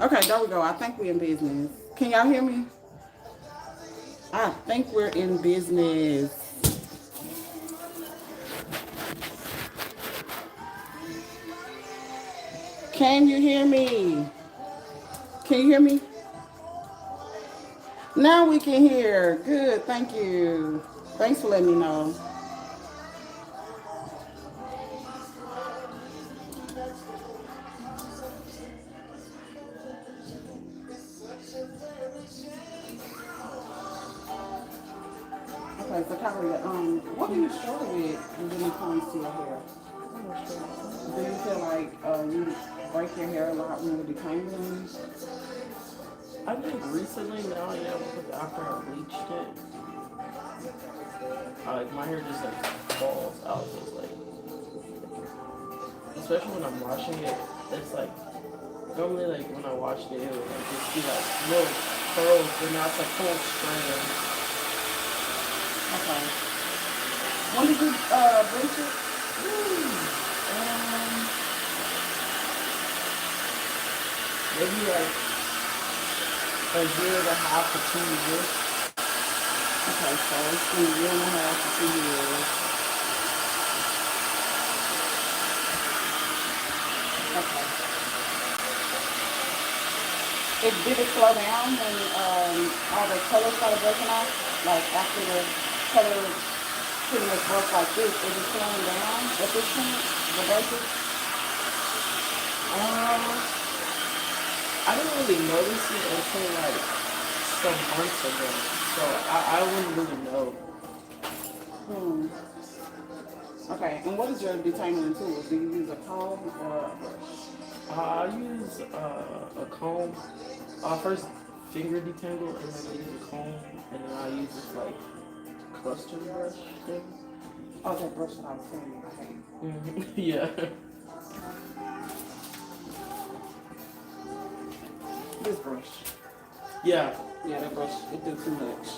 Okay, there we go. I think we're in business. Can y'all hear me? I think we're in business. Can you hear me? Can you hear me? Now we can hear. Good, thank you. Thanks for letting me know. Okay, so Kyrie, what do you struggle with when it comes to your hair? Do you feel like you break your hair a lot when you're detangling? I think recently now, yeah, because after I bleached it, like my hair just like falls out, just like, especially when I'm washing it, it's like normally like when I washed it, it would like just be like little curls, but now it's like full strands. Okay. When did you bleach it? Um, maybe like a year and a half to 2 years. Okay, so it's been a year and a half to 2 years. Okay. Did it slow down when all the colors started breaking off? Like after the color pretty much broke like this, is it slowing down at this point? The breakage? Um, I didn't really notice it until like some months ago, so I wouldn't really know. Hmm. Okay, and what is your detangling tool? Do you use a comb or a brush? I use a comb. First finger detangle, and then I use a comb, and then I use this like cluster brush thing. Oh, that brush that I was saying I hate. Yeah. This brush. Yeah. Yeah, that brush, it do too much.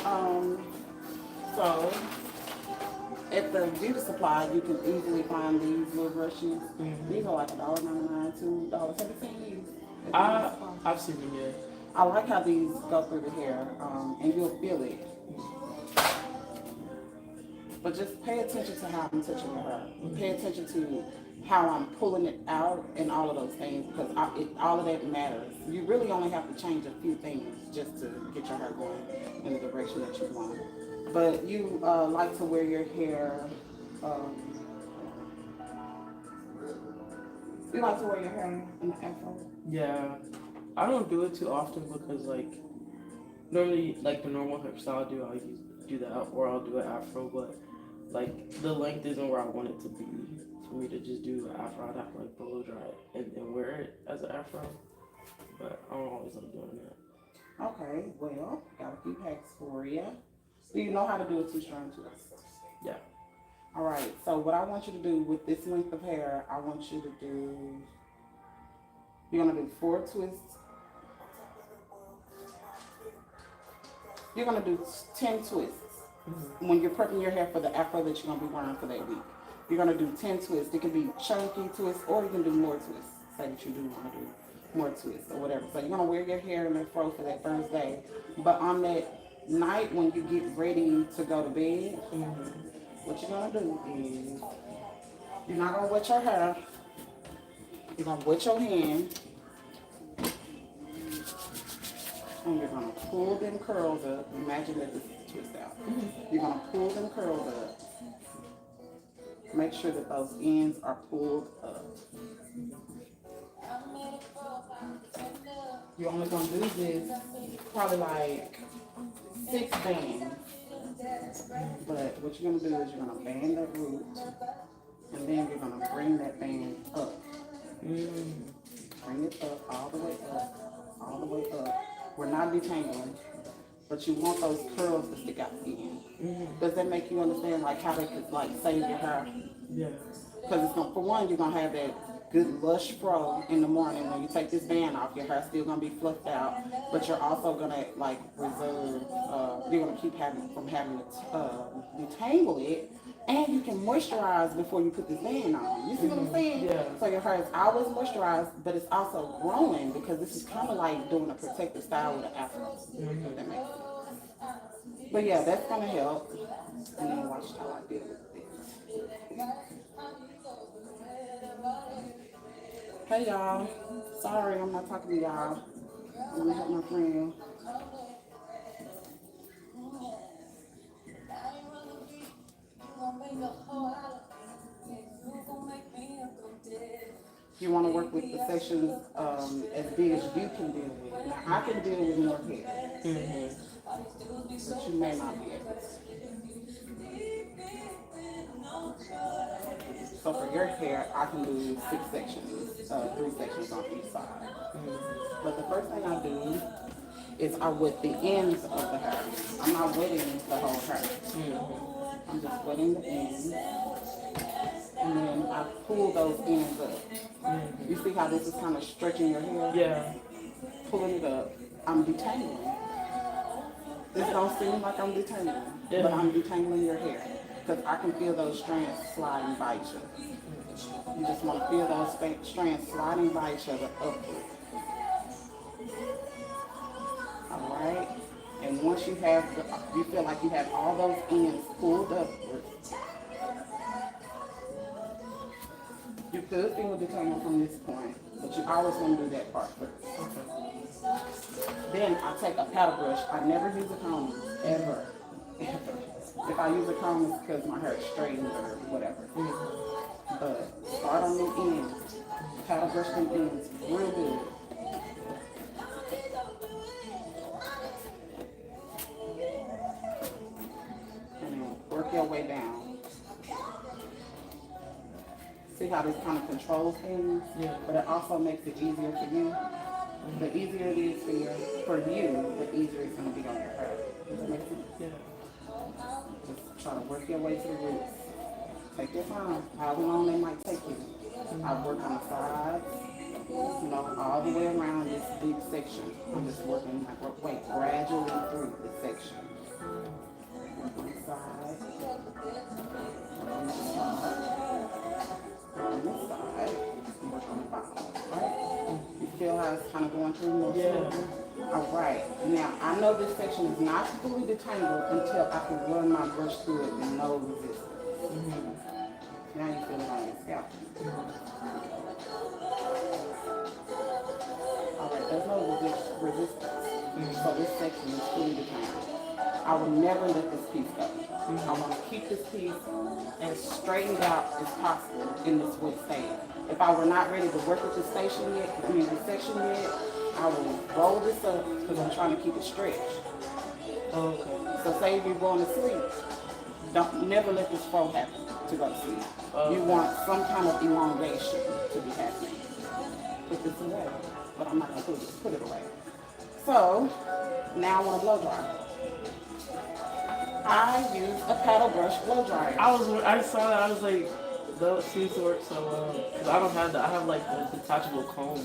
Um, so at the beauty supply, you can easily find these little brushes. These are like $1.99, $2. Have you seen these at the beauty I supply? I've seen them. Yeah. I like how these go through the hair, and you'll feel it. But just pay attention to how I'm touching your hair. Pay attention to how I'm pulling it out and all of those things because all of that matters. You really only have to change a few things just to get your hair going in the direction that you want. But you like to wear your hair. Um, you like to wear your hair in an afro. Yeah. I don't do it too often because like normally like the normal hairstyle I do, do that or I'll do an afro, but like the length isn't where I want it to be. For me to just do an afro, I'd have to like blow dry it and wear it as an afro. But I don't always like doing that. Okay, well, got a few hacks for you. Do you know how to do a two-strand twist? Yeah. All right. So what I want you to do with this length of hair, I want you to do. You're gonna do 4 twists. You're gonna do 10 twists when you're prepping your hair for the afro that you're gonna be wearing for that week. You're gonna do 10 twists. It can be chunky twists, or you can do more twists. Say that you do want to do more twists or whatever. So you're gonna wear your hair in a fro for that first day, but on that night when you get ready to go to bed, what you're gonna do is you're not gonna wet your hair. You're gonna wet your hand, and you're gonna pull them curls up. Imagine that this is twist out. You're gonna pull them curls up. Make sure that those ends are pulled up. You're only gonna do this probably like 6 bands. But what you're gonna do is you're gonna band that root, and then you're gonna bring that band up. Bring it up, all the way up, all the way up. We're not detangling, but you want those curls to stick out the end. Does that make you understand like how they could like save your hair? Yeah. Because it's gonna, for one, you're gonna have that good lush fro in the morning. When you take this band off, your hair's still gonna be fluffed out, but you're also gonna like reserve. You're gonna keep having from having to detangle it, and you can moisturize before you put this band on. You see what I'm saying? Yeah. So your hair is always moisturized, but it's also growing because this is kind of like doing a protective style with an afro. If that makes sense. But yeah, that's gonna help. And then watch how I deal with it. Hey y'all. Sorry, I'm not talking to y'all. I'm gonna help my friend. You want to work with the sections as big as you can deal with. Now, I can deal with more hair, but you may not be able to. So for your hair, I can do 6 sections, 3 sections on each side. But the first thing I do is I wet the ends of the hair. I'm not wetting the whole hair. I'm just wetting the ends. And then I pull those ends up. You see how this is kind of stretching your hair? Yeah. Pulling it up. I'm detangling. This don't seem like I'm detangling, but I'm detangling your hair because I can feel those strands sliding by each other. You just want to feel those strands sliding by each other upward. All right. And once you have, you feel like you have all those ends pulled upward. You could feel detangle from this point, but you always want to do that part first. Then I take a paddle brush. I never use a comb, ever. If I use a comb, it's because my hair is straightened or whatever. But start on the ends. Paddle brush them ends real good. And then work your way down. See how this kind of controls things? Yeah. But it also makes it easier for you. The easier it is for you, the easier it's going to be on your hair. Does that make sense? Yeah. Just try to work your way to the roots. Take your time, however long they might take you. I work on the sides, all the way around this deep section. I'm just working my way gradually through the section. Work on the side, work on the side, work on this side, and work on the bottom. Right? You feel how it's kind of going through more slowly? All right. Now, I know this section is not fully detangled until I can run my brush through it with no resistance. Now you feel it on your scalp. All right, there's no resistance. So this section is fully detangled. I will never let this piece go. I want to keep this piece as straightened out as possible in this wet state. If I were not ready to work with the section yet, I will roll this up because I'm trying to keep it stretched. Okay. So say if you're going to sleep, never let this flow happen to go to sleep. You want some kind of elongation to be happening. Put this away, but I'm not going to put it away. So now I want to blow dry. I use a paddle brush blow dryer. I saw that. I was like, that seems to work so well. Because I don't have that. I have like the detachable comb.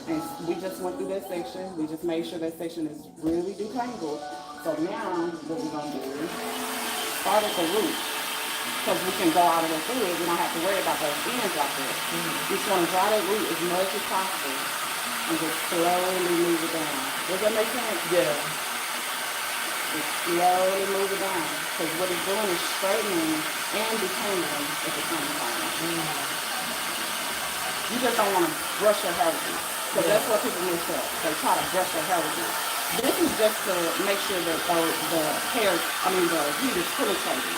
And we just went through that section. We just made sure that section is really detangled. So now what we're going to do is start at the root. Because we can go all the way through it. We don't have to worry about those ends out there. You just want to dry that root as much as possible. And just slowly move it down. Does that make sense? Yeah. Just slowly move it down. Because what it's doing is straightening and detangling at the same time. You just don't want to brush your hair with it. Because that's what people mess up. They try to brush their hair with it. This is just to make sure that the heat is penetrating.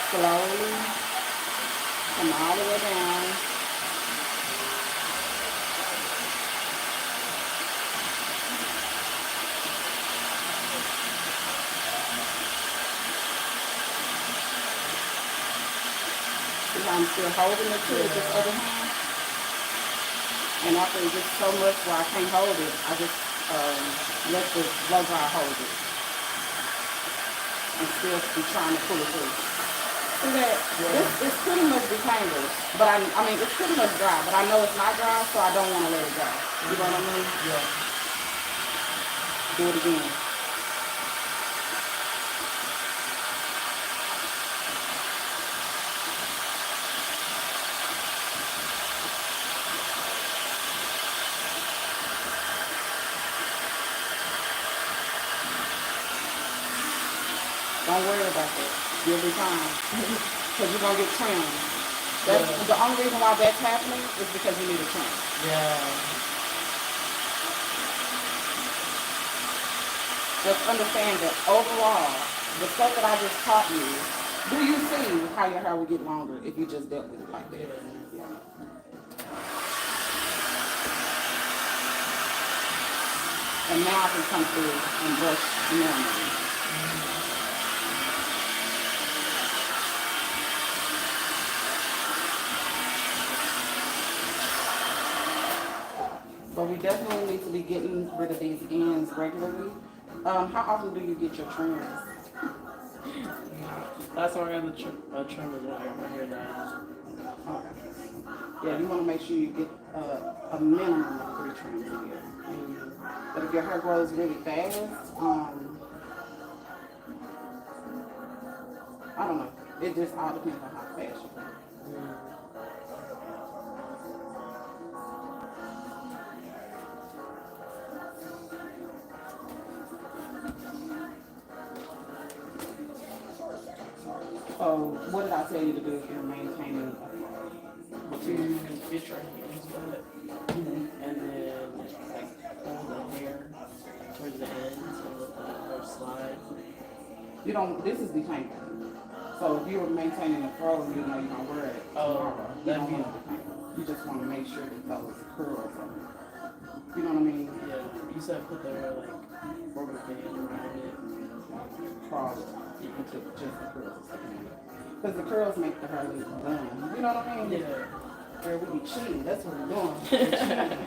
Slowly come all the way down. See how I'm still holding it to with this other hand? And after it gets so much where I can't hold it, I just let the blow dryer hold it. And still be trying to pull it through. See that? Yeah. It's pretty much detangled, but I mean, it's pretty much dry, but I know it's not dry, so I don't want to let it dry. You know what I mean? Yeah. Do it again. Don't worry about that. You'll be fine. Because you're going to get trimmed. That's, Yeah. the only reason why that's happening is because you need a trim. Yeah. Just understand that overall, the stuff that I just taught you, do you see how your hair will get longer if you just dealt with it like that? Yeah. And now I can come through and brush normally. But we definitely need to be getting rid of these ends regularly. How often do you get your trims? That's why I got the trimmer that I got my hair done. Okay. Yeah, you want to make sure you get a minimum of 3 trims a year. But if your hair grows really fast, I don't know. It just all depends on how fast you grow. So, what did I tell you to do if you're maintaining To get your hands wet, and then like pull the hair towards the end so let the hair slide. You don't, this is detangle. So if you're maintaining a fro and you know you're going to wear it tomorrow, you don't want to detangle. You just want to make sure that those curls are, you know what I mean? Yeah. You said put the hair like rubber band around it. Probably. You can take just the curls. Because the curls make the hair look done. You know what I mean? Yeah. Girl, we be cheating. That's what we're doing. We're cheating.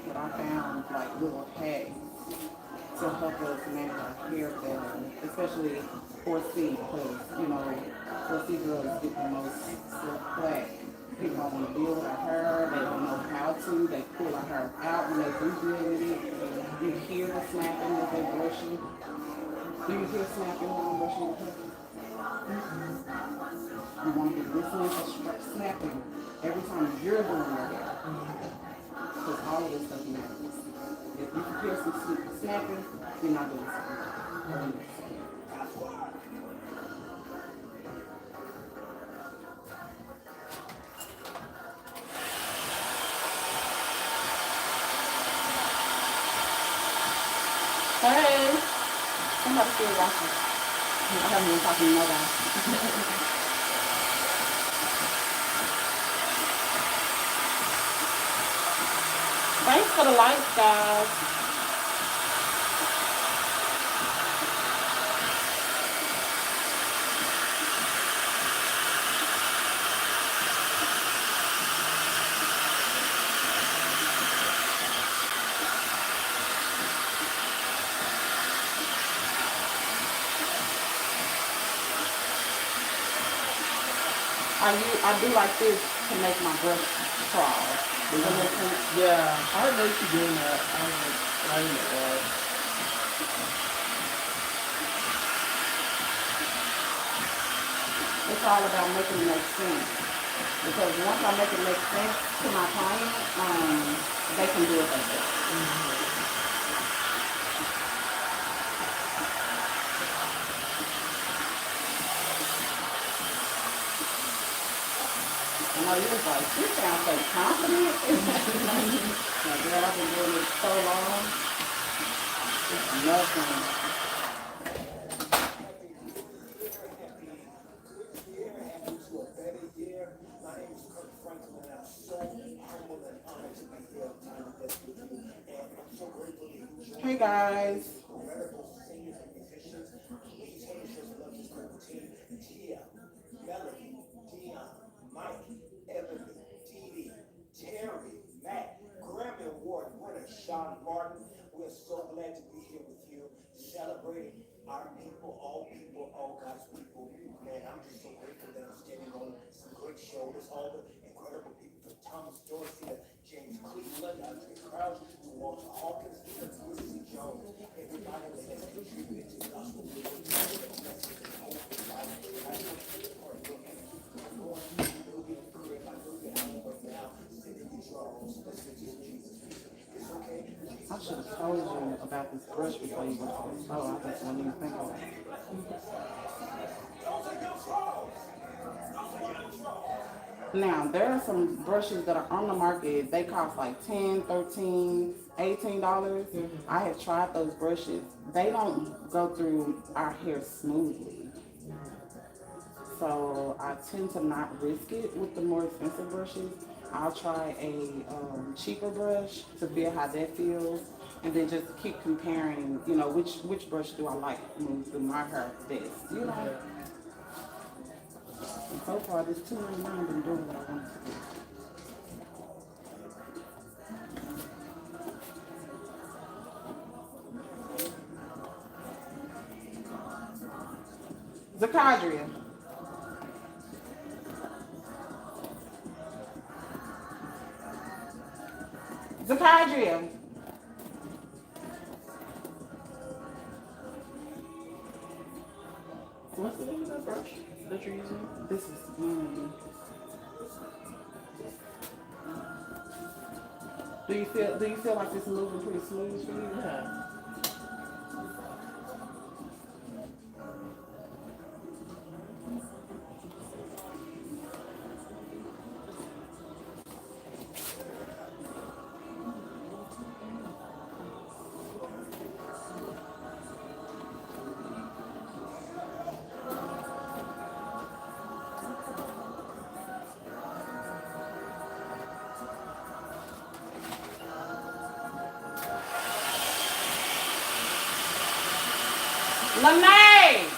But I found like little hacks to help us manage our hair better, especially 4C, because you know 4C girls get the most slack. People don't want to deal with our hair. They don't know how to. They pull our hair out when they do deal with it. You hear the snapping as they brush you. Do you hear snapping when I'm brushing your hair? You want to be listening to snapping every time you're doing your hair. Because all of this stuff matters. If you can hear some snapping, you're not doing something. Hey! Somebody still watching. I haven't been talking to nobody. Thanks for the likes, guys. I do like this to make my brush crawl. Does that make sense? Yeah. I know you doing that. I was like, I didn't know why. It's all about making it make sense. Because once I make it make sense to my client, they can do it themselves. I know you was like, you sound so confident. Like, girl, I've been doing this so long. It's nothing. Hey guys. Terry, Matt, Grammy Award winner Sean Martin, We're so glad to be here with you, celebrating our people, all God's people. Man, I'm just so grateful that I'm standing on some great shoulders. All the incredible people from Thomas Dorsey to James Cleveland, Andre Crouch, to Walter Hawkins, to Quincy Jones. Everybody that has contributed to gospel music, message and hope and life. And I want to part of your hand. I'm going to move in the crib. I move it home right now. Sitting in Charles. Listen to Jesus. It's okay. I should have told you about this brush before you went to the store. I just wasn't even thinking about it. Now, there are some brushes that are on the market. They cost like $10, $13, $18. I have tried those brushes. They don't go through our hair smoothly. So I tend to not risk it with the more expensive brushes. I'll try a cheaper brush to feel how that feels, and then just keep comparing. You know, which brush do I like move through my hair best? You know. And so far, this $2.99 been doing what I want to do. Zacadria. Zacadria. What's the name of that brush that you're using? This is Do you feel like this is moving pretty smooth for you? Yeah. Lene!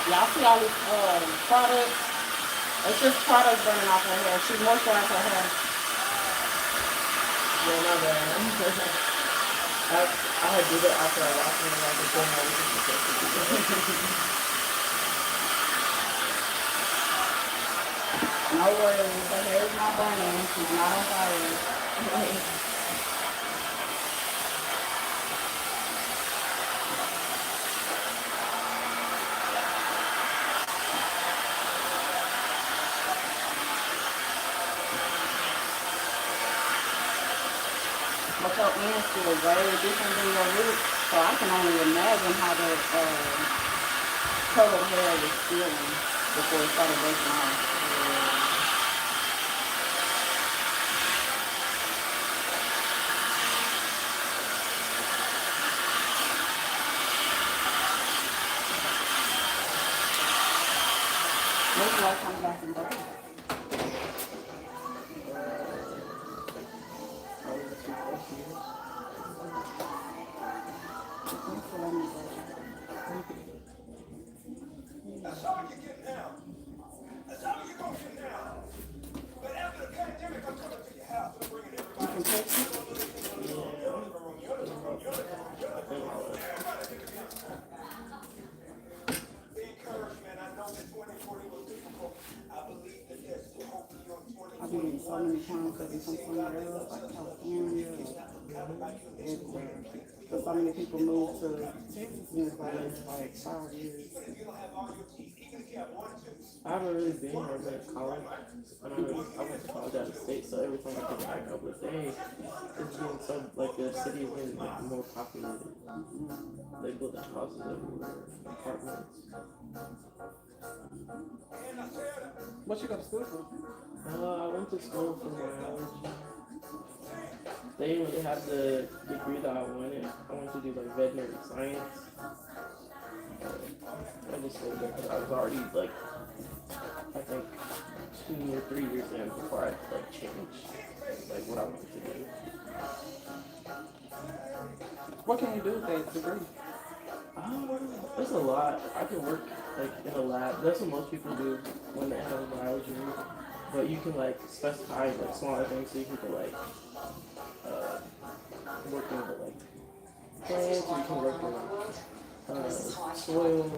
Y'all see all these products? It's just products burning off her hair. She moisturized her hair. Yeah, not bad. I had did it after I washed it and I was going over No worries, her hair is not burning. She's not on fire. But your ends feel way different than your roots. So I can only imagine how the colored hair was feeling before it started breaking off. When's the last time you got some braids? That's all you get now. That's all you're going to get now. But after the pandemic, I'm coming to your house and bringing everybody. You can text me? Be encouraged. so many clients that be from somewhere else, like California, everywhere. Because so many people move to Texas in the last like 5 years. I haven't really been here. I've been at college. And I went to college out of state, so every time I come back, I'm like, dang, it's getting so, like, the city is getting like, more populated. They build houses everywhere, apartments. What you go to school for? I went to school for biology. They didn't really have the degree that I wanted. I wanted to do like veterinary science. I just stayed there because I was already like, I think 2 or 3 years in before I like changed like what I wanted to do. What can you do with that degree? There's a lot. I can work like in a lab. That's what most people do when they have a biology degree. But you can like specify like smaller things so you can like uh, work in the like plants. You can work in soil.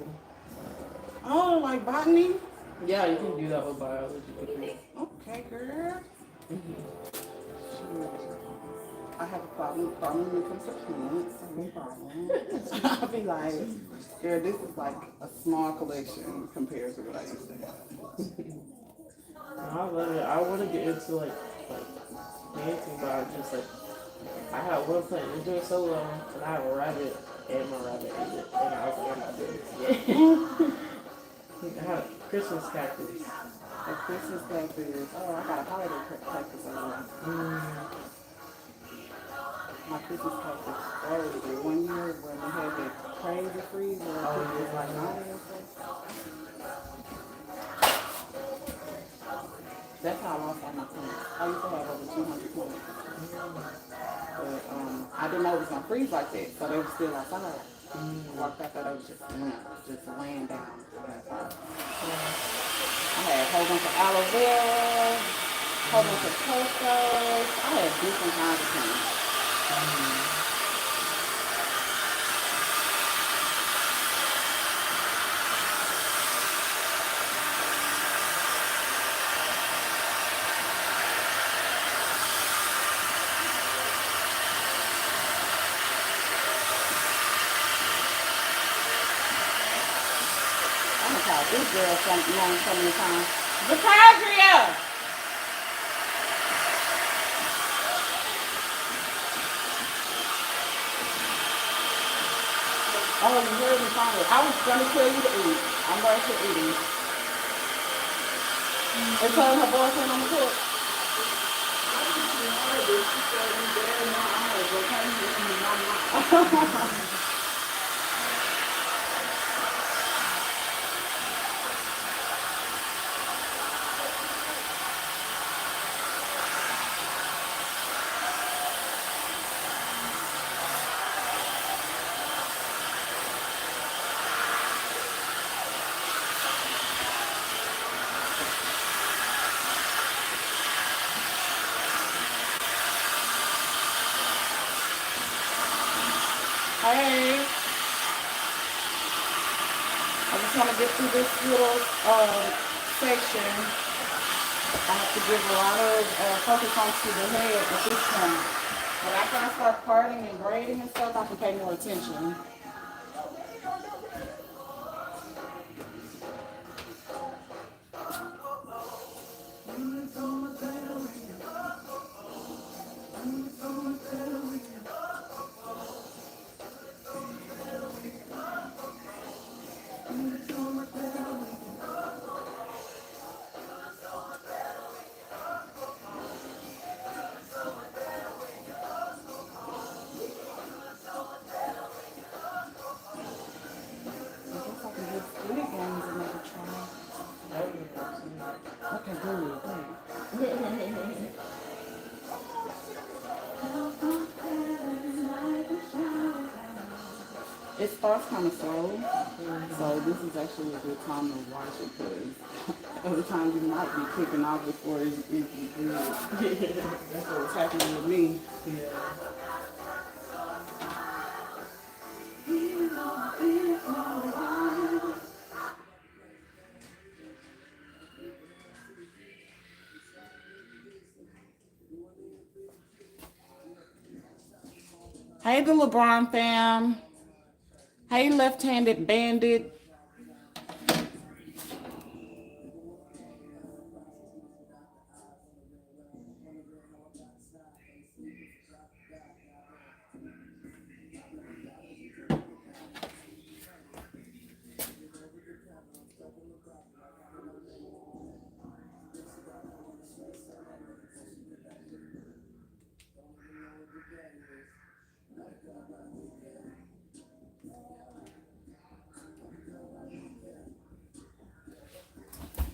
Oh, like botany? Yeah, you can do that with biology degree. Okay, girl. Mm-hmm. I have a problem when it comes to plants. I have a problem. I'll be like, girl, this is like a small collection compared to what I used to have. I love it. I want to get into like dancing, but I just like I had one plant. It was doing so well, and I have a rabbit, and my rabbit ate it, and I was like, I'm not doing this again. I had a Christmas cactus. A Christmas cactus. Oh, I got a holiday cactus on. My Christmas cactus started 1 year when we had that crazy freeze where it was like 90 and stuff. That's how I lost all my plants. I used to have over 200 plants. But I didn't know it was gonna freeze like that, so they were still outside. Walked out there, they was just laying down. I had a whole bunch of aloe vera, a whole bunch of cocos. I had different kinds of plants. I'm gonna call this girl something wrong so many times. Victoria! Oh, you heard me finally. I was gonna tell you to eat. I'm going to eat. And telling her boyfriend on the cook. Hey, I just want to get through this little section. I have to give a lot of focus onto the head at this point. But after I start parting and braiding and stuff, I can pay more attention. I guess I can get Squid Games another try. Okay, good, good. It starts kind of slow, so this is actually a good time to watch it because every time you might be kicking off before it's good. That's what's happening with me. Hey, the LeBron fam. Hey, left-handed bandit.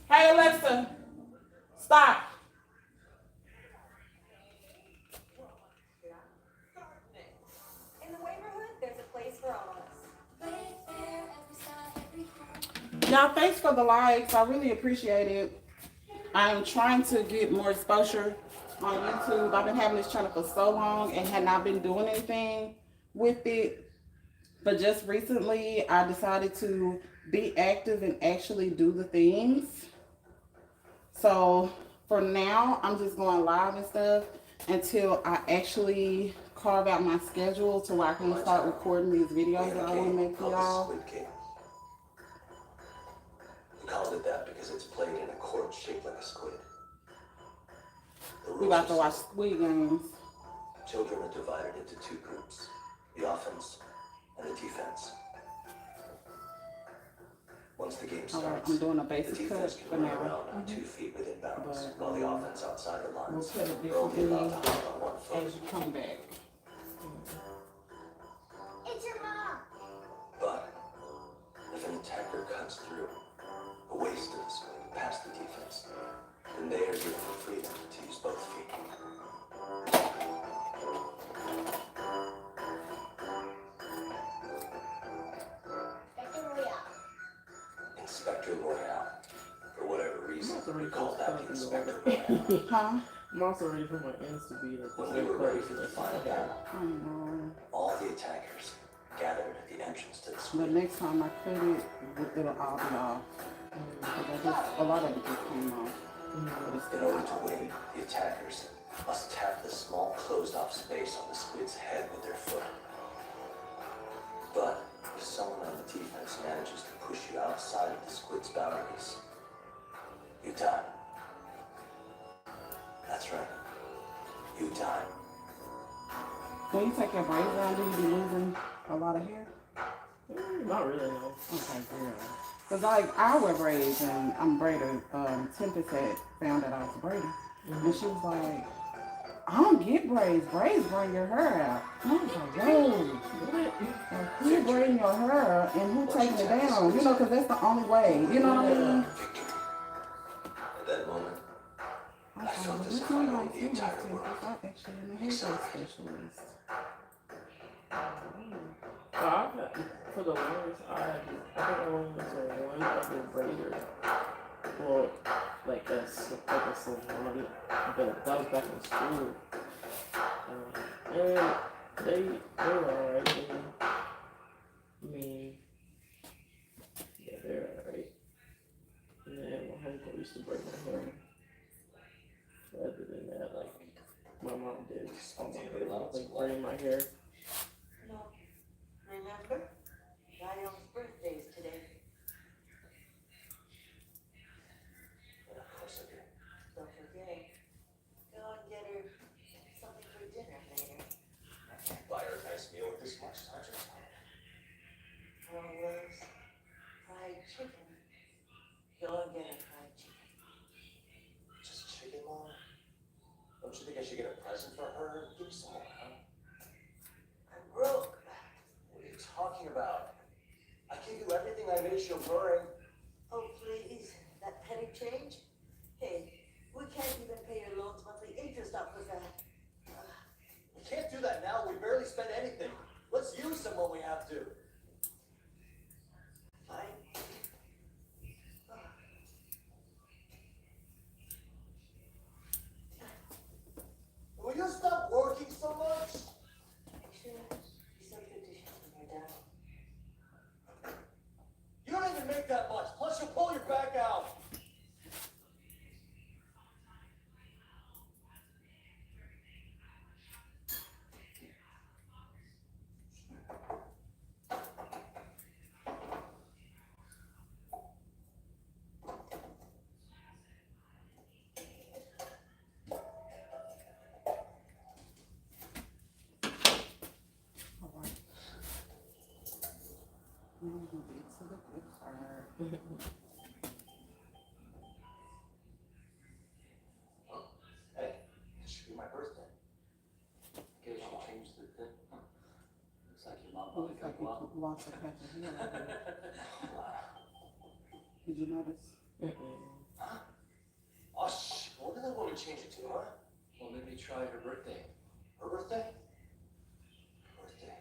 Hey, Alexa. Stop. In the neighborhood, there's a place for all of us. Y'all, thanks for the likes. I really appreciate it. I'm trying to get more exposure on YouTube. I've been having this channel for so long and had not been doing anything with it. But just recently, I decided to be active and actually do the things. So for now, I'm just going live and stuff until I actually carve out my schedule to where I can start recording these videos that I want to make for y'all. Squid Game. We called it that because it's played in a court shaped like a squid. We about to watch Squid Games. Children are divided into two groups, the offense and the defense. Once the game Alright, starts, I'm doing a the basic cut defense for can run now. around on 2 feet within bounds, But, while the offense outside the We'll lines. cut it They're only allowed differently to hop on 1 foot. as you come back. It's your mom. But if an attacker cuts through the waist of the squid past the defense, then they are given the freedom to use both feet. Inspector Royale. For whatever reason, we call that the Inspector Royale. Huh? I'm also ready for my ends to be like the When we same were color ready as for the the final hair. battle, I don't know. all the attackers gathered at the entrance to the But squid. next time I cut it, it'll all be off. A lot of it just came off. But it's In still order not to all. win, the attackers must tap the small closed-off space on the squid's head with their foot. But if someone on the defense manages to push you outside of the squid's boundaries, you die. That's right. You die. When you take your braids down, do you be losing a lot of hair? Not really, no. Okay, girl. Cause like I wear braids and I'm a braider. Tempest had found that I was a braider, and she was like, "I don't get braids. Braids bring your hair out." And I was like, "Whoa, like, who braiding your hair and who taking it down? You know, cause that's the only way. You know what I mean?" Victory. At that moment, I was like, "Well, this one like Tempest. I actually am a hair specialist." So I've got, for the longest, I think I only went to one other braider. Well, like a salon, but that was back in school. And they were alright. I mean, yeah, they're alright. And then my homegirl used to braid my hair. But other than that, like, my mom did all my hair, like braiding my hair. No. Remember? Dion's birthday is today. and of course I did. Don't forget. Go and get her something for dinner later. I can't buy her a nice meal with this much touch. One was fried chicken. Go and get her fried chicken. Just chicken, Mom? Don't you think I should get a present for her? Give me some more, huh? I'm broke. What are you talking about? I gave you everything I made you bring. Oh, please. That penny change? Hey, we can't even pay your loans monthly interest off of that. We can't do that now. We barely spend anything. Let's use them when we have to. Fine. Will you stop working so much? Sure. You still get dishes from your dad. You don't even make that much. Plus, you'll pull your back out. Hey, it should be my birthday. Guess you changed the thing. Looks like your mom Looks like you lost a patch of hair. Did you notice? Oh, what did that woman change it to, huh? Well, maybe try her birthday. Her birthday? Birthday.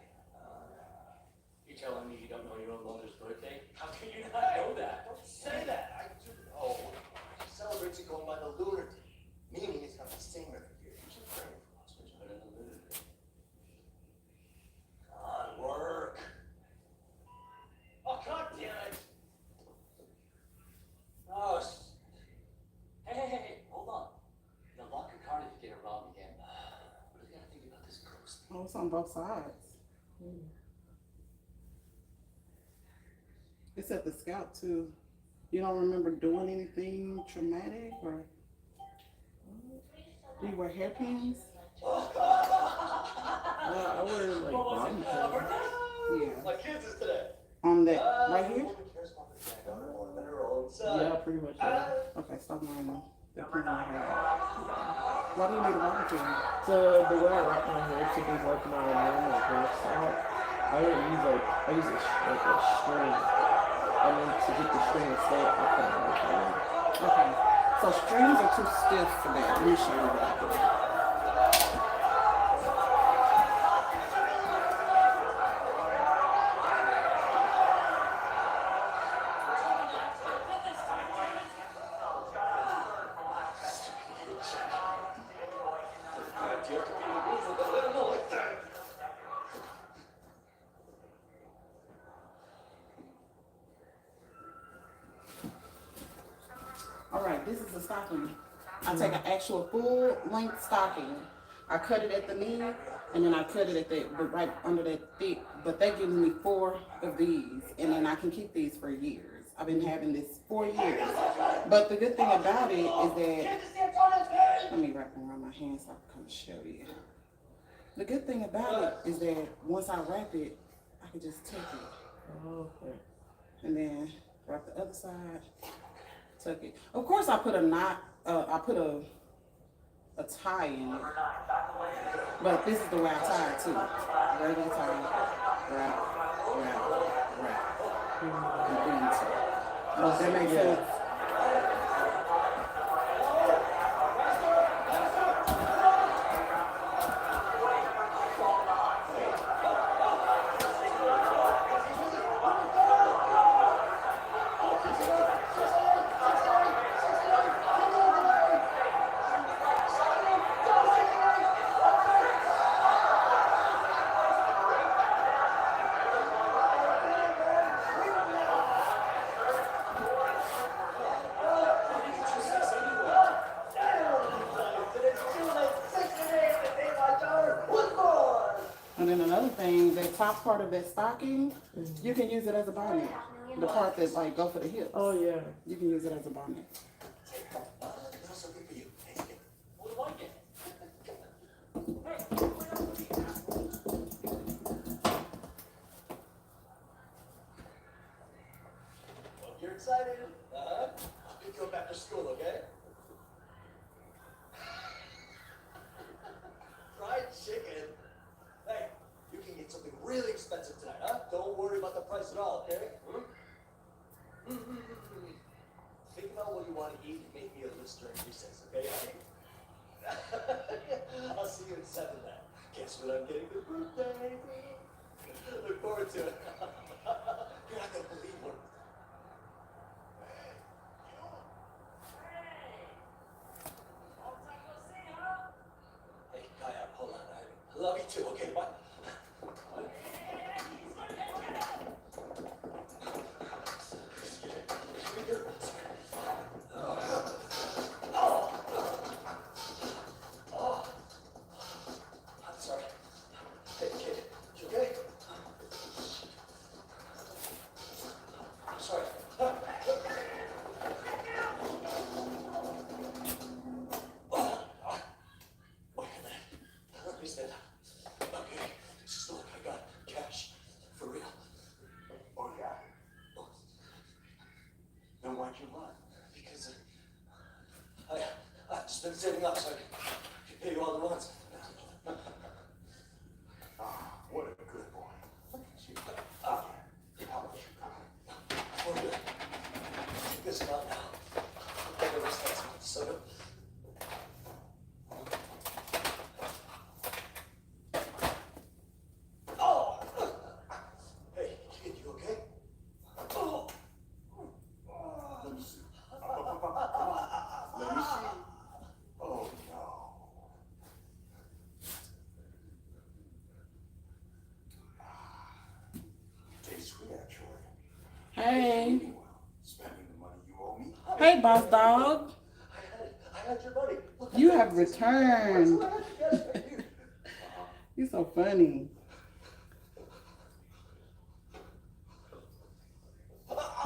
You telling me you don't know your own mother's birthday? How can you not know that? Don't say that. I do know. She celebrates it going by the lunar day, meaning it's not the same every year. You should pray for us. Which one is the lunar day? God, work. Oh, God damn it. Oh, hey, hold on. Now lock your car if you get it wrong again. What do you gotta think about this ghost thing? Oh, it's on both sides. It's at the scalp too. You don't remember doing anything traumatic or do you wear hairpins? Well, I wear like bobby pins. Yeah. My kids is today. On that right here? Yeah, pretty much. Yeah. Okay, stop wearing them. They're pins on my hair. Why do you need a bobby pin? So the way I wrap my hair to be like my normal hairstyle, I don't use like I use a string, and then to get the string to stay, I put it on my hair. Okay. So strings are too stiff for that. Let me show you what I do. Alright, this is a stocking. I take an actual full length stocking. I cut it at the knee and then I cut it at the right under that thick. But they give me 4 of these and then I can keep these for years. I've been having this 4 years. But the good thing about it is that let me wrap it around my hand so I can come show you. The good thing about it is that once I wrap it, I can just tuck it. Oh, okay. And then wrap the other side, tuck it. Of course, I put a knot. I put a tie in it. But this is the way I tie it too. Regular tie, wrap, and then tie. Does that make sense? And then another thing, that top part of that stocking, you can use it as a bonnet. The part that like go for the hips. Oh yeah. You can use it as a bonnet. You're excited? I'll pick you up after school, okay? Fried chicken? Hey, you can get something really expensive tonight, huh? Don't worry about the price at all, okay? Think about what you want to eat and make me a list during recess, okay, honey? I'll see you at 7 then. Guess what I'm getting for birthday? Look forward to it. You're not gonna believe what. Hey, Kaya, hold on. I love you too, okay? What? I'm sorry. Hey, kid, you okay? I've just been saving up so I can pay you all at once. What a good boy. Look at you. How much you got? We're good. Check this out now. I never said so much soda. Oh! Hey, kid, you okay? Oh! Let me see. Let me see. Oh, no. Tastes sweet, actually. Hey. Spending the money you owe me. Hey, boss dog. I had your money. You have returned. You're so funny.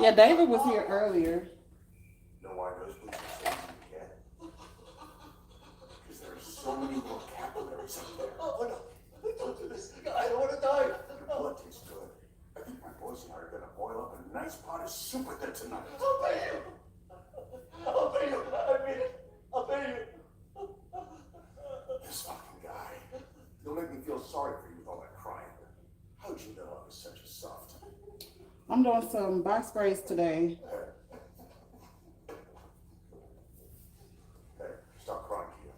Yeah, David was here earlier. Know why those boots are so easy to get? Because there are so many little capillaries up there. Oh, no. Don't do this. I don't want to die. Your blood tastes good. I think my boys and I are going to boil up a nice pot of soup with it tonight. I'll pay you. I'll pay you. I mean it. I'll pay you. This fucking guy. You'll make me feel sorry for you with all that crying. How'd you know I was such a soft? I'm doing some box braids today. Hey, stop crying, kid.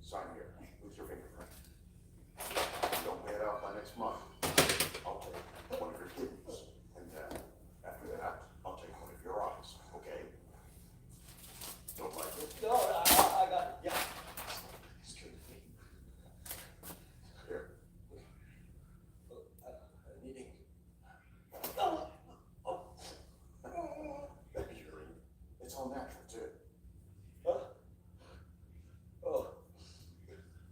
Sign here. Who's your fingerprint? Don't pay it out by next month. I'll take one of your kidneys. And then, after that, I'll take one of your eyes, okay? Don't like it? No, I got it. Yeah. Excuse me. Here. I'm needing. Oh. That urine. It's all natural, too. Huh? Oh.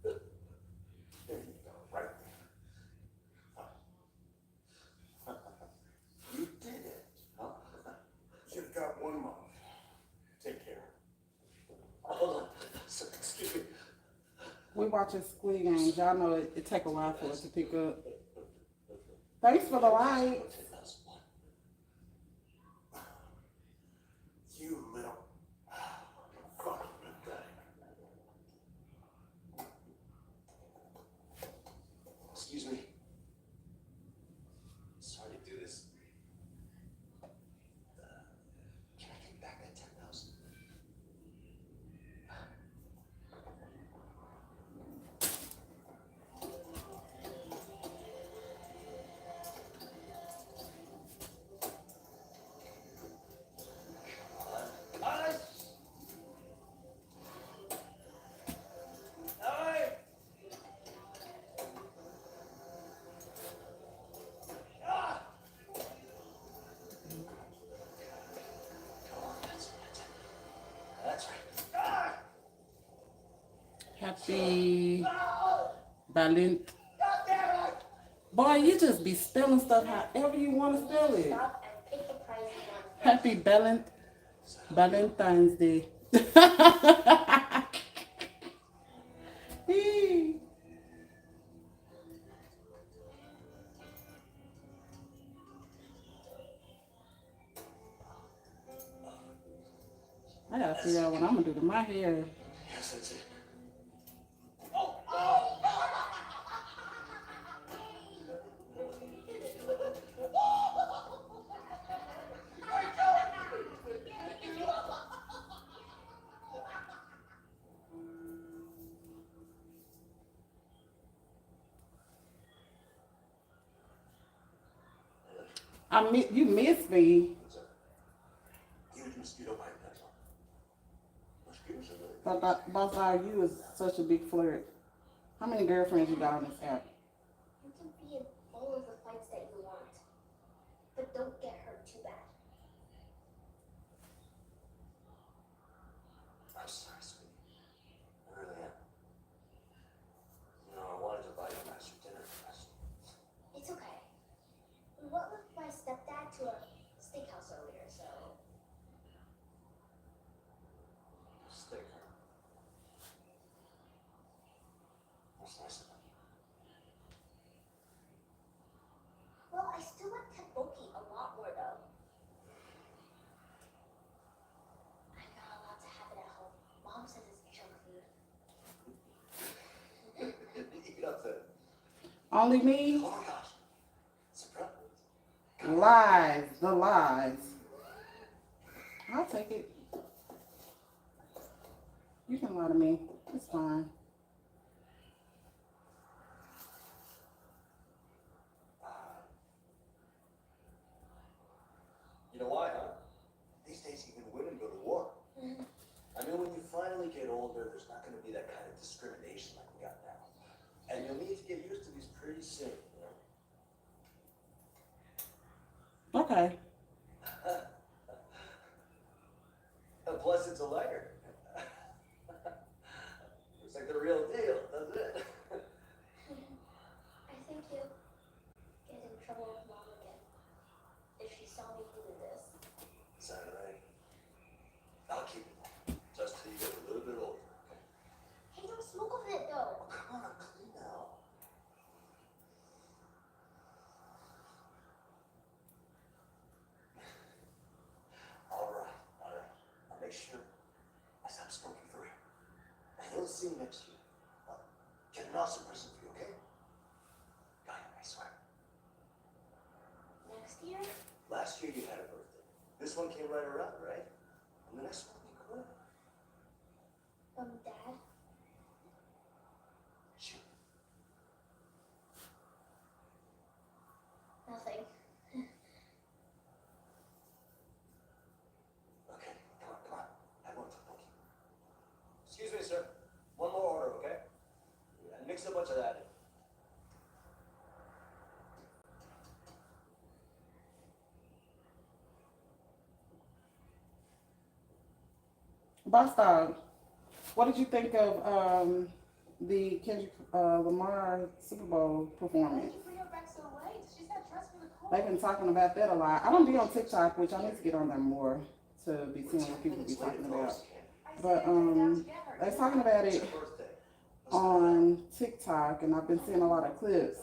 There you go, right there. You did it, huh? You've got 1 month. Take care. Hold on. Excuse me. We watching Squid Games. Y'all know it take a while for it to pick up. Thanks for the light. You little fucking pathetic. Excuse me. Sorry to do this. Can I get back that 10,000? That's right. Happy Valent. Boy, you just be spelling stuff however you want to spell it. Happy Valentine's Day. I gotta figure out what I'm gonna do to my hair. Yes, that's it. You miss me. Huge mosquito bite, that's all. Mosquitoes are really But boss dog, you is such a big flirt. How many girlfriends you got on this app? You can be in all of the fights that you want, but don't get hurt too bad. I'm sorry, sweetie. I really am. You know, I wanted to buy you a nice dinner first. It's okay. We went with my stepdad to a steakhouse earlier, so Steak, huh? That's nice of him. well, I still like tteokbokki a lot more Only me? Oh my gosh. Surprise. Lies. The lies. I'll take it. You can lie to me. It's fine. You know why, huh? These days, even women go to war. I mean, when you finally get older, there's not going to be that kind of discrimination like we got now. And you'll need to get used to these pretty soon, you know? Okay. And plus, it's a lighter. Looks like the real deal, doesn't it? I think you'll get in trouble with Mom again if she saw me do this. Sound right? I'll keep it. Just till you get a little bit older. Hey, don't smoke with it though. Oh, come on, I'm clean now. All right. I'll make sure I stop smoking for real. And you'll see you next year. I'll get an awesome present for you, okay? Got it, I swear. Next year? Last year you had a birthday. This one came right around, right? And the next one you quit. Dad? Shoot. Nothing. Okay, come on. Have one for Pokey. Excuse me, sir. One more order, okay? And mix a bunch of that in. Boss Dog, what did you think of the Kendrick Lamar Super Bowl performance? Bring her back so late. She's got dressed for the call. They've been talking about that a lot. I don't be on TikTok, which I need to get on there more to be seeing what people be talking about. But they're talking about It's it her birthday. on TikTok, and I've been seeing a lot of clips.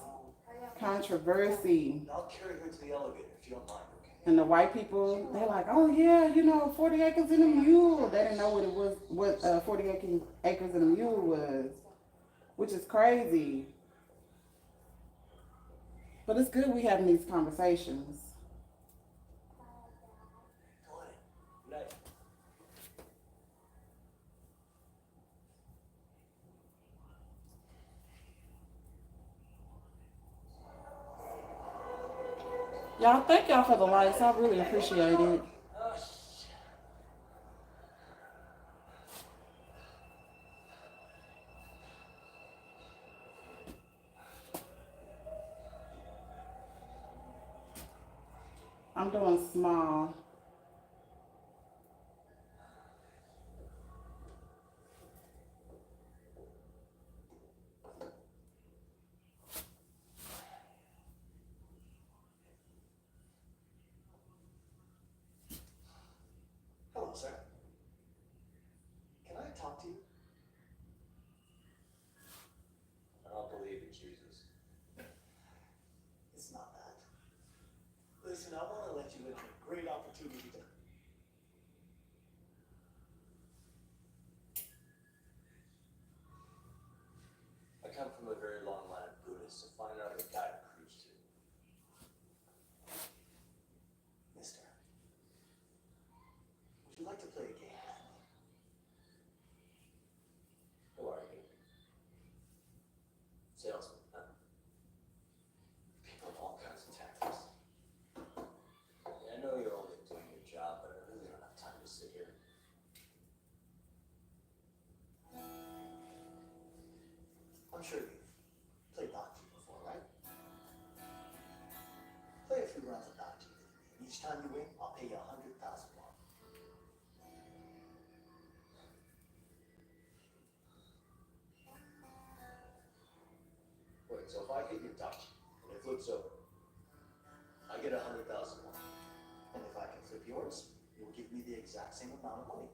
Controversy. I'll carry her to the elevator if you don't mind, okay? And the white people, they're like, oh yeah, 40 acres and a mule. They didn't know what it was, what 40 acres and a mule was, which is crazy. But it's good we having these conversations. Go ahead. Good night. Y'all, thank y'all for the likes. I really appreciate it. Oh, shit. I'm doing small. Hello, sir. Can I talk to you? I don't believe in Jesus. It's not that. Listen, I want to let you in on a great opportunity to. I come from a very long line of Buddhists, so find out the guy to preach to. Mister, would you like to play a game with me? Who are you? Salesman, huh? People have all kinds of tactics. Yeah, I know you're only doing your job, but I really don't have time to sit here. I'm sure you've played Doctor before, right? Play a few rounds of Doctor with me, and each time you win, I'll pay you 100,000 more. Wait, so if I hit your Doctor and it flips over, I get 100,000 more. And if I can flip yours, you'll give me the exact same amount of money.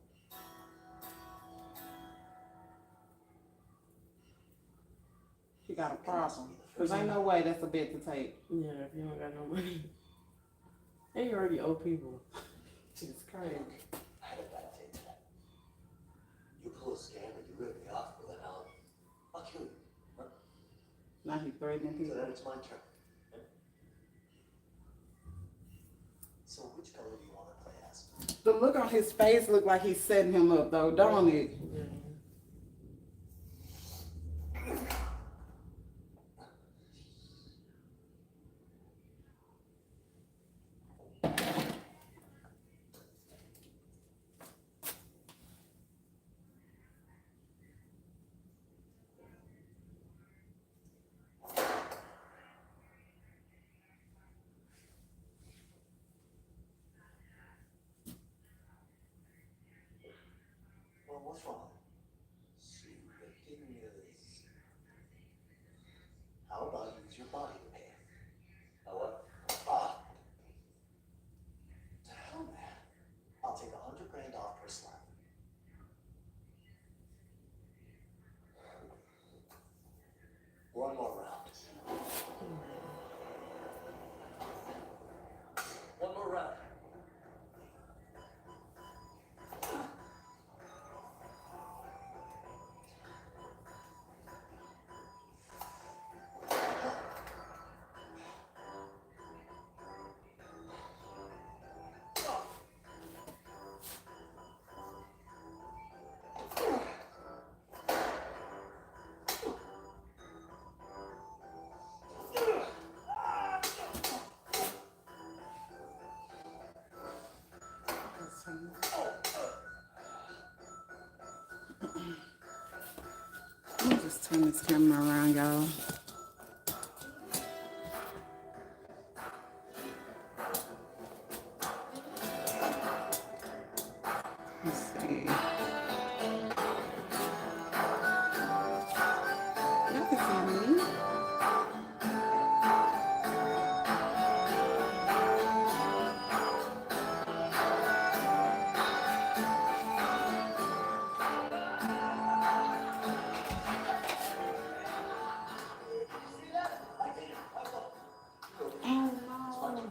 You got a problem. Because ain't no way that's a bet to take. Yeah, if you don't got no money. And you already owe people. It's crazy. I had a bad day today. You pull a scam and you rip me off, well then I'll kill you. Huh? Now he threatening So people. then it's my turn. So which color do you want to play as? The look on his face look like he's setting him up though, don't it? Yeah. Well, what's wrong? See, the thing is, how about you use your body to pay? Now what? Ah. To hell, man. I'll take 100 grand off per slap. One more round. One more round. Let me just turn this camera around, y'all. Let's see. Y'all can see me. Oh no.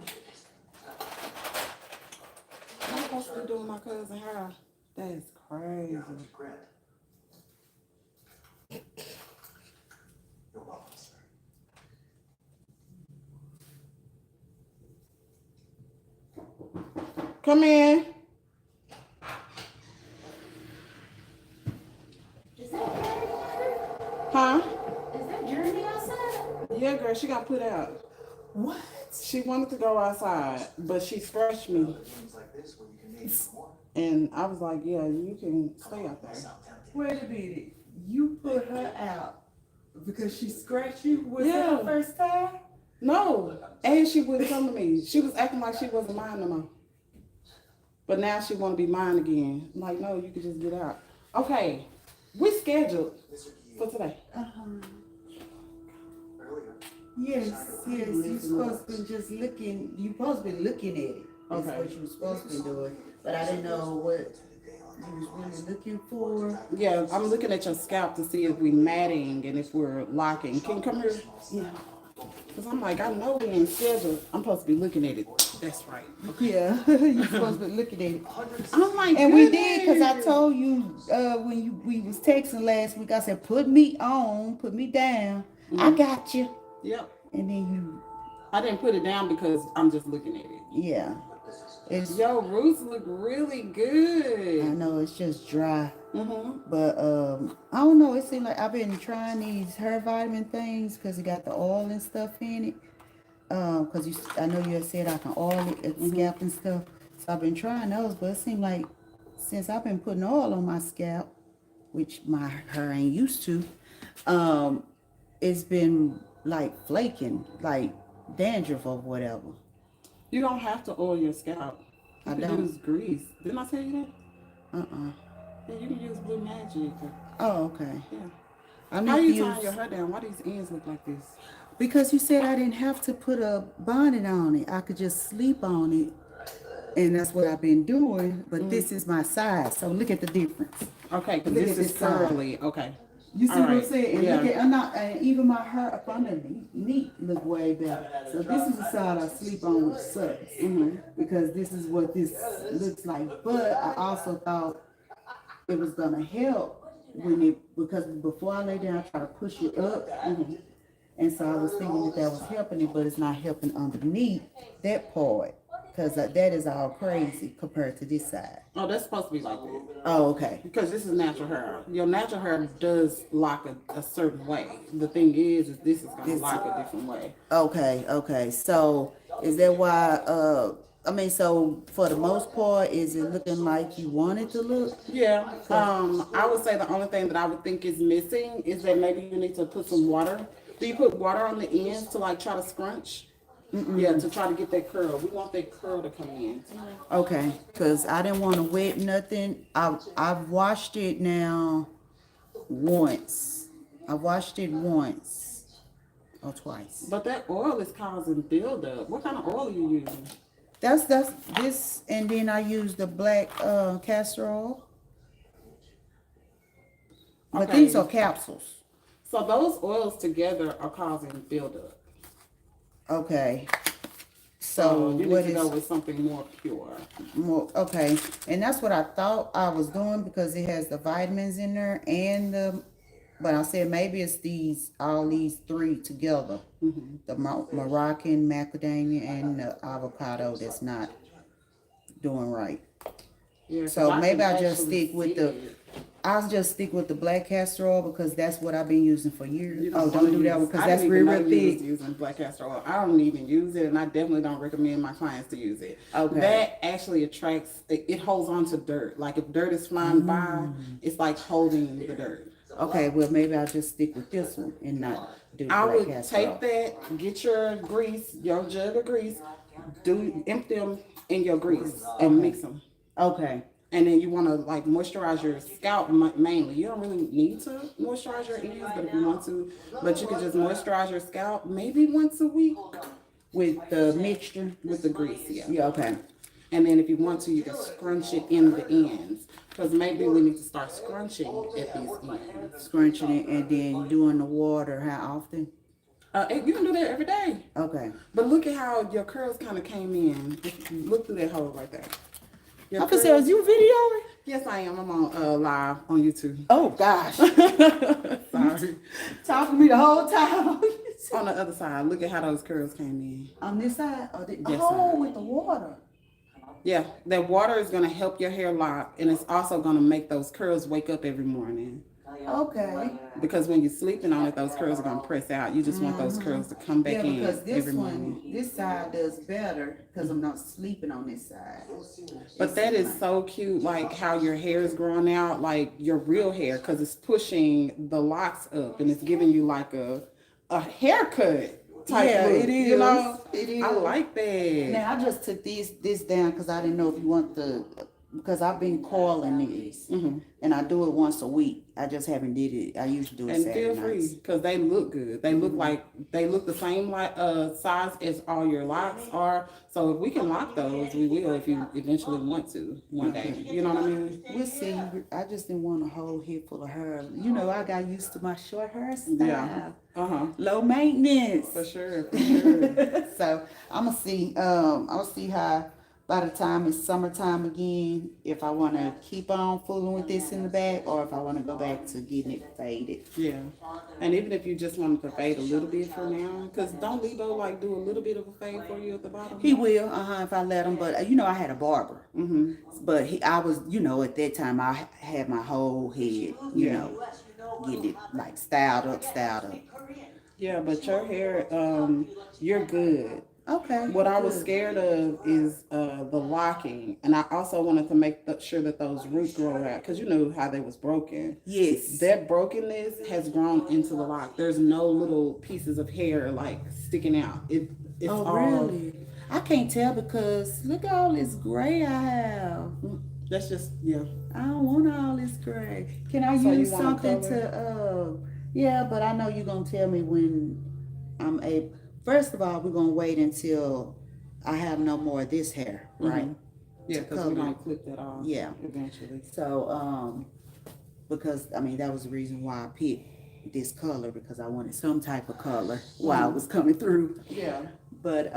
I'm supposed to be doing my cousin hair. That is crazy. 100 grand. You're welcome, sir. Come in. Is that dirty water? Huh? Is that dirty outside? Yeah, girl, she got put out. What? She wanted to go outside, but she scratched me. Games like this where you can make more. And I was like, yeah, you can stay out there. Sound tempting. Wait a minute. You put her out because she scratched you? Was Yeah. that the first time? No. And she wouldn't come to me. She was acting like she wasn't mine no more. But now she want to be mine again. I'm like, no, you can just get out. Okay. We scheduled Mr. for Key, today. earlier, Yes, yes. You supposed to be just looking. You supposed to be looking at it. That's Okay. what you was supposed to be doing. But I didn't know what you was really looking for. Yeah, I'm looking at your scalp to see if we matting and if we're locking. Can you come here? Yeah. Because I'm like, I know we ain't scheduled. I'm supposed to be looking at it. That's right. Yeah, you supposed to be looking at it. I'm like, And we did, because I told you when we was texting last week, I said, put me on, put me down. I got you. Yep. And then you, I didn't put it down because I'm just looking at it. yeah. It's, Yo, roots look really I good. know it's just dry. Mm-hmm. But I don't know. It seems like I've been trying these hair vitamin things because it got the oil and stuff in it. Because I know you had said I can oil it at scalp and stuff. So I've been trying those, but it seems like since I've been putting oil on my scalp, which my hair ain't used to, it's been like flaking, like dandruff or whatever. You don't have to oil your scalp. You I can don't. use grease. Didn't I tell you that? Uh-uh. Yeah, you can use Blue Magic. Oh, okay. Yeah. I need How to you use, tying your hair down? Why these ends look like this? because you said I didn't have to put a bonnet on it. I could just sleep on it. And that's what I've been doing. But this is my side. So look at the difference. Okay, because Look this at is this side. curly. Okay. You see All what I'm right. saying? And Yeah. look at, I'm not, and even my hair up underneath look way better. So this is the side I sleep on, which sucks. Because this is what this looks like. But I also thought it was gonna help when it, because before I lay down, I try to push it up. And so I was thinking that was helping it, but it's not helping underneath that part. Because that is all crazy compared to this side. Oh, that's supposed to be like that. Oh, okay. Because this is natural hair. Your natural hair does lock a certain way. The thing is this is going to lock a different way. Okay. So is that why, so for the most part, is it looking like you want it to look? Yeah. I would say the only thing that I would think is missing is that maybe you need to put some water. Do you put water on the ends to like try to scrunch? Yeah, to try to get that curl. We want that curl to come in. Okay, because I didn't want to wet nothing. I've washed it now once. I washed it once or twice. But that oil is causing buildup. What kind of oil are you using? That's this, and then I use the black castor oil. But Okay. these are capsules. So those oils together are causing buildup. Okay. So So you what need to go is with something more pure. more? Okay, and that's what I thought I was doing because it has the vitamins in there and the. But I said maybe it's all these three together. The Moroccan, macadamia, and the avocado that's not doing right. Yeah, 'cause So maybe can I just actually stick with see the. it. I'll just stick with the black castor oil because that's what I've been using for years. You Oh, wanna don't do that one use- because I that's didn't real, even real know you was thick. using black castor oil. I don't even use it, and I definitely don't recommend my clients to use it. Okay. That actually attracts. It holds on to dirt. Like if dirt is flying by, it's like holding the dirt. Okay, well maybe I'll just stick with this one and not do the I black would castor take oil. that, get your grease, your jug of grease, empty them in your grease and mix them. Okay. And then you want to like moisturize your scalp mainly. You don't really need to moisturize your ends, but if you want to, but you can just moisturize your scalp maybe once a week With the mixture. with the grease. Yeah. Yeah. Okay. And then if you want to, you can scrunch it in the ends because maybe we need to start scrunching at these ends. Scrunching it and then doing the water. How often? And you can do that every day. Okay. But look at how your curls kind of came in. Look through that hole right there. Your I can say, curls- is you videoing? Yes, I am. I'm on live on YouTube. Oh gosh. Sorry. Talking to me the whole time. On the other side, look at how those curls came in. On this side? Or Yes, oh, sir. with the water. Yeah, that water is gonna help your hair lock, and it's also gonna make those curls wake up every morning. Okay. Because when you're sleeping on it, those curls are gonna press out. You just want those curls to come back Yeah, in because this every one, morning. this side does better because I'm not sleeping on this side. But that is so cute, like how your hair is growing out, like your real hair, because it's pushing the locks up, and it's giving you like a haircut type Yeah, look. it is. You know, It is. I like that. Now I just took this down because I didn't know if you want because I've been coiling these and I do it once a week. I just haven't did it. I usually do it And Saturday feel free, nights. because they look good. They look like they look the same like size as all your locks are. So if we can lock those, we will if you eventually want to one day. You know what I mean? We'll see. I just didn't want a whole head full of hair. You know, I got used to my short hairstyle. Yeah. Low maintenance. For sure. For sure. So I'm gonna see. I'll see how by the time it's summertime again, if I want to keep on fooling with this in the back, or if I want to go back to getting it faded. Yeah. And even if you just wanted to fade a little bit for now, because don't Lebo like do a little bit of a fade for you at the bottom? He will, if I let him. But I had a barber. But I was, at that time I had my whole head, getting it like styled up. Yeah, but your hair, you're good. Okay. What I was good. scared of is the locking, and I also wanted to make sure that those roots grow out, because you know how they was broken. Yes. That brokenness has grown into the lock. There's no little pieces of hair like sticking out. It's Oh, all. really? I can't tell because look at all this gray I have. That's just yeah. I don't want all this gray. Can I So you use want a something color? yeah, but I know you're going to tell me when I'm able. First of all, we're going to wait until I have no more of this hair, right? Yeah, because we're gonna clip that off. Yeah. Eventually. So, because, that was the reason why I picked this color because I wanted some type of color while I was coming through. Yeah. But,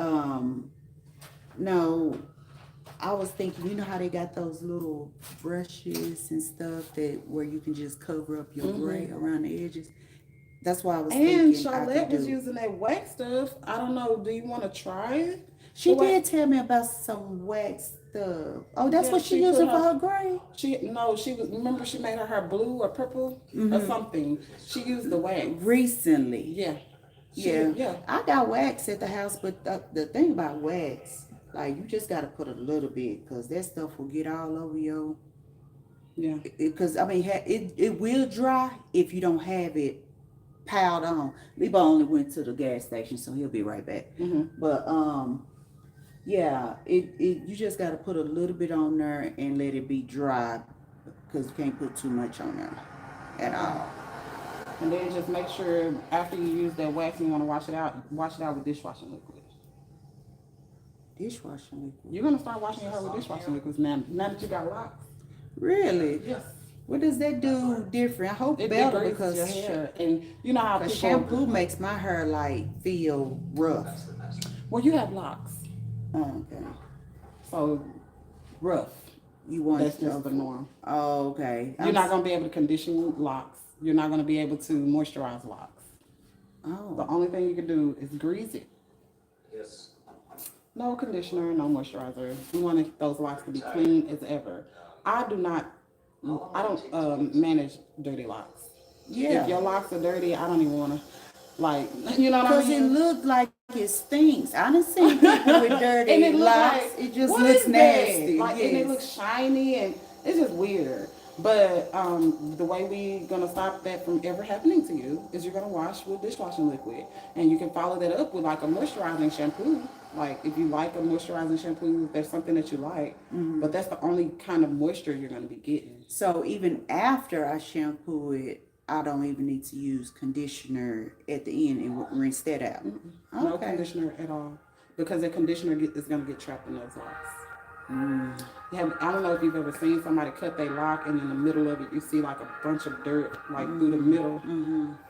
no, I was thinking, you know how they got those little brushes and stuff where you can just cover up your gray around the edges? That's why I was And thinking I Charlotte could was do. using that wax stuff. I don't know. Do you want to try it? She The did wax. tell me about some wax stuff. Oh, that's Yeah, what she she put using for her. her gray. She no, she was. Remember, she made her hair blue or purple or something. She used the wax. Recently. Yeah. Yeah, Yeah. I got wax at the house, but the thing about wax, like you just gotta put a little bit, cause that stuff will get all over your. Yeah. Cause I mean, it will dry if you don't have it piled on. Lebo only went to the gas station, so he'll be right back. But yeah, it you just gotta put a little bit on there and let it be dry, cause you can't put too much on there at all. And then just make sure after you use that wax, you want to wash it out with dishwashing liquid. Dishwashing liquid. You're gonna start washing your hair with dishwashing liquids now. Now that you got locks. Really? Yes. What does that do different? I hope It better degreases because your hair, and you know how cause people. shampoo makes my hair like feel rough. Well, you have locks, Okay. so rough. You want That's just the norm. Oh, okay. You're not gonna be able to condition locks. You're not gonna be able to moisturize locks. The Oh. only thing you can do is grease it. Yes. No conditioner, no moisturizer. We want those locks to be clean as ever. I do not. I don't manage dirty locks. Yeah. If your locks are dirty, I don't even want to. Like, you know what I Cause it mean? looked like it stinks. I done seen people with dirty And it look locks. like, It just what looks is that? nasty. Like, and it looks shiny, and it's just weird. But the way we gonna stop that from ever happening to you is you're gonna wash with dishwashing liquid, and you can follow that up with like a moisturizing shampoo. Like if you like a moisturizing shampoo, if there's something that you like, but that's the only kind of moisture you're gonna be getting. So even after I shampoo it, I don't even need to use conditioner at the end and rinse that out. No Okay. conditioner at all, because the conditioner is gonna get trapped in those locks. I don't know if you've ever seen somebody cut their lock and in the middle of it you see like a bunch of dirt like through the middle.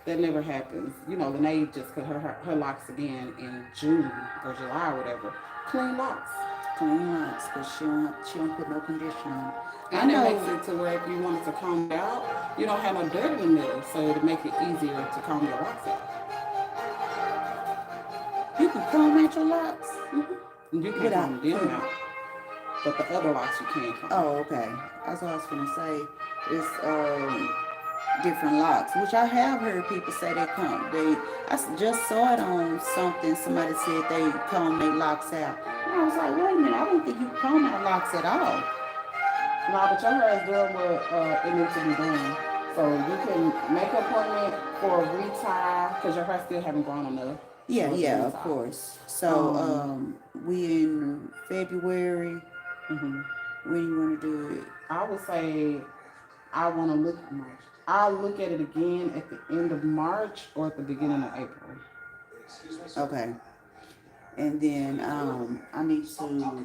That never happens. You know, Lene just cut her locks again in June or July or whatever. Clean locks. Clean locks, cause she don't put no conditioner on. I And it know. makes it to where if you wanted to comb it out, you don't have no dirt in the middle, so it'll make it easier to comb your locks out. You can comb out your locks. And you can Without comb them out, but the other locks you can't comb. Oh, okay. That's what I was gonna say. It's different locks, which I have heard people say they comb. Just saw it on something. Somebody said they comb their locks out. And I was like, wait a minute. I don't think you comb out locks at all. No, but your hair is doing what it needs to be doing. So you can make an appointment for a retie because your hair still haven't grown enough. Yeah, for the yeah, of retie. course. So we in February. Mhm. When you want to do it? I would say I want to look at March. I'll look at it again at the end of March or at the beginning of April. Okay. And then I need to.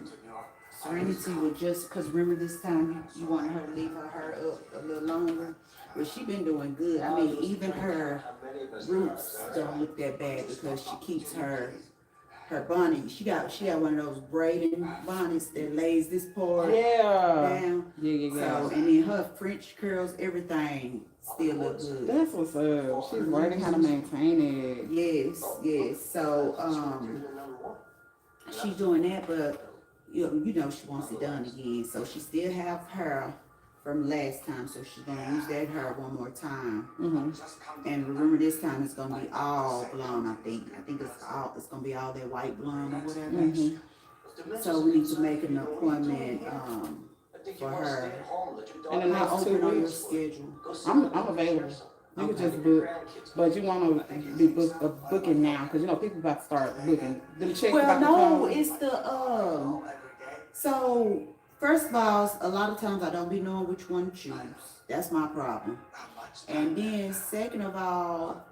Serenity would just, because remember this time you wanted her to leave her hair up a little longer. But she been doing good. I mean, even her roots don't look that bad because she keeps her bonnet. She got one of those braiding bonnets that lays this part Yeah. down. Yeah. So, and then her French curls, everything still look good. That's what's up. She's learning how to maintain it. Yes. So, she's doing that, but you know she wants it done again. So she still have her from last time, so she's gonna use that hair one more time. And remember, this time it's gonna be all blonde. I think it's gonna be all that white blonde or whatever. So we need to make an appointment for her. In the next 2 open on your weeks, schedule. I'm available. You can just book, but you want to be booking now because you know people about to start booking. Them checks Well, about to no, come. it's the So first of all, a lot of times I don't be knowing which one to choose. That's my problem. And then second of all,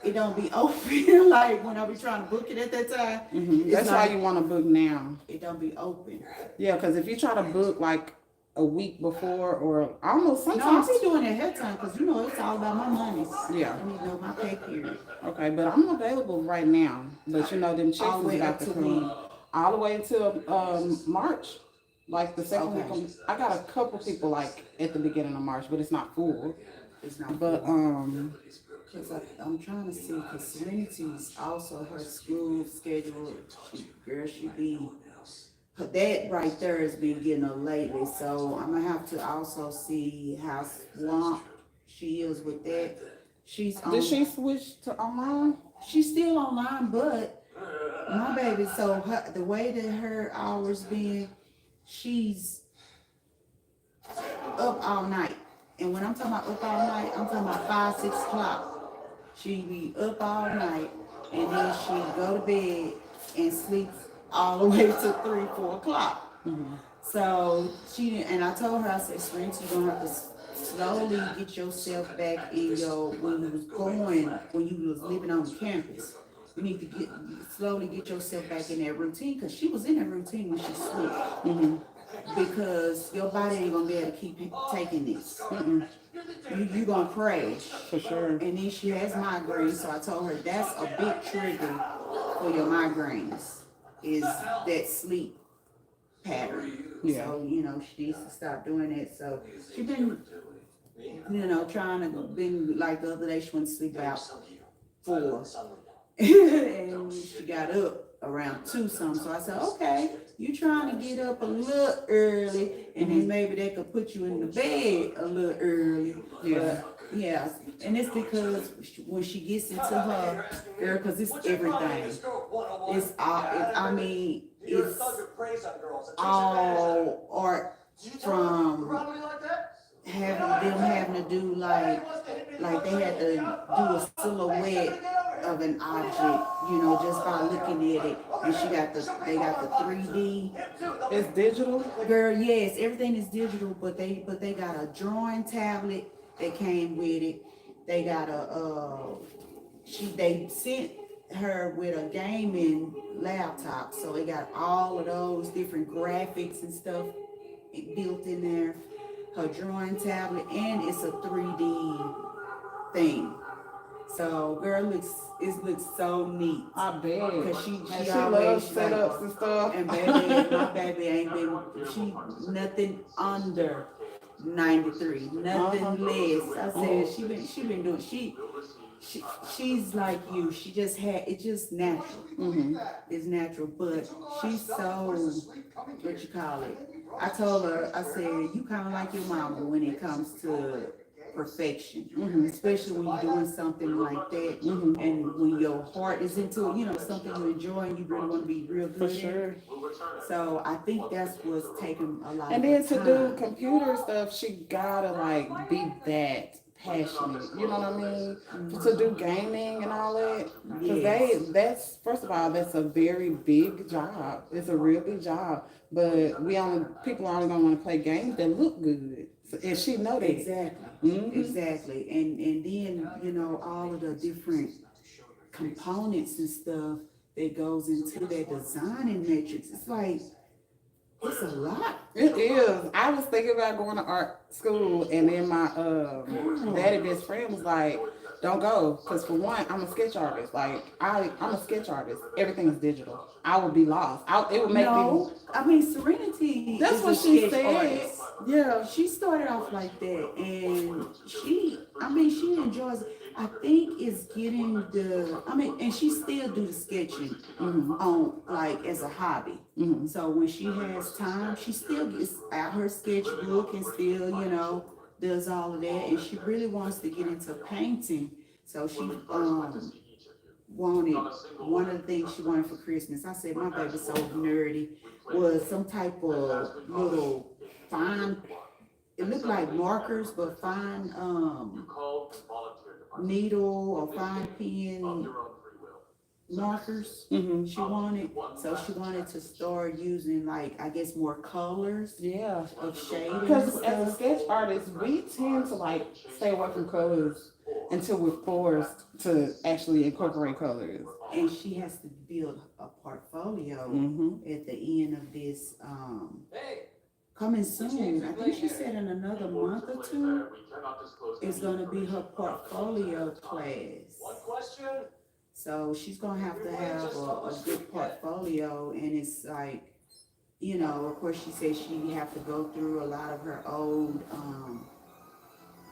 it don't be open like when I be trying to book it at that time. That's why you want to book now. It don't be open. Yeah, because if you try to book like a week before or almost No, I sometimes. be doing it ahead of time because you know it's all about my money. Yeah. I need to know my pay period. Okay, but I'm available right now. But you know them checks All the is way about up to to come when? all the way until March. Like the second Okay. week. I got a couple people like at the beginning of March, but it's not full. It's not But full. Cause I'm trying to see, cause Serenity's also her school schedule. She be, that right there has been getting her lately. So I'm gonna have to also see how swamped she is with that. She's did she switch to online? she's still online, but my baby. So the way that her hours been, she's up all night. And when I'm talking about up all night, I'm talking about 5, 6 o'clock. She be up all night, and then she go to bed and sleep all the way to 3, 4 o'clock. So and I told her, I said, Sprints, you're gonna have to slowly get yourself back in your, when you was living on campus. You need to slowly get yourself back in that routine, cause she was in that routine when she slept. Because your body ain't gonna be able to keep taking this. You gonna crash. For sure. And then she has migraines, so I told her that's a big trigger for your migraines, is that sleep pattern. Yeah. So, she needs to stop doing that. So she been, trying to, been like the other day, she went to sleep about 4. And she got up around 2 something. So I said, okay, you trying to get up a little early, and then maybe they could put you in the bed a little early. Yeah. Yeah, and it's because when she gets into her, girl, because it's everything. It's it's all art, from having to do like they had to do a silhouette of an object, just by looking at it. And they got the 3D. It's digital. Girl, yes, everything is digital, but they got a drawing tablet that came with it. They got they sent her with a gaming laptop, so it got all of those different graphics and stuff built in there. Her drawing tablet, and it's a 3D thing. So, girl, it looks so neat. I bet. Cause she loves setups and stuff. And baby, my baby ain't been, nothing under 93, nothing less. I said, she been doing, she's like you. She just it's just natural. It's natural, but she's so, what you call it? I told her, I said, you kind of like your mama when it comes to perfection, especially when you're doing something like that, and when your heart is into it, something you enjoy and you really want to be real good. For sure. So I think that's what's taking a lot. And of then to do time. computer stuff, she gotta like be that passionate. You know what I mean? To do gaming and all that. Because that's first of all, that's a very big job. It's a real big job. But people are only gonna want to play games that look good. And she know that. Exactly. Exactly. And then, all of the different components and stuff that goes into that designing matrix. It's like, it's a lot. It is. I was thinking about going to art school, and then my daddy best friend was like, don't go, because for one, I'm a sketch artist. Like, I'm a sketch artist. Everything is digital. I would be lost. It would make me... Serenity. That's what she said. Artist. Yeah, she started off like that, and she enjoys it. I think it's getting and she still do the sketching on, like, as a hobby. So when she has time, she still gets out her sketchbook and still, does all of that. And she really wants to get into painting. So she wanted, one of the things she wanted for Christmas, I said, my baby's so nerdy, was some type of little fine, it looked like markers, but fine needle or fine pen markers. She wanted, so she wanted to start using, like, I guess more colors. Yeah. Of shading. Because as a sketch artist, we tend to like stay away from colors until we're forced to actually incorporate colors. And she has to build a portfolio at the end of this coming soon. I think she said in another month or 2 it's gonna be her portfolio class. One question. So she's gonna have to have a good portfolio, and it's like, of course she said she have to go through a lot of her old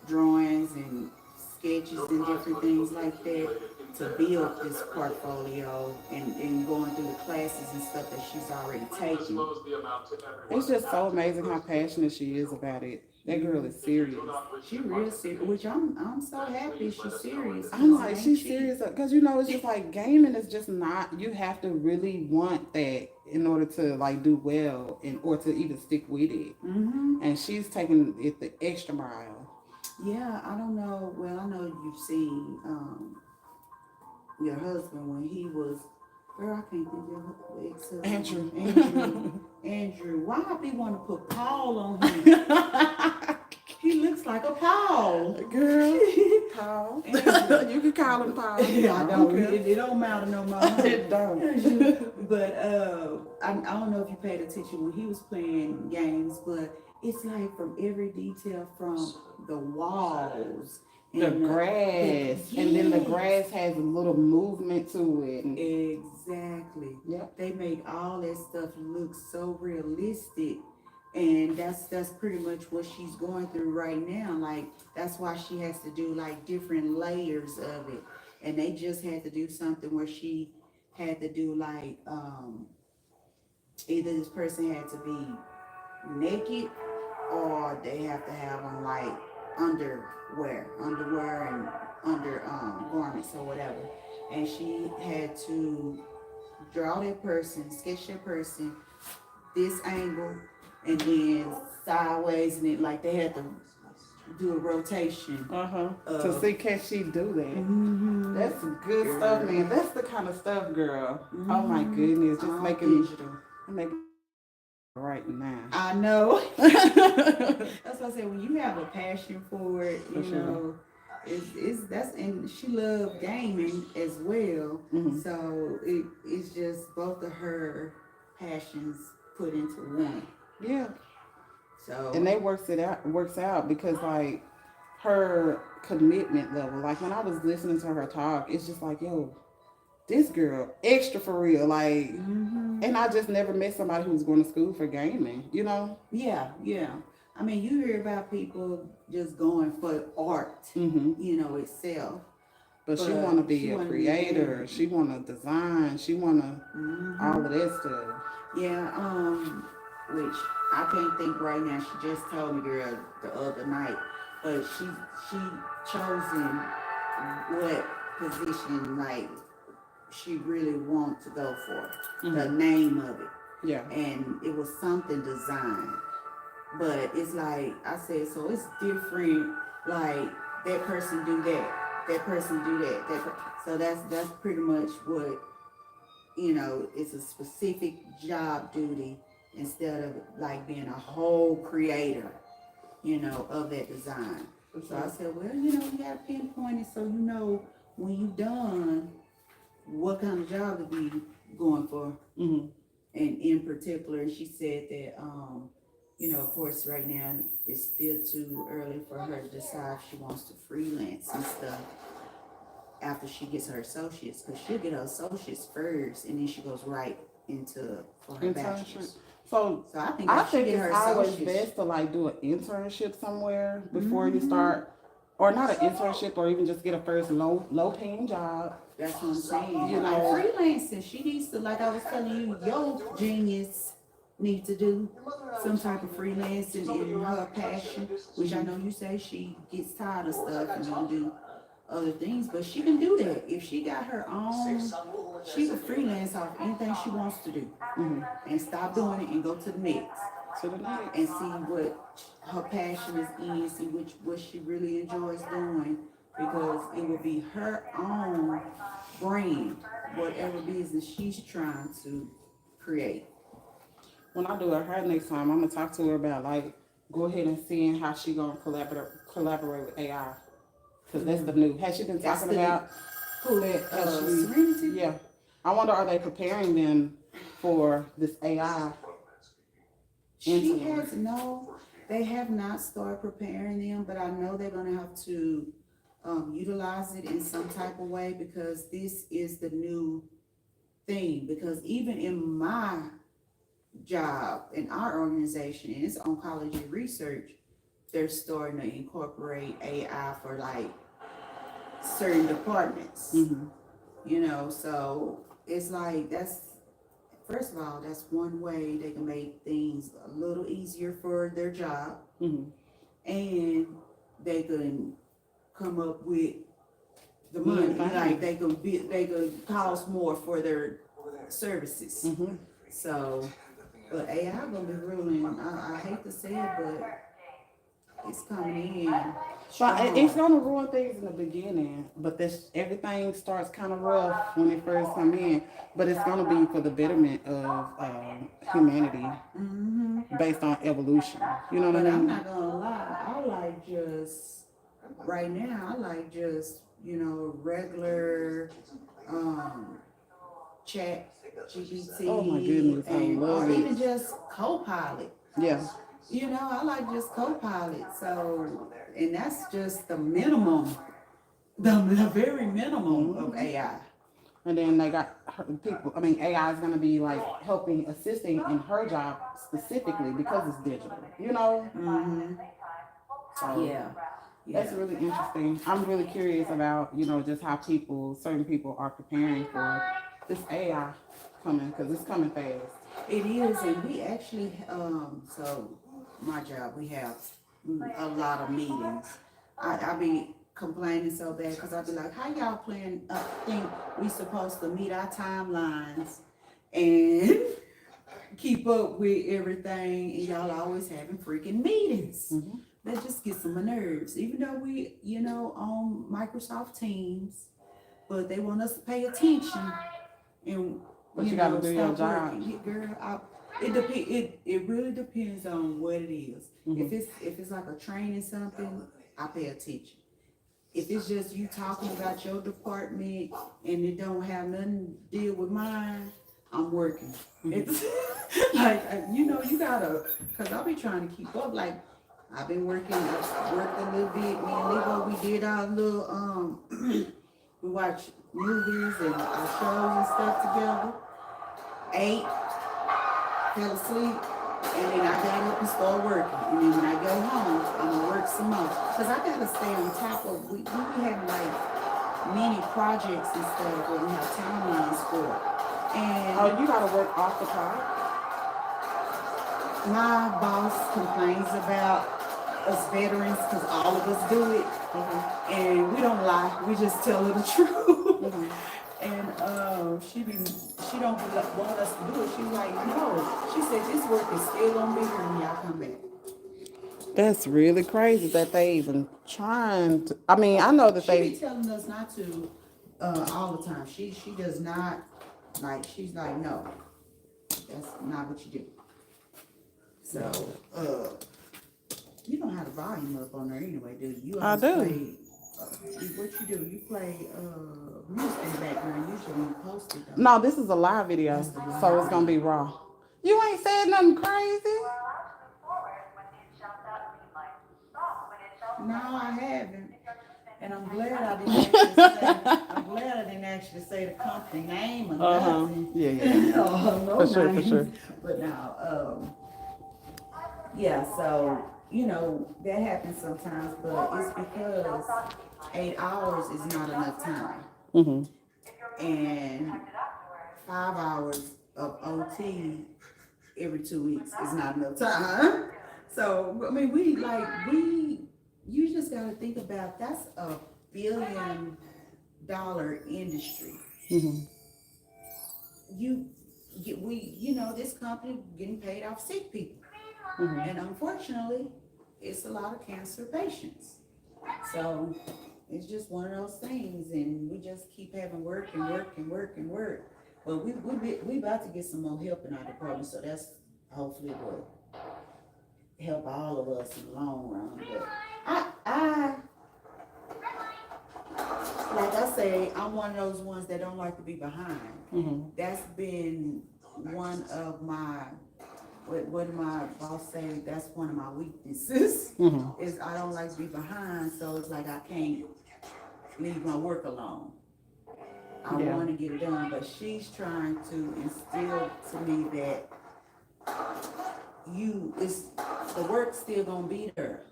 drawings and sketches and different things like that to build this portfolio and going through the classes and stuff that she's already taken. It's just so amazing how passionate she is about it. That girl is serious. She real serious, which I'm so happy she's serious. I'm 'Cause it like, ain't she's cheap. serious because you know it's just like gaming is just not. You have to really want that in order to like do well and or to even stick with it. And she's taking it the extra mile. Yeah, I don't know. Well, I know you've seen your husband when he was. Girl, I can't think of your ex-husband. Andrew. Why I be want to put Paul on him? He looks like a Paul. Girl, Paul. You can call him Paul. I don't. It don't matter no more. It don't. But I don't know if you paid attention when he was playing games, but it's like from every detail from the walls. The and grass, and then the grass has a little movement to it. Exactly. Yep. They make all that stuff look so realistic. And that's pretty much what she's going through right now. Like that's why she has to do like different layers of it. And they just had to do something where she had to do like either this person had to be naked or they have to have on like underwear and under garments or whatever. And she had to draw that person, sketch that person, this angle, and then sideways, and it like they had to do a rotation. To see can she do that? That's some good stuff, man. That's the kind of stuff, girl. Oh my goodness, just making digital. Right now. I know. That's what I said. When you have a passion for it, you know, it's that's and she loved gaming as well. So it's just both of her passions put into one. Yeah. So and they works out because like her commitment level. Like when I was listening to her talk, it's just like, yo, this girl extra for real. Like, and I just never met somebody who was going to school for gaming. You know? Yeah. I mean, you hear about people just going for art, you know, itself. But she want to be a creator. She want to design. She want to all of that stuff. Yeah. Which I can't think right now. She just told me, girl, the other night. But she chosen what position like she really want to go for. The name of it. Yeah. And it was something designed. But it's like I said, so it's different. Like that person do that person do that. So that's pretty much what, you know. It's a specific job duty instead of like being a whole creator, you know, of that design. So I said, well, you know, you gotta pinpoint it so you know when you done what kind of job to be going for. And in particular, she said that you know, of course, right now it's still too early for her to decide if she wants to freelance and stuff after she gets her associates, because she'll get her associates first and then she goes right into for her bachelor's. So I think it's always best to like do an internship somewhere before you start, or not an internship, or even just get a first low paying job. That's what I'm saying. You Like know, freelancing, she needs to, like I was telling you, your genius need to do some type of freelancing in her passion, which I know you say she gets tired of stuff and want to do other things, but she can do that. If she got her own, she can freelance off anything she wants to do and stop doing it and go to the next. And see what her passion is in, see what she really enjoys doing, because it will be her own brand, whatever business she's trying to create. When I do her hair next time, I'm gonna talk to her about like go ahead and seeing how she gonna collaborate with AI, because that's the new. Has she been talking about Serenity? Yeah, I wonder, are they preparing them for this AI? They have not started preparing them, but I know they're gonna have to utilize it in some type of way, because this is the new thing. Because even in my job in our organization, and it's oncology research, they're starting to incorporate AI for like certain departments. Mm-hmm. You know, so it's like that's first of all, that's one way they can make things a little easier for their job, Mm-hmm. and they can come up with the New money. things. Like they could cost more for their services. Mm-hmm. So, but AI gonna be ruling. I hate to say it, but it's coming in But strong. it's gonna ruin things in the beginning, but this everything starts kind of rough when it first come in. But it's gonna be for the betterment of humanity, Mm-hmm. based on evolution. You know what But I I'm mean? not gonna lie. I like just right now. I like just regular chat GPT Oh my goodness, I and love or it. even just Copilot. Yeah. You know, I like just Copilot. So, and that's just the minimum, the very minimum of AI. And then they got people. I mean, AI is gonna be like helping, assisting in her job specifically because it's digital. You know. Mm-hmm. So Yeah. that's really interesting. I'm really curious about just how certain people are preparing for this AI coming because it's coming fast. It is, and we actually, so my job, we have a lot of meetings. I be complaining so bad because I be like, how y'all think we supposed to meet our timelines and keep up with everything, and y'all always having freaking meetings. Mm-hmm. That just gets on my nerves, even though we, on Microsoft Teams, but they want us to pay attention and But you gotta do your stop job. working. Girl, it really depends on what it is. Mhm. If it's like a training something, I pay attention. If it's just you talking about your department and it don't have nothing to deal with mine, I'm working. It's like you gotta, cause I'll be trying to keep up. Like I've been worked a little bit. Me and Lego, we did our little we watch movies and our shows and stuff together. Ate, fell asleep, and then I got up and started working. And then when I go home, I'm gonna work some more. Cause I gotta stay on top of, we be having like many projects and stuff where we have timelines for. And Oh, you gotta work off the clock. my boss complains about us veterans because all of us do it. Mm-hmm. And we don't lie, we just tell her the truth. Mm-hmm. And she don't want us to do it. She's like, no. She said this work is still gonna be here when y'all come back. That's really crazy that they even trying to. I mean, I know that She be they. telling us not to all the time. She does not like. She's like, no, that's not what you do. So you don't have the volume up on there anyway, do you? I do. Play, what you do? You play music in the background usually when you post it. Though. No, this is a live video, so it's gonna be raw. You ain't said nothing crazy. No, I haven't. And I'm glad I didn't actually say. I'm glad I didn't actually say the company name or nothing. Yeah. No For sure, for names. sure. But now, yeah. So that happens sometimes, but it's because 8 hours is not enough time, Mm-hmm. and 5 hours of OT every 2 weeks is not enough time. So I mean, you just got to think about that's a $1 billion industry. Mm-hmm. This company getting paid off sick people, Mm-hmm. and unfortunately, it's a lot of cancer patients. So it's just one of those things, and we just keep having work and work and work and work. But we about to get some more help in our department, so that's hopefully will help all of us in the long run. But I like I say, I'm one of those ones that don't like to be behind. Mm-hmm. That's been one of my, what did my boss say? That's one of my weaknesses. Mm-hmm. Is I don't like to be behind, so it's like I can't leave my work alone. I want to get it done, but she's trying to instill to me that the work's still gonna be there.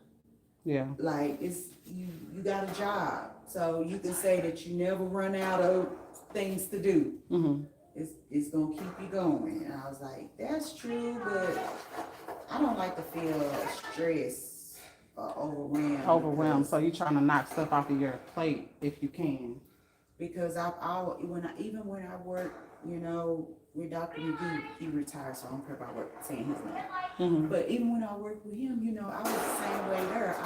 Yeah. Like you got a job, so you can say that you never run out of things to do. Mm-hmm. It's gonna keep you going. And I was like, that's true, but I don't like to feel stressed or overwhelmed. Overwhelmed. So you're trying to knock stuff off of your plate if you can. Because even when I work, with Dr. McGee, he retired, so I don't care about saying his name. Mm-hmm. But even when I worked with him, I was the same way there.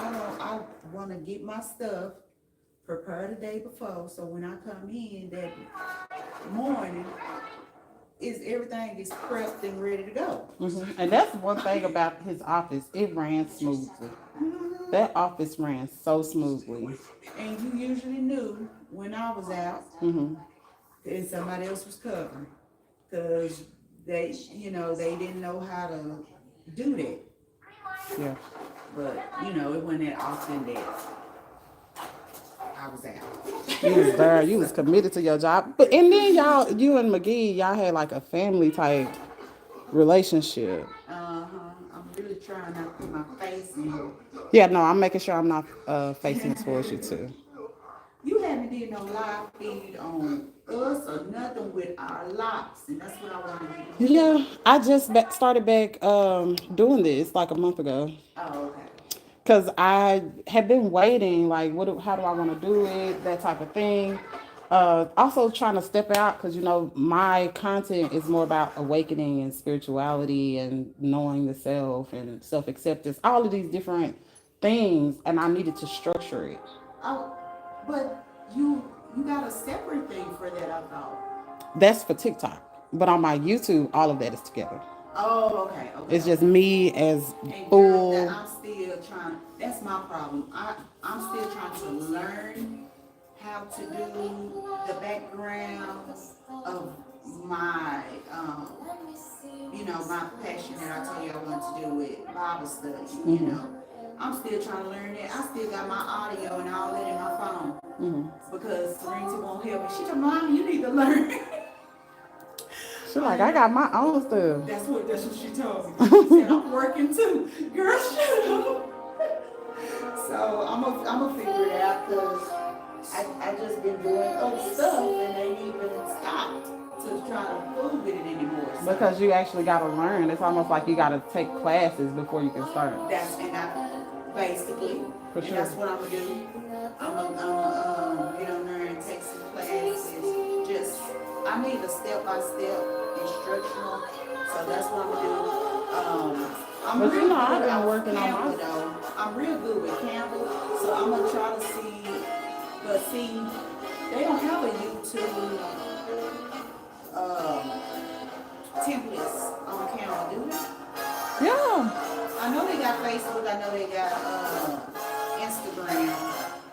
I want to get my stuff prepared the day before, so when I come in that morning, everything is prepped and ready to go. Mm-hmm. And that's one thing about his office. It ran smoothly. Mhm. That office ran so smoothly. And you usually knew when I was out Mm-hmm. and somebody else was covering, because they didn't know how to do that. Yeah. But it wasn't that often that I was out. You was there. You was committed to your job. But and then you and McGee, y'all had like a family type relationship. I'm really trying not to put my face in. Yeah, no, I'm making sure I'm not facing towards you too. You haven't did no live feed on us or nothing with our locks, and that's what I want to do. Yeah, I just started back doing this like a month ago. Oh, okay. Because I had been waiting, like, how do I want to do it, that type of thing. Also trying to step out because, my content is more about awakening and spirituality and knowing the self and self-acceptance, all of these different things, and I needed to structure it. Oh, but you got a separate thing for that, I thought. That's for TikTok. But on my YouTube, all of that is together. Oh, okay. It's just me as And full. girl, I'm still trying. That's my problem. I'm still trying to learn how to do the background of my, my passion that I told you I want to do with Bible study. I'm still trying to learn that. I still got my audio and all that in my phone because Serenity won't help me. She told Mom, you need to learn. She's like, I got my own stuff. That's what she told me. She said, I'm working too. Girl, shut up. So I'm gonna figure it out because I just been doing other stuff and they ain't even stopped to try to fool with it anymore. So Because you actually got to learn. It's almost like you got to take classes before you can start. basically, For and sure. that's what I'm gonna do. I'm gonna get on there and take some classes. I need a step-by-step instructional, so that's what I'm gonna do. I'm But real I've good been off working on Canva, my. though. I'm real good with Canva, so I'm gonna try to see. But see, they don't have a YouTube templates on Canva, do they? Yeah. I know they got Facebook. I know they got Instagram.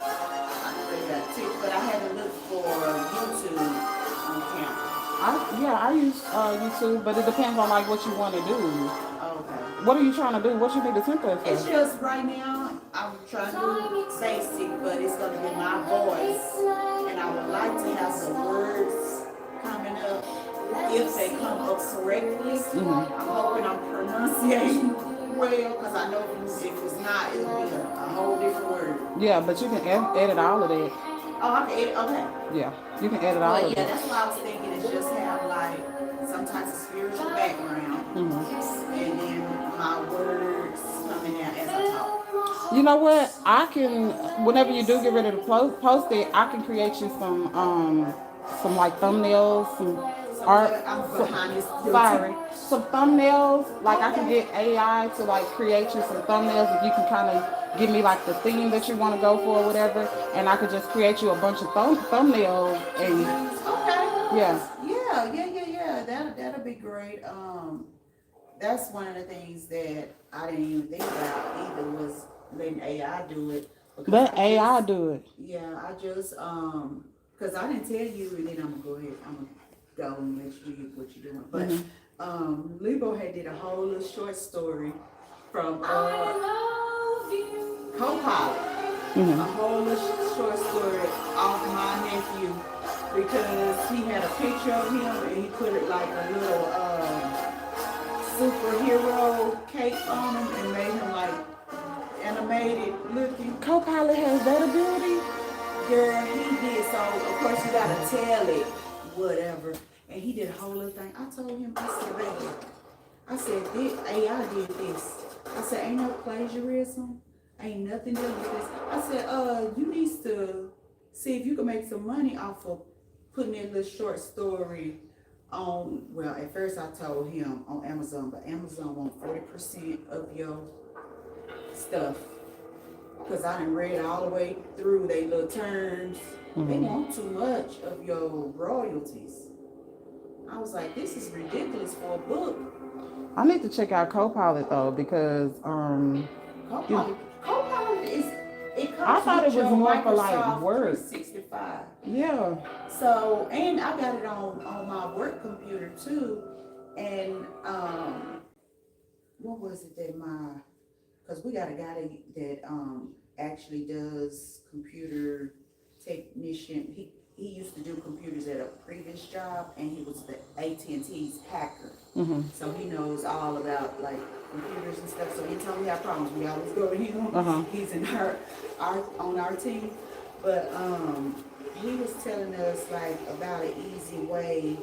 I know they got TikTok, but I haven't looked for YouTube on Canva. I use YouTube, but it depends on like what you want to do. Okay. What are you trying to do? What you need the template for? It's just right now I'm trying to do basic, but it's gonna be my voice, and I would like to have the words coming up if they come up correctly. I'm hoping I'm pronunciating well, because I know if it's not, it'll be a whole different word. Yeah, but you can edit all of that. Oh, I can edit. Okay. Yeah, you can edit all Well, of yeah, that. that's what I was thinking. Is just have like some type of spiritual background, and then my words coming out as I talk. You know what? I can, whenever you do get ready to post it, I can create you some like thumbnails, some So art. I'm behind this. Some thumbnails. Like I can get AI to like create you some thumbnails if you can kind of give me like the theme that you want to go for or whatever, and I could just create you a bunch of thumbnails and Okay. yeah. Yeah. That'll be great. That's one of the things that I didn't even think about either was letting AI do it. Let AI do it. Yeah, I just because I didn't tell you, and then I'm gonna go ahead. I'm gonna go and let you do what you're doing. But Lebo had did a whole little short story from Co-pilot. A whole little short story off my nephew because he had a picture of him and he put it like a little superhero cape on him and made him like animated looking. Copilot has that ability? Girl, he did. So of course you gotta tell it whatever. And he did a whole little thing. I told him, I said, baby, I said, this AI did this. I said, ain't no plagiarism. Ain't nothing done with this. I said, you need to see if you can make some money off of putting in this short story on, well, at first I told him on Amazon, but Amazon wants 40% of your stuff. Because I done read all the way through their little terms. They want too much of your royalties. I was like, this is ridiculous for a book. I need to check out Copilot though because Copilot is, it comes I thought with it was your more for like Microsoft work. 365. Yeah. So, and I got it on my work computer too. And what was it that because we got a guy that actually does computer technician. He used to do computers at a previous job, and he was the AT&T's hacker. So he knows all about like computers and stuff. So anytime we have problems, we always go to him. He's in on our team. But he was telling us like about an easy way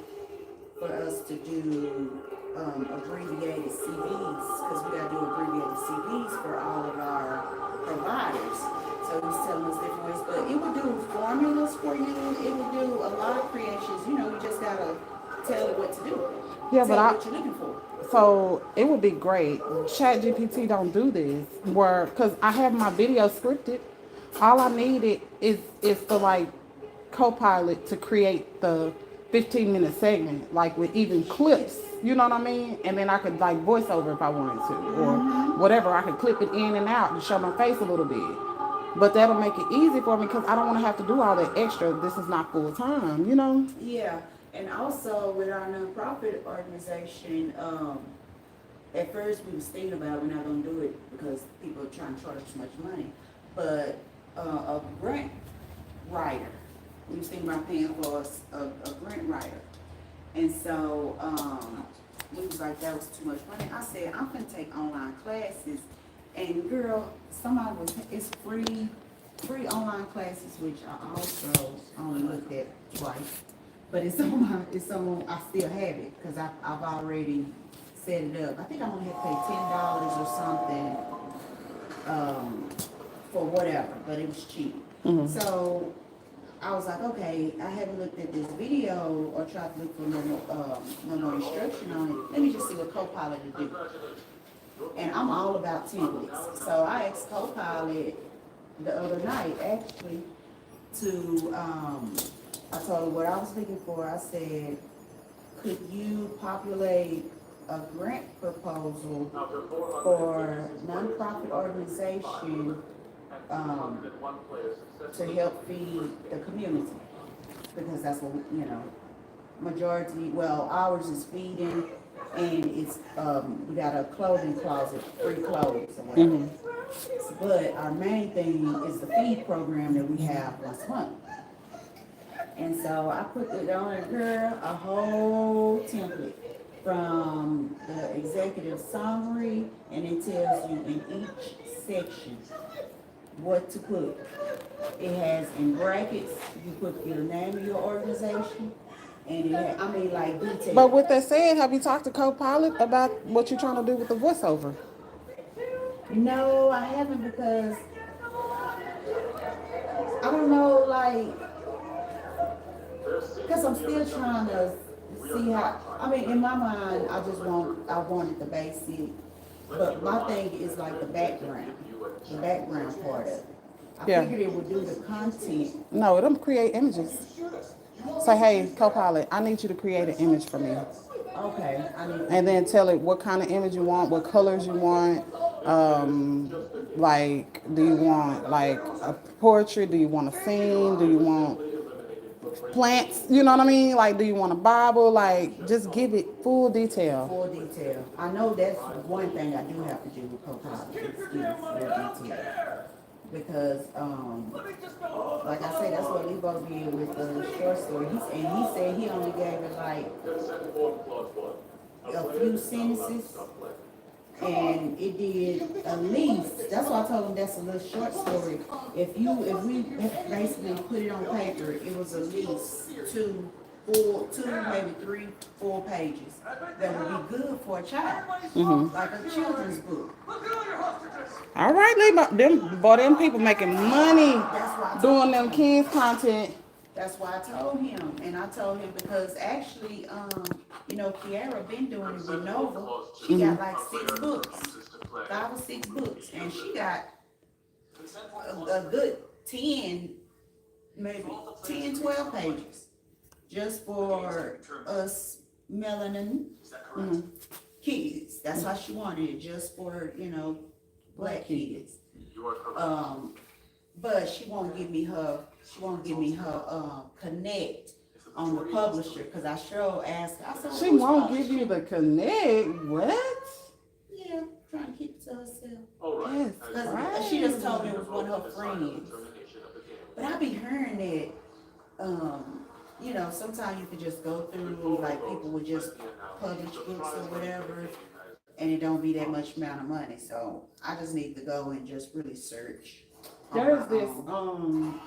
for us to do abbreviated CVs, because we got to do abbreviated CVs for all of our providers. So he's telling us different ways, but it would do formulas for you. It would do a lot of creations. You know, you just got to tell it what to do. Yeah, tell but it what you're looking for. So it would be great. ChatGPT don't do this, because I have my video scripted. All I needed is for like Copilot to create the 15-minute segment, like with even clips. You know what I mean? And then I could like voice over if I wanted to, or whatever. I could clip it in and out and show my face a little bit. But that'll make it easy for me because I don't want to have to do all that extra. This is not full time, you know? Yeah, and also with our nonprofit organization, at first we was thinking about we're not gonna do it because people are trying to charge too much money. But a grant writer, we was thinking about paying for a grant writer. And so we was like, that was too much money. I said, I'm gonna take online classes. And girl, it's free online classes, which I also only looked at twice. But it's on, I still have it because I've already set it up. I think I only had to pay $10 or something for whatever, but it was cheap. So I was like, okay, I haven't looked at this video or tried to look for no more instruction on it. Let me just see what Copilot will do. And I'm all about templates. So I asked Copilot the other night, actually, I told her what I was looking for. I said, could you populate a grant proposal for nonprofit organization to help feed the community? Because that's what, ours is feeding. And it's we got a clothing closet, free clothes or whatever. But our main thing is the feed program that we have once a month. And so I put it on a girl, a whole template from the executive summary, and it tells you in each section what to put. It has in brackets, you put your name of your organization. And like details. But with that said, have you talked to Copilot about what you're trying to do with the voiceover? No, I haven't, because I don't know, because I'm still trying to see how, in my mind, I wanted the basic, but my thing is like the background part of it. I figured it would do the content. No, it'll create images. Say, hey, Copilot, I need you to create an image for me. Okay. And then tell it what kind of image you want, what colors you want. Do you want like a portrait? Do you want a scene? Do you want plants? You know what I mean? Like, do you want a Bible? Like, just give it full detail. Full detail. I know that's one thing I do have to do with Copilot. Is give full detail. Because, like I say, that's what Lebo did with the short story. He said he only gave it like a few sentences, and it did a lease. That's why I told him that's a little short story. If we basically put it on paper, it was a lease two, maybe 3, 4 pages that would be good for a child, like a children's book. All right, them people making money That's why I doing told them him. kids content. That's why I told him, and I told him because actually, Kiara been doing it with Nova. She got like 6 books, 5 or 6 books, and she got a good 10, maybe 10, 12 pages just for us melanin kids. That's why she wanted it, just for black kids. But she won't give me her. Connect on the publisher because I sure asked her. I said, She won't give you the connect. What? Yeah, trying to keep it to herself. Yes, Because right. she just told me it was one of her friends. But I be hearing that, sometimes you could just go through, like people would just publish books or whatever, and it don't be that much amount of money. So I just need to go and just really search. There's this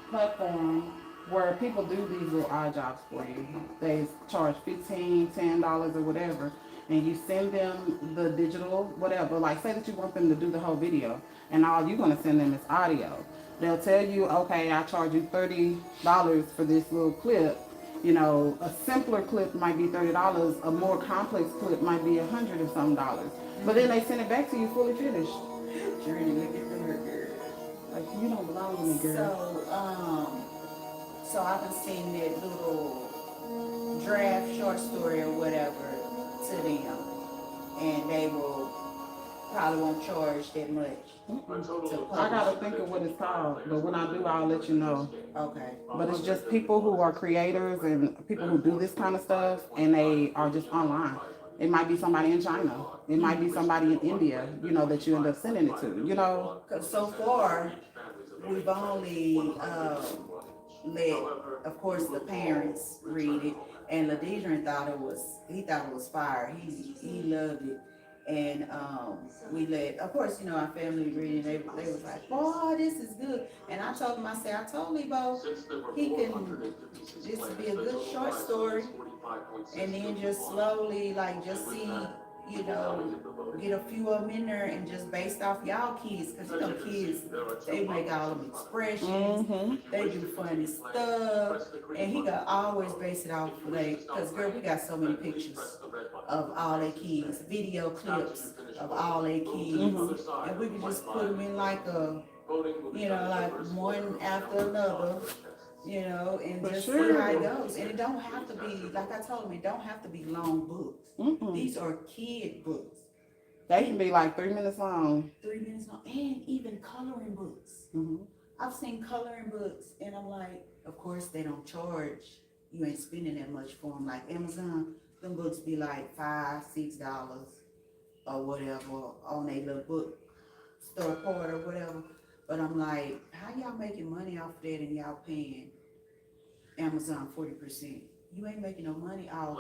platform where people do these little odd jobs for you. They charge $15, $10 or whatever, and you send them the digital whatever. Like say that you want them to do the whole video, and all you're gonna send them is audio. They'll tell you, okay, I charge you $30 for this little clip. A simpler clip might be $30. A more complex clip might be $100 or something dollars. But then they send it back to you fully finished. Journey looking for her girl. Like you don't belong to me, girl. So I've been seeing that little draft short story or whatever to them, and they will probably won't charge that much to publish. I gotta think of what it's called, but when I do, I'll let you know. Okay. But it's just people who are creators and people who do this kind of stuff, and they are just online. It might be somebody in China. It might be somebody in India, that you end up sending it to, Because so far, we've only let, of course, the parents read it, and Ladidrin thought it was fire. He loved it. And we let, of course, our family reading. They was like, "Boy, this is good." And I told him, I told Lebo, this would be a good short story, and then just slowly, like, just see, get a few of them in there, and just based off y'all kids, because kids, they make all them expressions, they do funny stuff, and he got always base it off because girl, we got so many pictures of all their kids, video clips of all their kids, and we can just put them in like like one after another, and just see how it goes. And it don't have to be, like I told him, it don't have to be long books. These are kid books. They can be like 3 minutes long. 3 minutes long, and even coloring books. I've seen coloring books, and I'm like, of course they don't charge. You ain't spending that much for them. Like Amazon, them books be like $5, $6 or whatever on a little book store part or whatever. But I'm like, how y'all making money off that and y'all paying Amazon 40%? You ain't making no money off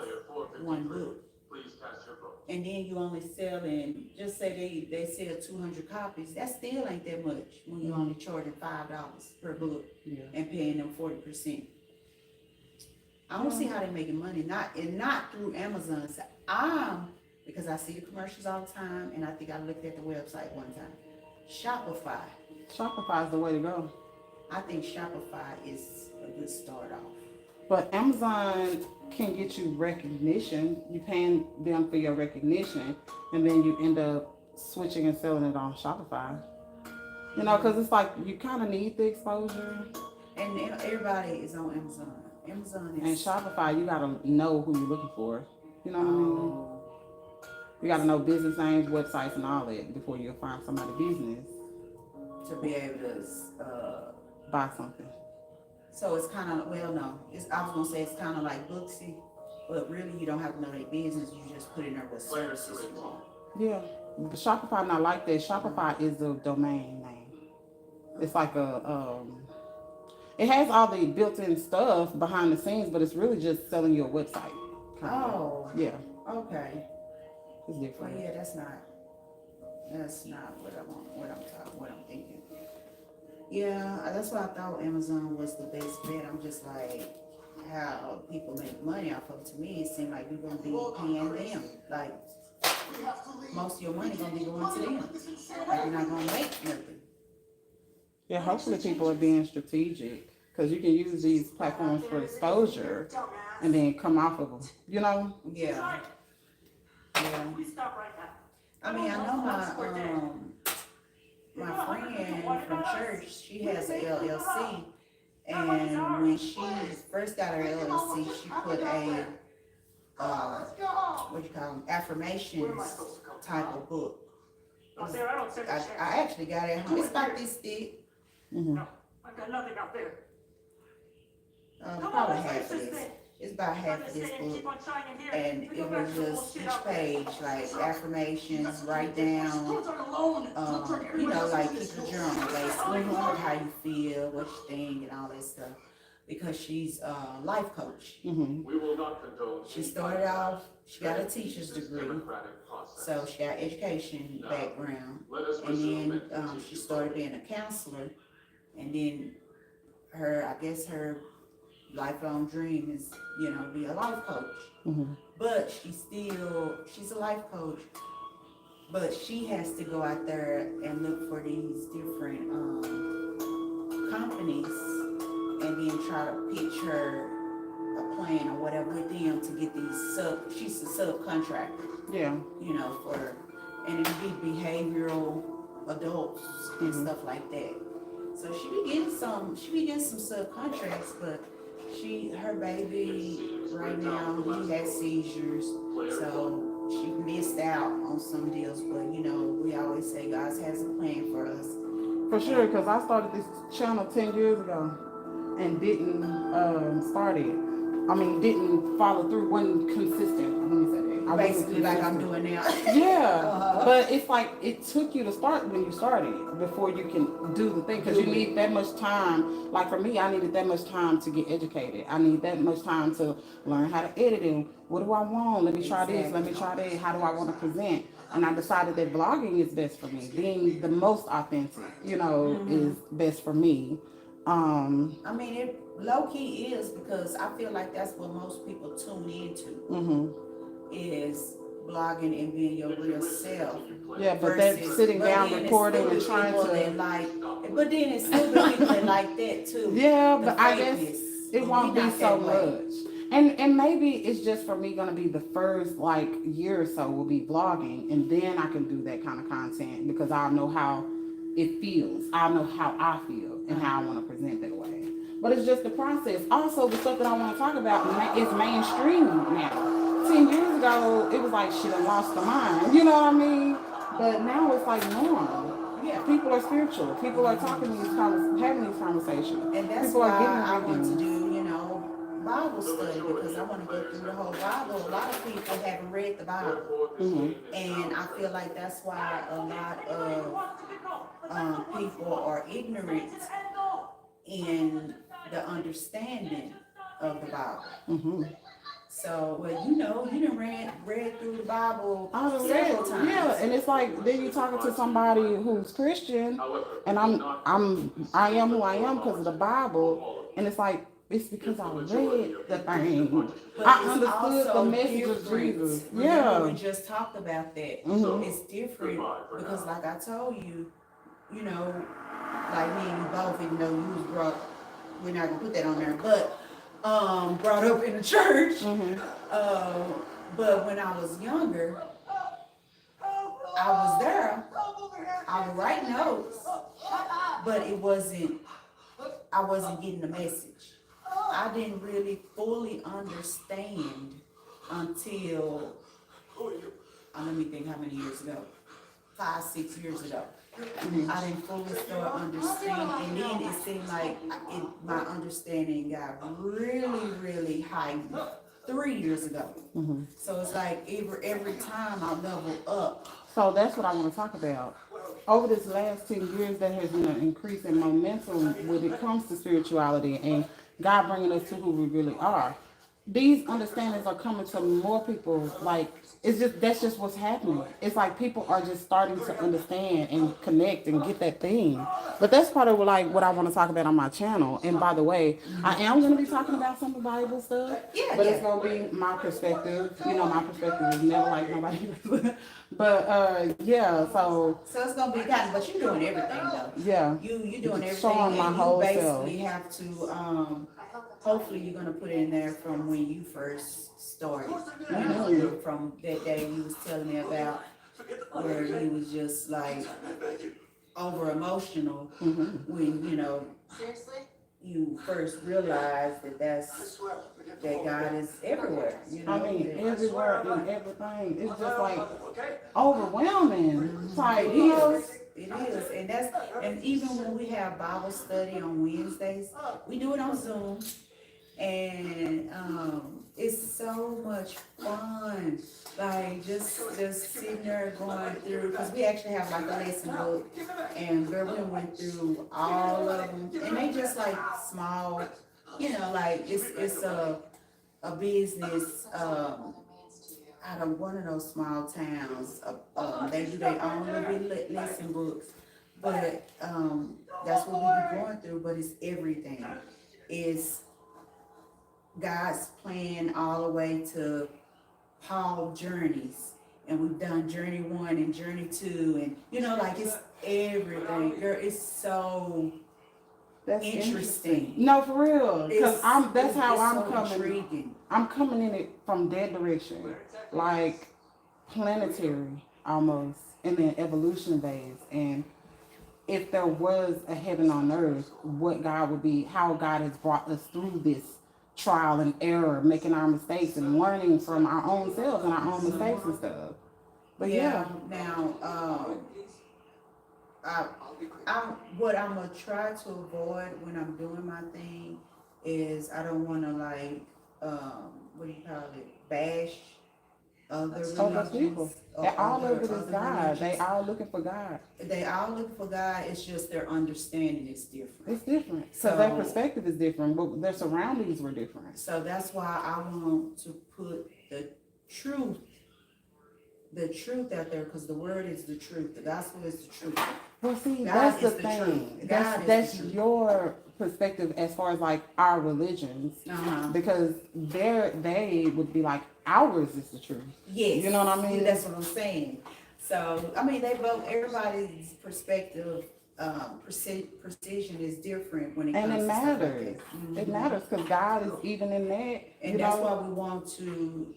one book. And then you only selling, just say they sell 200 copies, that still ain't that much when you only charging $5 per book and paying them 40%. I don't see how they're making money, not through Amazon. So because I see the commercials all the time, and I think I looked at the website one time. Shopify Shopify is the way to go. I think Shopify is a good start off. But Amazon can get you recognition. You paying them for your recognition, and then you end up switching and selling it on Shopify. Because it's like you kind of need the exposure. And everybody is on Amazon. Amazon is... And Shopify, you gotta know who you're looking for. You know what I mean? You gotta know business names, websites, and all that before you'll find somebody's business. To be able to buy something. So it's kind of, I was gonna say it's kind of like Booksy, but really you don't have to know their business. You just put in there what services you want. Yeah, but Shopify not like that. Shopify is a domain name. It's like it has all the built-in stuff behind the scenes, but it's really just selling you a website. Oh. Yeah. Okay. It's different. Well, yeah, that's not. That's not what I want. What I'm thinking. Yeah, that's why I thought Amazon was the best bet. I'm just like, how people make money off of it. To me, it seemed like you're gonna be paying them. Like most of your money gonna be going to them. Like you're not gonna make nothing. Yeah, hopefully people are being strategic because you can use these platforms for exposure and then come off of them. You know? Yeah, yeah. I mean, I know my friend from church. She has an LLC, and when she first got her LLC, she put a what you call them, affirmations type of book. I actually got it at home. It's about this thick. Mm-hmm. Probably half of this. It's about half of this book. And it was just each page, like affirmations, write down, you know, like keep a journal, basically, like how you feel, what you think, and all that stuff. Because she's a life coach. Mm-hmm. She started off, she got a teacher's degree, so she got education background, and then she started being a counselor, and then I guess her lifelong dream is, you know, be a life coach. Mm-hmm. But she's a life coach, but she has to go out there and look for these different companies and then try to pitch her a plan or whatever with them to get these she's a subcontractor. Yeah. You know, and it'd be behavioral adults and stuff like that. So she be getting some subcontracts, but her baby right now, he has seizures, so she missed out on some deals. But you know, we always say God has a plan for us. For sure, because I started this channel 10 years ago and didn't start it. I mean, didn't follow through, wasn't consistent. Let me say that. I Basically, like I'm doing now. Yeah, but it's like it took you to start when you started before you can do the thing, because you need that much time. Like for me, I needed that much time to get educated. I need that much time to learn how to edit and what do I want? Let me try this, let me try that. How do I want to present? And I decided that vlogging is best for me. Being the most authentic, you know, is best for me. I mean, it low key is, because I feel like that's what most people tune into. Is blogging and being your real self. Yeah, but that sitting down recording and trying to but then it's still the people that like that too. Yeah, but I guess it won't be so much. And maybe it's just for me gonna be the first like year or so will be vlogging, and then I can do that kind of content because I'll know how it feels. I'll know how I feel and how I want to present that way. But it's just the process. Also, the stuff that I want to talk about is mainstream now. 10 years ago, it was like she done lost her mind. You know what I mean? But now it's like normal. Yeah, people are spiritual. People are talking having these conversations. And that's people why are getting I want to do, you know, Bible study, because I want to go through the whole Bible. A lot of people haven't read the Bible, and I feel like that's why a lot of people are ignorant in the understanding of the Bible. So, well, you know, you done read through the Bible several times. Yeah, and it's like then you talking to somebody who's Christian, and I am who I am because of the Bible, and it's like it's because I read the thing. But I understood the message of Jesus. Yeah, we just talked about that. It's different because, like I told you, you know, like me and you both, even though you was brought, we're not gonna put that on there, but brought up in the church. But when I was younger, I was there. I would write notes, but I wasn't getting the message. I didn't really fully understand until, let me think how many years ago, 5-6 years ago. I didn't fully start understanding, and then it seemed like my understanding got really, really heightened 3 years ago. So it's like every time I level up. So that's what I want to talk about. Over this last 10 years, there has been an increase in momentum when it comes to spirituality and God bringing us to who we really are. These understandings are coming to more people, like It's just that's just what's happening. It's like people are just starting to understand and connect and get that thing. But that's part of like what I want to talk about on my channel. And by the way, I am going to be talking about some of the Bible stuff, Yeah, but it's yeah. going to be my perspective. You know, my perspective is never like nobody else's. But yeah, so So it's gonna be kind of, but you're doing everything though. yeah, You doing everything, showing my and you whole basically self. have to. Hopefully, you're gonna put in there from when you first started. You know, from that day you was telling me about where you was just like over emotional when Seriously? you first realized that God is everywhere. I mean, that- everywhere and everything. It's just like overwhelming. It's like, you know, It is, and even when we have Bible study on Wednesdays, we do it on Zoom, and it's so much fun. Like just sitting there going through, because we actually have like a lesson book, and girl, we went through all of them, and they just like small, like it's a business. Out of one of those small towns. They do their own little bit lesson books, but that's what we be going through. But it's everything. It's God's plan all the way to Paul journeys, and we've done journey 1 and journey 2, and like it's everything. Girl, it's so that's interesting. No, for real. Because that's how I'm so coming. intriguing. I'm coming in it from that direction. Like planetary almost. And then evolution based. And if there was a heaven on earth, what God would be, how God has brought us through this trial and error, making our mistakes and learning from our own selves and our own mistakes and stuff. But yeah. Now, what I'm gonna try to avoid when I'm doing my thing is I don't want to like what do you call it, bash other Other people. religions. Or And all of it is other God. They religions. all looking for God. They all look for God. It's just their understanding is different. It's different. So their perspective is different, but their surroundings were different. So that's why I want to put the truth out there, because the word is the truth. The gospel is the truth. Well, see, God that's the is the thing. truth. That's God is that's the truth. your perspective as far as like our religions, because they would be like ours is the truth. Yes. You know what I mean? That's what I'm saying. So I mean, they both. Everybody's perspective, precision is different when it comes And it to matters. stuff like that. It matters because God is even in that. And that's why we want to,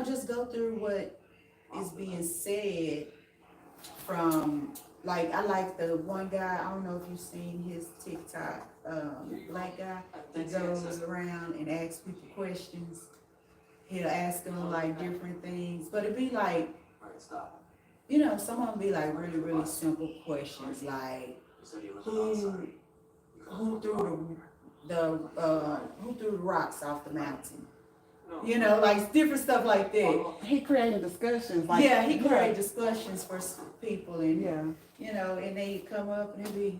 just go through what is being said from, like, I like the one guy, I don't know if you've seen his TikTok, black guy, he goes around and asks people questions. He'll ask them like different things, but it'd be like, some of them be like really, really simple questions, like who threw the rocks off the mountain? Like different stuff like that. He created discussions. Like, He created discussions for people, and and they come up and it be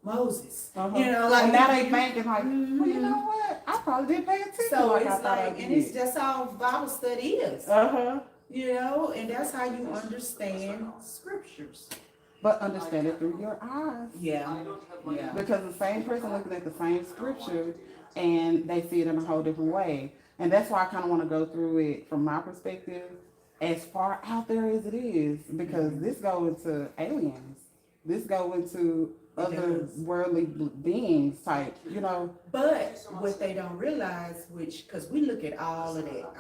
Moses. like Like now they thinking like, well, you know what? I probably didn't pay attention. So like it's I thought I like, and did. it's just how Bible study is. And that's how you understand scriptures. But understand it through your eyes. Yeah. Because the same person looking at the same scripture and they see it in a whole different way. And that's why I kind of want to go through it from my perspective, as far out there as it is, because this goes into aliens. This goes into other worldly beings type, But what they don't realize, because we look at all of that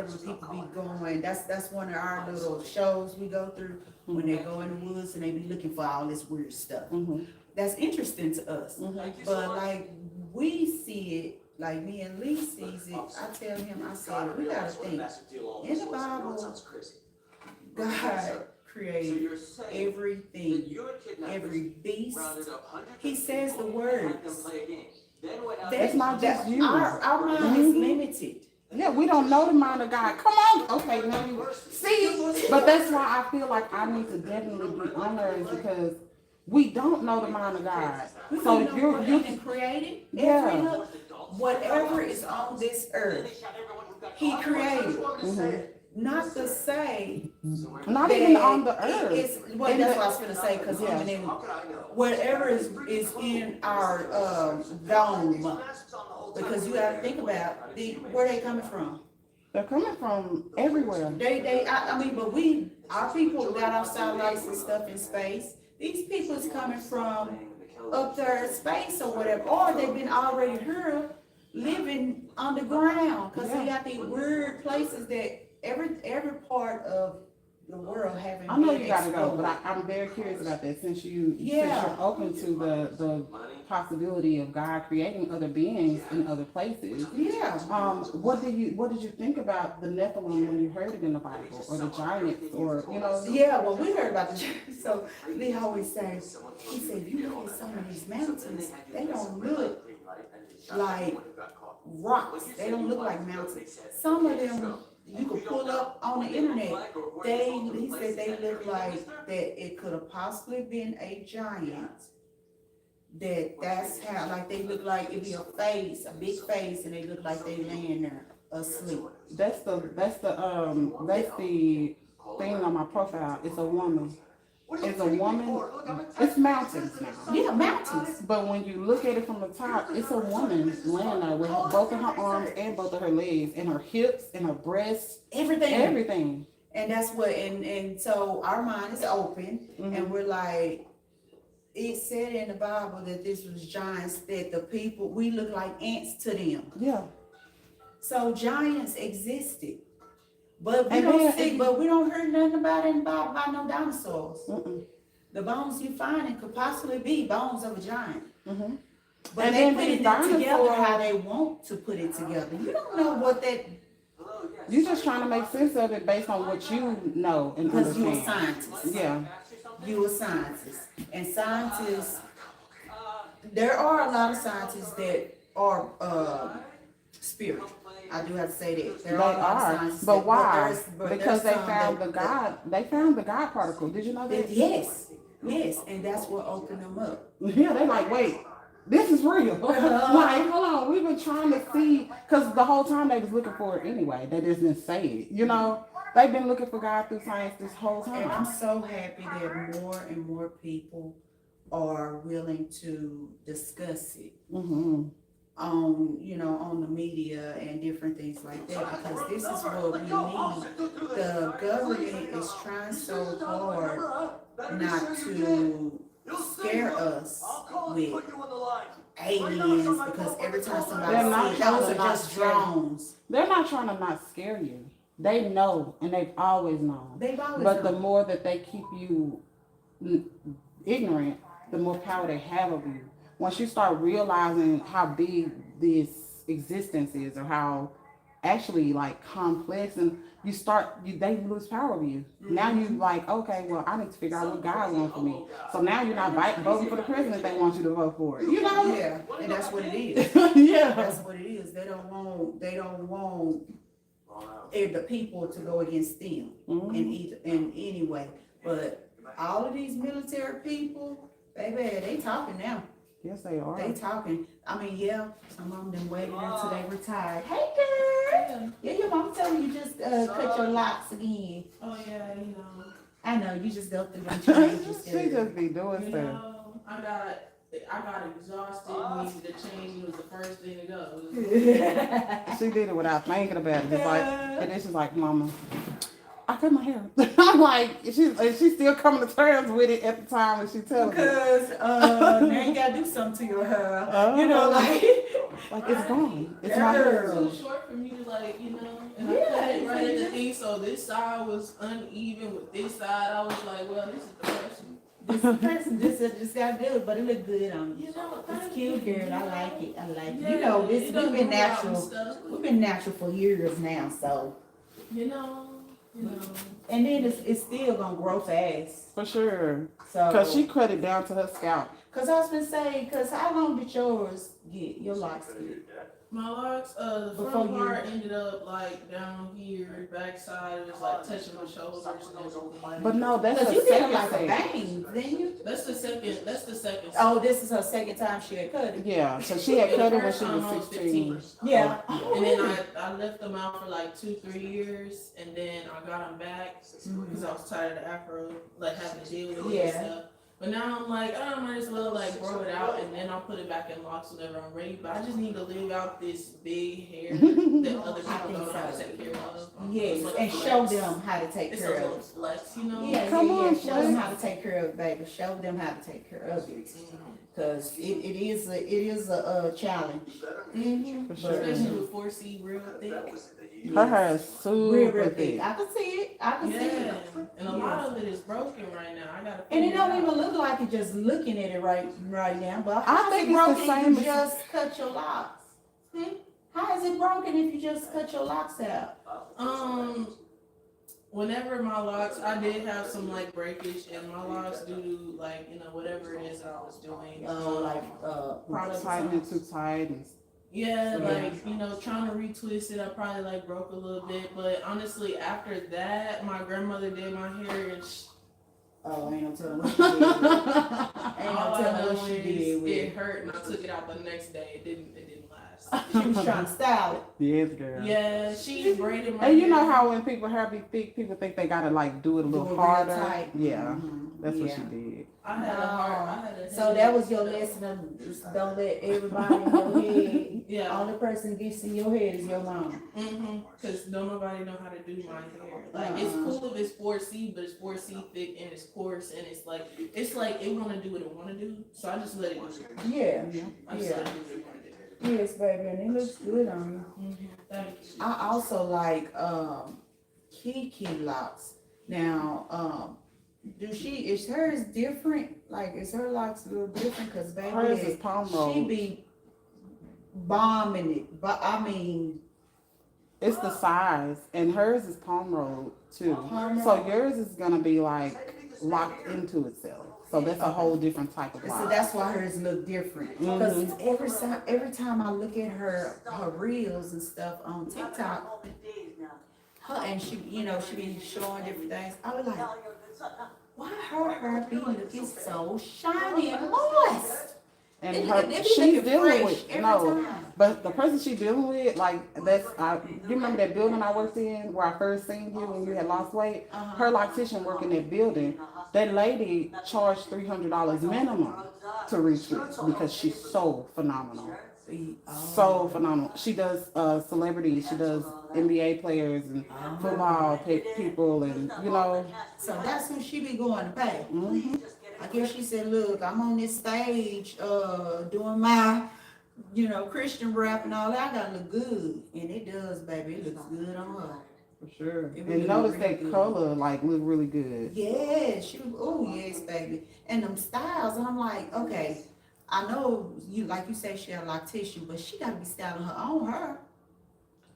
when people be going, that's one of our little shows we go through when they go in the woods and they be looking for all this weird stuff. That's interesting to us. But like we see it, like me and Lee sees it, I tell him, I said, we gotta think, in the Bible, God created everything, every beast. He says the words. It's not just you. Our mind is limited. Yeah, we don't know the mind of God. Come on. Okay, now you see. But that's why I feel like I need to definitely be on there, is because we don't know the mind of God. We So know what you He created. Yeah. whatever is on this earth, he created. Not to say Not that even on the earth. It's, well, that's what I was gonna say, because Yeah. even in whatever is in our dome, because you gotta think about where they coming from. They're coming from everywhere. I mean, but our people got our satellites and stuff in space. These people is coming from up there in space or whatever, or they've been already here living underground, because they got these weird places that every part of the world haven't I know been you gotta go, explored. but I'm very curious about that since you're open to the possibility of God creating other beings in other places. Yeah. What did you think about the Nephilim when you heard it in the Bible, or the giants, or Yeah, well, we heard about the giants. So they always say, he said, if you look at some of these mountains, they don't look like rocks. They don't look like mountains. Some of them you could pull up on the internet. He said they look like that it could have possibly been a giant. That's how, like, they look like it'd be a big face, and they look like they laying there asleep. That's the thing on my profile. It's a woman. It's a woman. It's mountains now. Yeah, mountains. But when you look at it from the top, it's a woman laying there with both of her arms and both of her legs and her hips and her breasts. Everything. And that's what, and so our mind is open, and we're like, it said in the Bible that this was giants, that the people, we look like ants to them. Yeah. So giants existed. But we don't hear nothing about it in the Bible about no dinosaurs. The bones you find could possibly be bones of a giant. But they put it together how they want to put it together. You don't know what that. You're just trying to make sense of it based on what you know and because understand. you're a scientist. Yeah. You're a scientist. And scientists, there are a lot of scientists that are spirit. I do have to say that. There are a lot of scientists. But why? But because they found the God. They found the God particle. Did you know that? Yes. And that's what opened them up. Yeah, they're like, wait, this is real. Like, hold on, we've been trying to see, because the whole time they was looking for it anyway. They just didn't say it. You know, they've been looking for God through science this whole time. And I'm so happy that more and more people are willing to discuss it. On the media and different things like that, because this is what we need. The government is trying so hard not to scare us with aliens, because every time somebody says those are just drones. They're not trying to not scare you. They know, and they've always known. But the more that they keep you ignorant, the more power they have over you. Once you start realizing how big this existence is, or how actually like complex, and they lose power over you. Now you like, okay, well, I need to figure out what God wants for me. So now you're not voting for the president they want you to vote for. You know? Yeah, and that's what it is. Yeah, that's what it is. They don't want the people to go against them in any way. But all of these military people, baby, they talking now. Yes, they are. They talking. I mean, yeah, some of them waited until they retired. Hey, girl. Yeah, your mom told me you just cut your locks again. Oh yeah, you know. I know you just go through them changes. She just be doing You stuff. know, I got exhausted. Needed to change was the first thing to go. She did it without thinking about it. Just like, and then she's like, Mama, I cut my hair. I'm like, she's still coming to terms with it at the time when she tells me. Because now you gotta do something to your hair. Like it's gone. It's my hair. It's so short for me to and I cut it right at the thing, so this side was uneven with this side. I was like, well, this is the person. This is the person. Just gotta do it, but it look good on you. It's It's cute, girl. I like it. Yeah, we've been natural. We've been natural for years now, so. And then it's still gonna grow fast. For sure. So. Because she cut it down to her scalp. Because I was gonna say, how long did yours get? Your locks get? My locks, the Before front you- part ended up like down here, backside it was like touching my shoulders and everything. But no, that's Cause a you did second like a set. bang, didn't you? That's the second. Oh, this is her second time she had cut it. Yeah, so she had Yeah, cut the it when first she time I was was 16. Yeah. And then I left them out for like 2-3 years, and then I got them back because I was tired of the afro, like having to deal with it and Yeah. stuff. But now I'm like, I might as well like grow it out, and then I'll put it back in locks whenever I'm ready. But I just need to leave out this big hair that other people don't know how to take care of. Yes, It's like and a show flex. them how to take It's a care little of it. flex, you know? Yeah, Come yeah, on, yeah. Show them Flex. how to take care of it, baby. Show them how to take care of it. Cause it is a challenge. Mm-hmm. For sure. Especially with 4C real thick. Her hair is Real super thick. thick. I can see it. I can see Yeah, it. and a lot of it is broken right now. I gotta. And it figure don't out. even look like it just looking at it right now. But I how is think it it's the broken if same you as- just cut your locks? How is it broken if you just cut your locks out? Whenever my locks, I did have some like breakage in my locks due to like whatever it is that I was doing. Products. Tightening too tight. And Yeah, like trying to retwist it, I probably like broke a little bit. But honestly, after that, my grandmother did my hair, and Oh, ain't no telling what she did. With it. Ain't all no I telling know what she is did with it it. hurt, and I took it out the next day. It didn't last. She was trying to style it. yes, girl. Yeah, she braided my And you know hair. how when people hair be thick, people think they gotta like do it a little Do it real harder. tight. Yeah, Mhm. that's what Yeah. she did. I had a heart. I had a So that was your lesson of don't let everybody in your head. Yeah. Only person that gets in your head is your mom. Cause don't nobody know how to do my hair. Like it's cool if it's 4C, but it's 4C thick and it's coarse and it's like it wanna do what it wanna do. So I just let it do it. Yeah. I just let it do what it wanna do. Yes, baby, and it looks good on you. Thank you. I also like Kiki locks. Now, is hers different? Like, is her locks a little different? Cause baby, Hers is palm roll. she be bombing it. But I mean, It's the size, and hers is palm rolled too. Palm So roll. yours is gonna be like locked into itself. So that's a whole different type of so lock. that's why hers look different. Cause every time I look at her reels and stuff on TikTok, and she be showing different things. I was like, why her hair be looking so shiny and moist? And It- her, it be she's looking dealing fresh with every no, time. but the person she's dealing with, like you remember that building I worked in where I first seen you when you had lost weight? Uh-huh. Her loctician worked in that building. That lady charged $300 minimum to retwist because she's so phenomenal. So phenomenal. She does celebrities. She does NBA players and football people, and So that's who she be going to pay. mhm. I guess she said, look, I'm on this stage doing my, Christian rap and all that. I gotta look good. And it does, baby. It looks good on her. For sure. It And really notice really that good. color like look really good. Yeah, oh yes, baby. And them styles, and I'm like, okay, I know like you say she a loctician, but she gotta be styling her own hair.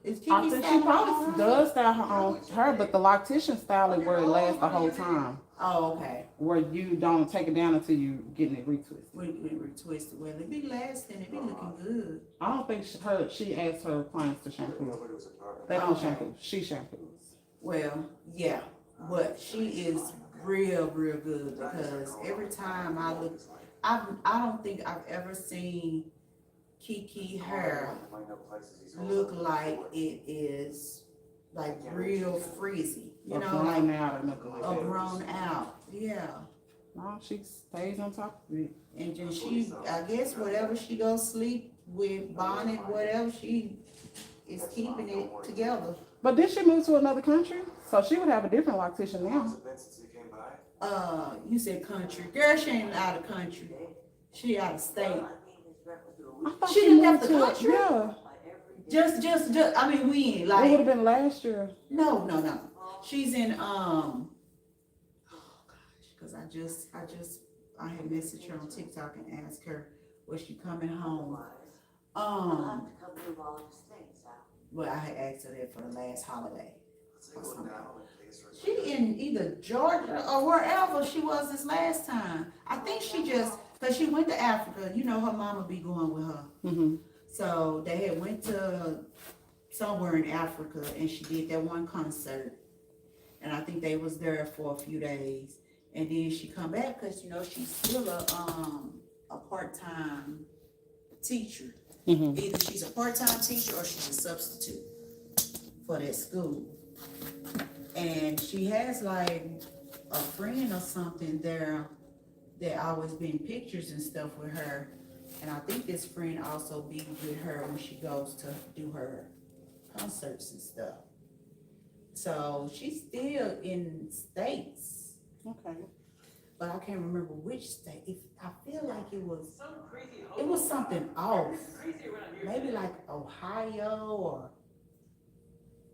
Is Kiki I think she styling her probably own? does style her own hair, but the loctician style it where it lasts the whole time. Oh, okay. Where you don't take it down until you getting it retwisted. We retwisted. Well, it be lasting. It be looking good. I don't think she asked her clients to shampoo. They don't shampoo. She shampoos. Well, yeah, but she is real good because every time I look, I don't think I've ever seen Kiki hair look like it is like real frizzy, Or like grown out or nothing like or that. grown out. Yeah, No, she stays on top of it. and then I guess whatever she goes sleep with, bonnet, whatever, she is keeping it together. But then she moved to another country, so she would have a different loctician now. You said country. Girl, she ain't out of country. She out of state. I thought She done moved left the to- country? Yeah, Just, I mean, when? it would Like, have been last year. no. She's in, oh gosh, because I had messaged her on TikTok and asked her, was she coming home? Well, I had asked her that for the last holiday or something. She in either Georgia or wherever she was this last time. I think she just, because she went to Africa, her mama be going with her. Mm-hmm. So they had went to somewhere in Africa and she did that one concert. And I think they was there for a few days. And then she come back because, you know, she's still a part-time teacher. Mm-hmm. Either she's a part-time teacher or she's a substitute for that school. And she has like a friend or something there that always been pictures and stuff with her. And I think this friend also be with her when she goes to do her concerts and stuff. So she's still in states, Okay. but I can't remember which state. I feel like it was something off. Maybe like Ohio or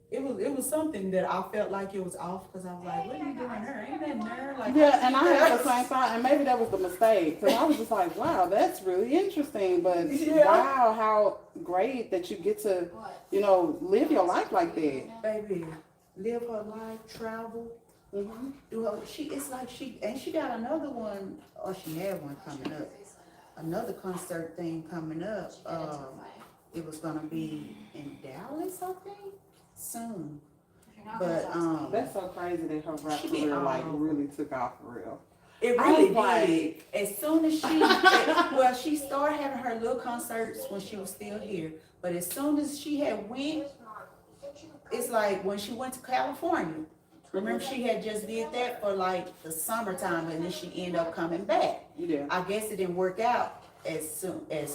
it was something that I felt like it was off because I was like, what are you doing there? Ain't that there? Like, Yeah, and I had the same thought, and maybe that was the mistake, because I was just like, wow, that's really interesting, but Yeah. wow, how great that you get to, you know, live your life like that. baby, live her life, travel, Mm-hmm. do her. It's like she got another one, or she had one coming up, another concert thing coming up. It was gonna be in Dallas, I think, soon. But That's so crazy that her rap She be career like all- really took off for real. it I really was like- did. As soon as she started having her little concerts when she was still here. But as soon as she had went, it's like when she went to California. Remember, she had just did that for like the summertime, and then she ended up coming back. Yeah. I guess it didn't work out as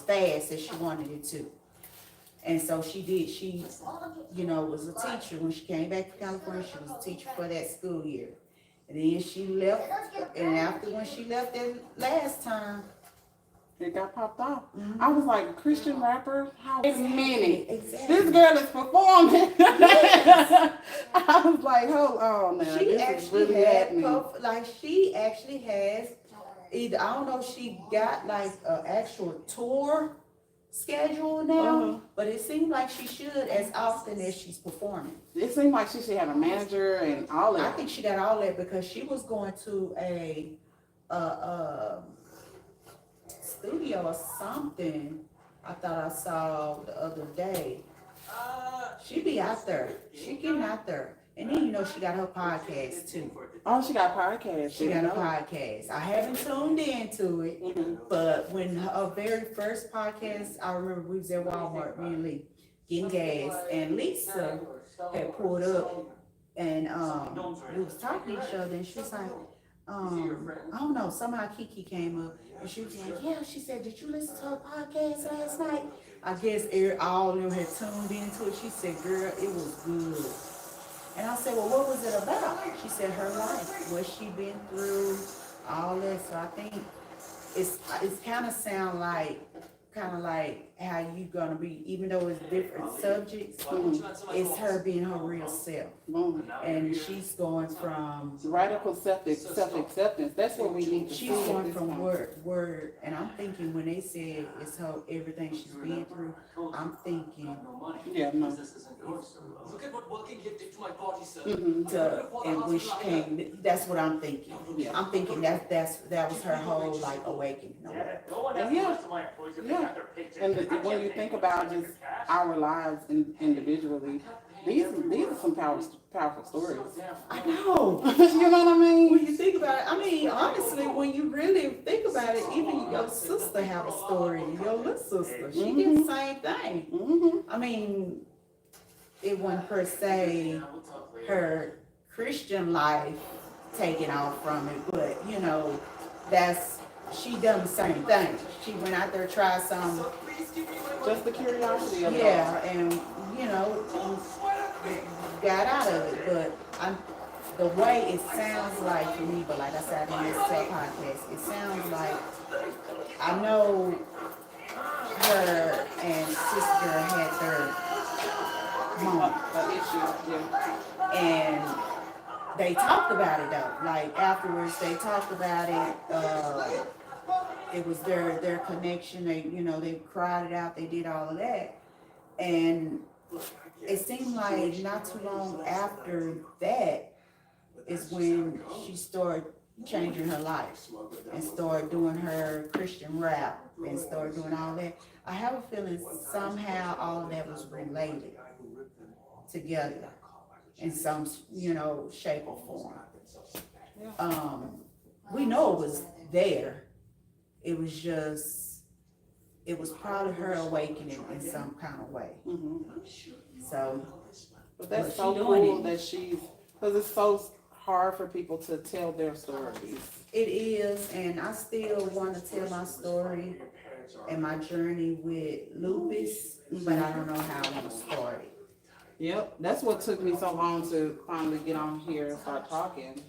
fast as she wanted it to. And so she did. She, you know, was a teacher when she came back to California. She was a teacher for that school year. And then she left, and after when she left that last time, It got popped off. Mhm. I was like, a Christian rapper? How many? Exactly. This girl is performing. I was like, hold on now. She This is actually really had, happening. she actually has either, I don't know if she got like an actual tour schedule now, Uh-huh. but it seems like she should as often as she's performing. It seemed like she should have a manager and all I that. think she got all that because she was going to a studio or something. I thought I saw the other day. She be out there. She getting out there. And then you know she got her podcast too. Oh, she got podcasts. She got a podcast. I haven't tuned into it, Mm-hmm. but when her very first podcast, I remember we was at Walmart, me and Lee, getting gas, and Lisa had pulled up, and we was talking to each other, and she was like, I don't know, somehow Kiki came up, and she was like, yeah, she said, did you listen to her podcast last night? I guess all of them had tuned into it. She said, girl, it was good. And I said, well, what was it about? She said her life, what she been through, all that. So I think it's kind of sound like how you gonna be, even though it's different subjects, it's her being her real self. Boom. And she's going from, Radical self-acceptance. That's what we need to she's see at going this from point. word, and I'm thinking when they said it's her, everything she's been through, I'm thinking Yeah, no. Look at what working here did to my body, sir. Mm-hmm. and when she came, that's what I'm thinking. Yeah. I'm thinking that was her whole like awakening. Yeah. Yeah. And when you think about just our lives individually, these are some powerful stories. I know. You know what I mean? When you think about it, I mean, honestly, when you really think about it, even your sister have a story. Your little sister, she did the same thing. Mm-hmm. I mean, it wasn't per se her Christian life taking off from it, but you know, she done the same thing. She went out there, tried some, Just the curiosity of it. yeah, and you know, got out of it. But the way it sounds like to me, but like I said, I didn't listen to a podcast. It sounds like, I know her and sister had their moment, Issue. Yeah. and they talked about it though. Like afterwards, they talked about it. It was their connection. They cried it out. They did all of that, and it seemed like not too long after that is when she started, changing her life and start doing her Christian rap and start doing all that. I have a feeling somehow all of that was related together in some, shape or form. We know it was there. It was probably her awakening in some kind of way. So, But that's But so she doing cool it. that because it's so hard for people to tell their stories. it is, and I still want to tell my story and my journey with lupus, but I don't know how I want to start it. Yep, that's what took me so long to finally get on here and start talking,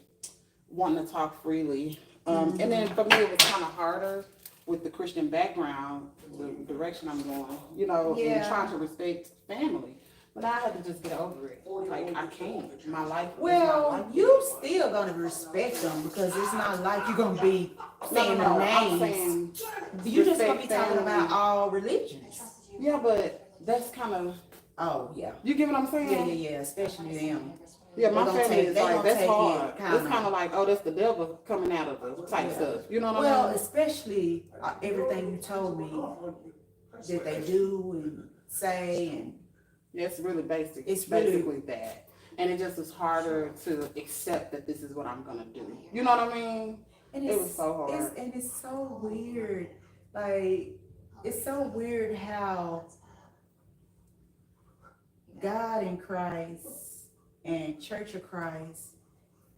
wanting to talk freely. And then for me, it was kind of harder with the Christian background, the direction I'm going, and Yeah. trying to respect family. But I had to just get over it. Like, I can't. My life is not Well, like you still gonna respect them because it's not like you're gonna be saying no, the I'm names. saying, You just gonna be respect talking family. about all religions. yeah, but that's kind of, Oh yeah, you get what I'm saying? yeah, especially them. Yeah, They my gonna family take- is they like, gonna that's take it hard. kinda- It's kind of like, oh, that's the devil coming out of the type Yeah. stuff. You know what Well, I mean? especially everything you told me that they do and say, and Yeah, it's really basic. It's really- basically that. And it just is harder to accept that this is what I'm gonna do. You know what I mean? and It was so hard. It's so weird. Like, it's so weird how God in Christ and Church of Christ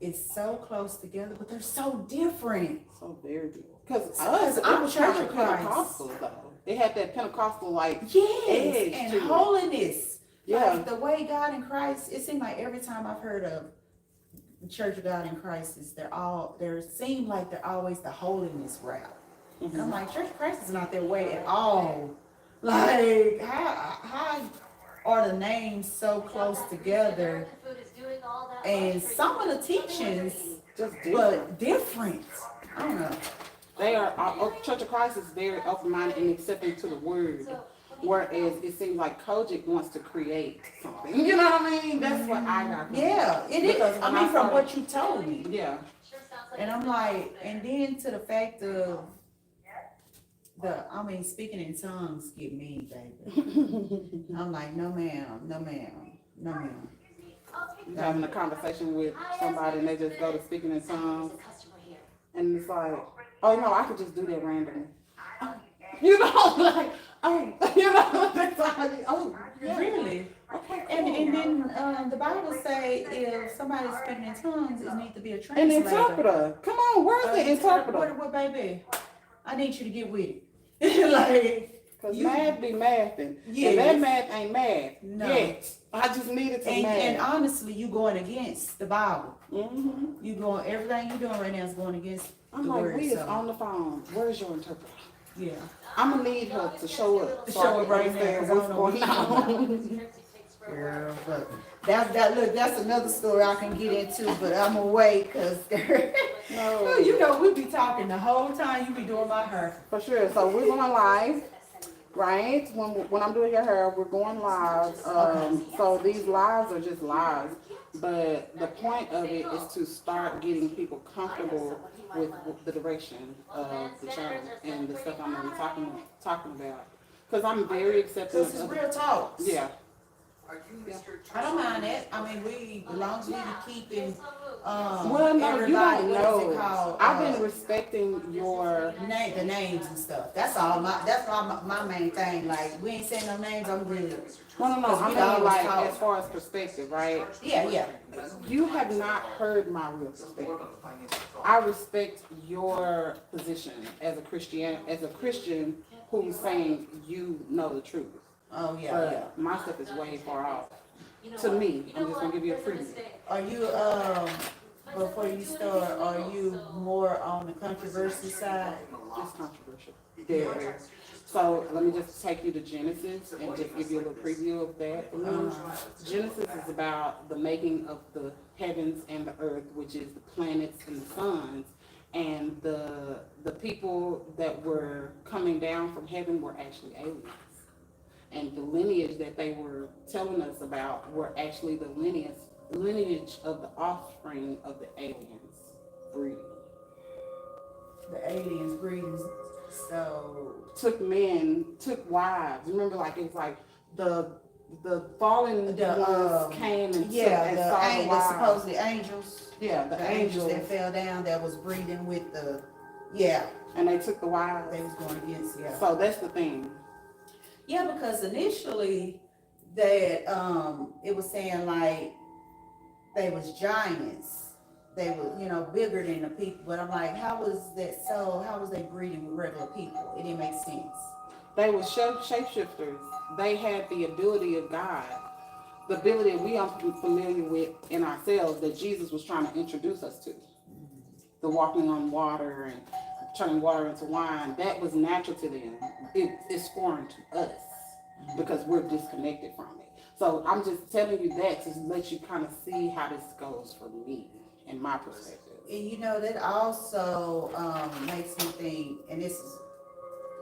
is so close together, but they're so different. So very good. Because Because it I'm was Church kind of of Christ. Pentecostal though. It had that Pentecostal like, Yes, edge and to it. holiness. yeah, Like the way God in Christ, it seemed like every time I've heard of the Church of God in Christ, seem like they're always the holiness route. And I'm like, Church of Christ is not their way at all. Like, how are the names so close together? And some of the teachings, just different. but different. I don't know. They are, Church of Christ is very open-minded and accepting to the word. Whereas it seems like Kojic wants to create something. You know what I mean? That's what I got. from it. Yeah, it is. Because I when mean, I from started- what you told me. Yeah. And I'm like, and then to the fact of speaking in tongues get me, baby. I'm like, no ma'am, no ma'am, no ma'am. You're having a conversation with somebody and they just go to speaking in tongues. And it's like, oh no, I could just do that randomly. You know, like, that's how yeah. Really? Okay, And cool. then the Bible say if somebody's speaking in tongues, it needs to be a An translator. interpreter. Come on, where's the interpreter? What, baby? I need you to get with it. Like, Because you- math be mathing. Yes. And that math ain't math. No. Yet. I just needed to and math. honestly, you going against the Bible. Mm-hmm. Everything you doing right now is going against I'm the like, word. we is So, on the phone. Where's your interpreter? yeah. I'm going to need her to show up. To so show I up can right understand now, 'cause I what's don't know what going you're on. Girl, but that's another story I can get into, but I'm gonna wait because No. you know we be talking the whole time you be doing my hair. For sure. So we're going live, right? When I'm doing your hair, we're going live. So these lives are just lives. But the point of it is to start getting people comfortable with the direction of the channel and the stuff I'm going to be talking about. Because I'm very accepting This is of real talk. yeah. I don't mind that. I mean, we as long as we be keeping Well, no, you everybody. don't What is it know. called? I've been respecting your. The names and stuff. That's all. That's all my main thing. Like we ain't saying no names. I'm good. No. Because I we mean, always like talk. as far as perspective, right? Yeah. You have not heard my real perspective. I respect your position as a Christian who's saying you know the truth. Oh yeah. But my stuff is way far off. To me, I'm just gonna give you a preview. Are you before you start? Are you more on the controversy side? It's controversial. Yeah. So let me just take you to Genesis and just give you a little preview of that. Genesis is about the making of the heavens and the earth, which is the planets and the suns. And the people that were coming down from heaven were actually aliens. And the lineage that they were telling us about were actually the lineage of the offspring of the aliens breed. The aliens breeding. So took men, took wives. Remember, like it was like the fallen the ones came and took yeah, and the saw the angels, wives. supposedly angels. Yeah, The angels that fell down that was breeding with the and they took the wives. they was going against So that's the thing. Yeah, because initially that it was saying like they was giants. They were, bigger than the people. But I'm like, how was that so? How was they breeding with regular people? It didn't make sense. They were shapeshifters. They had the ability of God, the ability that we are familiar with in ourselves that Jesus was trying to introduce us to. The walking on water and turning water into wine, that was natural to them. It's foreign to us because we're disconnected from it. So I'm just telling you that to let you kind of see how this goes for me in my perspective. And that also makes me think, and this is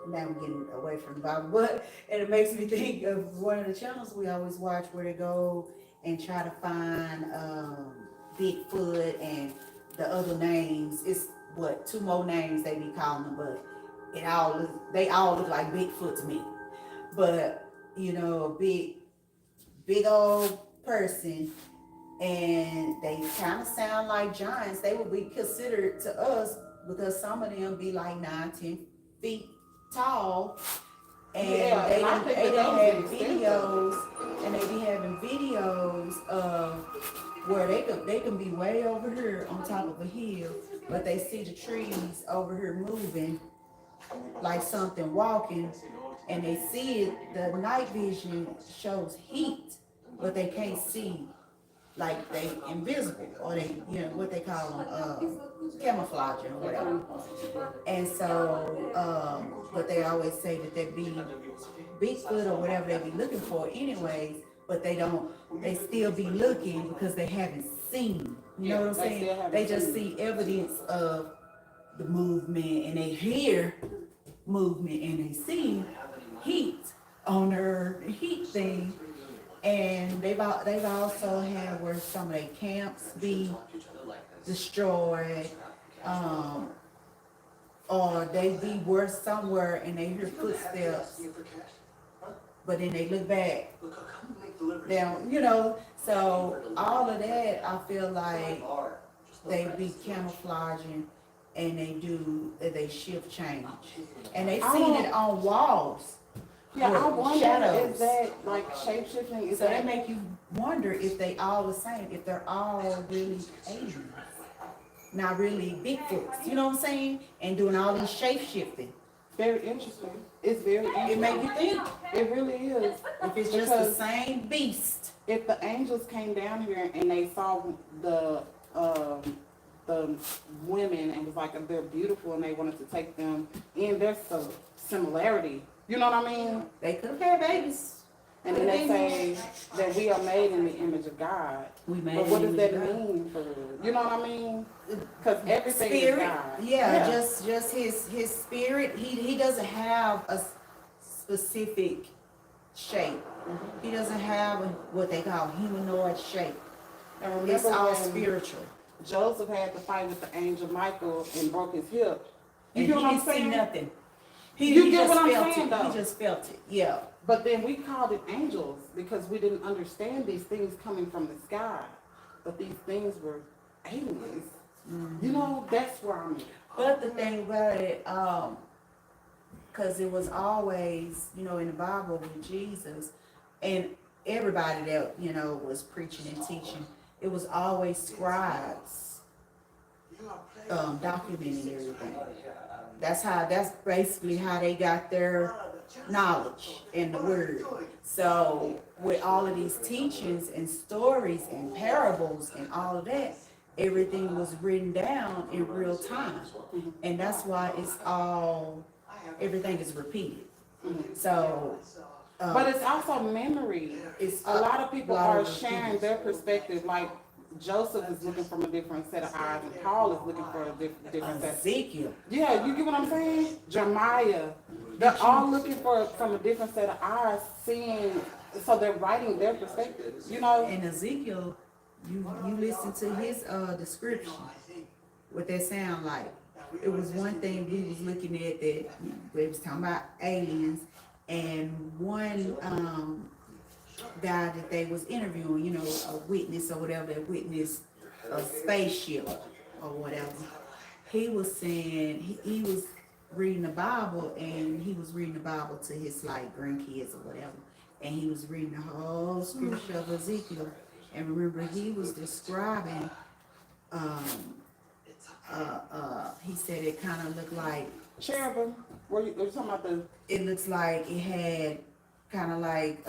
now I'm getting away from the Bible, but and it makes me think of one of the channels we always watch where they go and try to find Bigfoot and the other names. It's what two more names they be calling them, but they all look like Bigfoot to me. But a big old person, and they kind of sound like giants. They would be considered to us because some of them be like 9-10 feet tall, and they have videos, and they be having videos of where they can be way over here on top of a hill, but they see the trees over here moving like something walking, and they see it. The night vision shows heat, but they can't see, like they invisible, or they what they call them camouflaging or whatever. And so but they always say that they be Bigfoot or whatever they be looking for anyways, but they still be looking because they haven't seen, you know what I'm saying? They just see evidence of the movement, and they hear movement, and they see heat on their heat thing. And they've also had where some of their camps be destroyed, or they be worse somewhere and they hear footsteps, but then they look back down, so all of that I feel like they be camouflaging, and they shift change, and they seen it on walls. Yeah, I wonder, shadows. is that like shapeshifting? So that make you wonder if they all the same, if they're all really aliens, not really Bigfoots. You know what I'm saying? And doing all these shape shifting. Very interesting. It's very interesting. It make you think. It really is. If it's just the same beast. If the angels came down here and they saw the women and was like they're beautiful and they wanted to take them in, there's some similarity. You know what I mean? They could have had babies. And then they say that we are made in the image of God. But what does that mean for real? You know what I mean? Because everything spirit, is God. yeah. Just his spirit. He doesn't have a specific shape. He doesn't have what they call humanoid shape. And It's remember all when spiritual. Joseph had to fight with the angel Michael and broke his hip. You And get he what I'm didn't see saying? nothing. You He get just what I'm felt saying, it. though? He just felt it. Yeah. But then we called it angels because we didn't understand these things coming from the sky. But these things were aliens. You know, that's where I'm at. But the thing about it, because it was always, in the Bible with Jesus and everybody that, was preaching and teaching, it was always scribes documenting everything. That's basically how they got their knowledge in the word. So with all of these teachings and stories and parables and all of that, everything was written down in real time. And that's why everything is repeated. So but it's also memory. It's a lot of people are sharing their perspective. Like Joseph is looking from a different set of eyes, and Paul is looking for a different set. Ezekiel. Yeah, you get what I'm saying? Jeremiah. They're all looking from a different set of eyes, seeing. So they're writing their perspective. And Ezekiel, you listen to his description, what they sound like. it was one thing we was looking at that they was talking about aliens, and one guy that they was interviewing, you know, a witness or whatever that witnessed a spaceship or whatever. He was saying he was reading the Bible, and he was reading the Bible to his like grandkids or whatever, and he was reading the whole scripture of Ezekiel. And remember, he was describing, he said it kind of looked like Cherubim. Were you talking about the? it looks like it had kind of like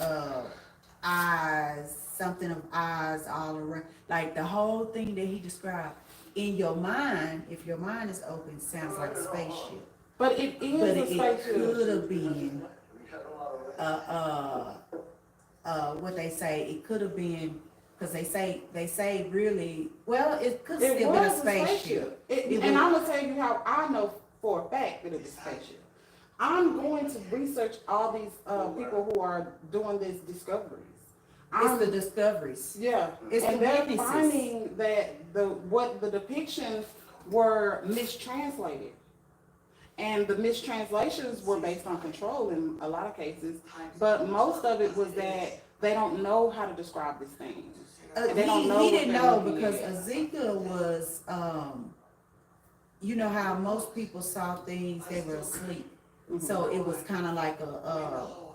eyes, something of eyes all around, like the whole thing that he described. In your mind, if your mind is open, sounds like a spaceship. But it is But a it spaceship. could have been, what they say, it could have been, because they say really, well, it could It still been a was spaceship. It, It and was- I'm gonna tell you how I know for a fact that it was spaceship. I'm going to research all these people who are doing these discoveries. It's the discoveries. Yeah, It's and the they're witnesses. finding that what the depictions were mistranslated, and the mistranslations were based on control in a lot of cases, but most of it was that they don't know how to describe this thing. They don't know He what didn't they're know looking because at. Ezekiel was, you know how most people saw things, they were asleep. So it was kind of like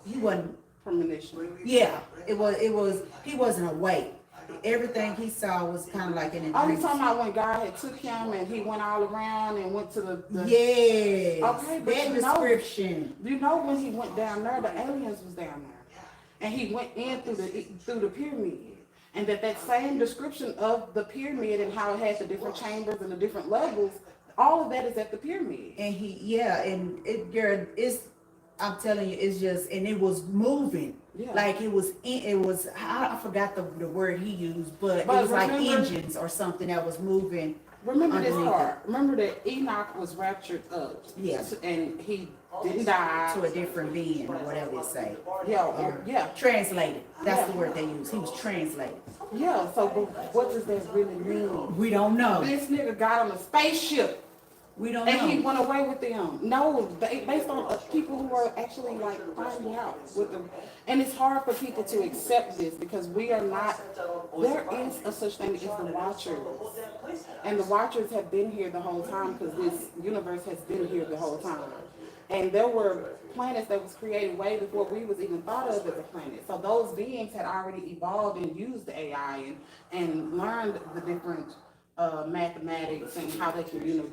he wasn't, Premonition. yeah, he wasn't awake. Everything he saw was kind of like in a Are you dream. talking about when God had took him and he went all around and went to the Yes, Okay, but that you know- description. You know when he went down there, the aliens was down there, and he went in through the pyramid, and that same description of the pyramid and how it has the different chambers and the different levels, all of that is at the pyramid. And and girl, I'm telling you, it's just, and it was moving. Yeah. Like it was, I forgot the word he used, but it But was like remember- engines or something that was moving. Remember this Underneath part. Remember that Enoch was raptured up. Yes. And he didn't die. To a different being or whatever they say. Yeah. Translated. That's the word they use. He was translated. Yeah. So but what does that really mean? We don't know. This nigga got on a spaceship. We don't And he know. went away with them. No, based on people who are actually like finding out with them. And it's hard for people to accept this because we are not, there is a such thing as the Watchers. And the Watchers have been here the whole time because this universe has been here the whole time. And there were planets that was created way before we was even thought of as a planet. So those beings had already evolved and used the AI and learned the different mathematics and how they can use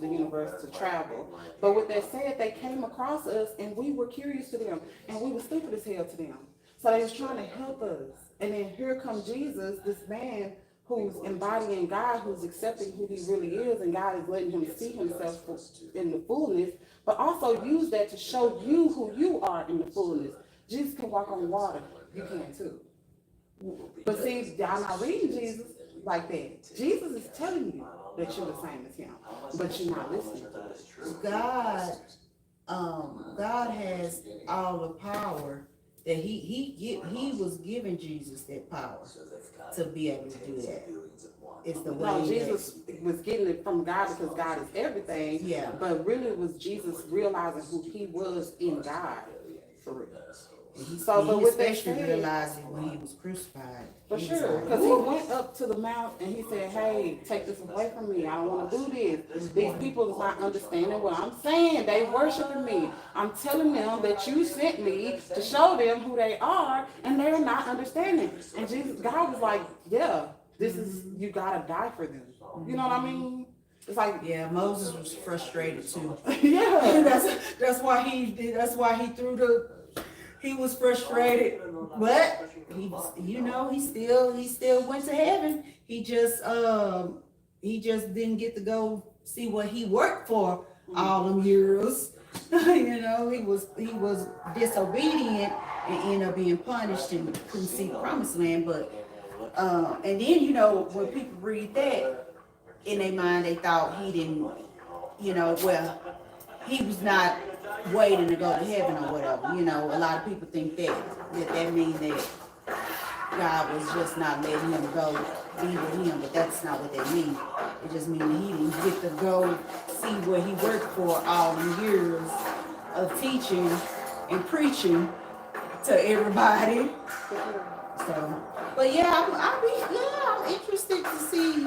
the universe to travel. But with that said, they came across us and we were curious to them and we were stupid as hell to them. So they was trying to help us. And then here comes Jesus, this man who's embodying God, who's accepting who he really is, and God is letting him see himself in the fullness, but also use that to show you who you are in the fullness. Jesus can walk on water. You can too. But see, y'all not reading Jesus like that. Jesus is telling you that you're the same as him, but you're not listening to it. God has all the power that he was giving Jesus that power to be able to do that. It's the way No, that- Jesus was getting it from God because God is everything. Yeah. But really it was Jesus realizing who he was in God. For real. So, he but with that especially said, realized it when he was crucified. for He was sure, like, because he "Ooh." went up to the mount and he said, hey, take this away from me. I don't want to do this. These people is not understanding what I'm saying. They worshiping me. I'm telling them that you sent me to show them who they are, and they're not understanding. And Jesus, God was like, yeah, this is, you got to die for them. You know what I mean? It's like, Yeah, Moses was frustrated too. yeah. That's why he threw he was frustrated, but he still went to heaven. He just didn't get to go see what he worked for all them years. He was disobedient and ended up being punished and couldn't see the promised land. But and then when people read that in their mind, they thought he didn't, he was not waiting to go to heaven or whatever. A lot of people think that means that God was just not letting him go be with him, but that's not what that means. It just means he didn't get to go see where he worked for all the years of teaching and preaching to everybody. So, but yeah, I'm interested to see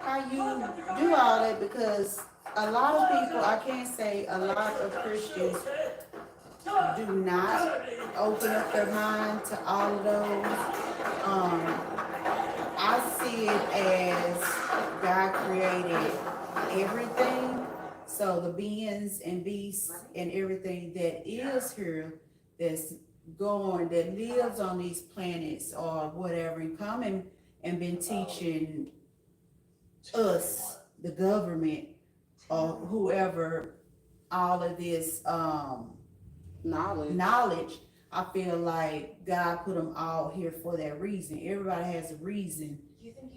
how you do all that because a lot of people, I can't say a lot of Christians do not open up their mind to all of those. I see it as God created everything. So the beings and beasts and everything that is here, that's going, that lives on these planets or whatever, and come and been teaching us, the government, or whoever, all of this knowledge. I feel like God put them all here for that reason. Everybody has a reason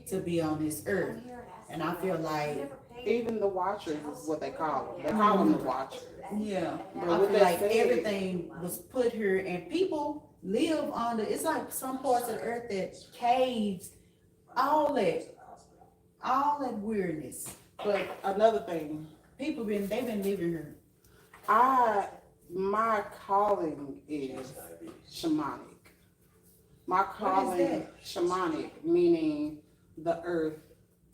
to be on this earth. And I feel like Even the watchers is what they call them. They call them the watchers. yeah, But I with feel that like said- everything was put here and people live under, it's like some parts of the earth that caves, all that weirdness. But another thing, People they've been living here. my calling is shamanic. My calling that? shamanic, meaning the earth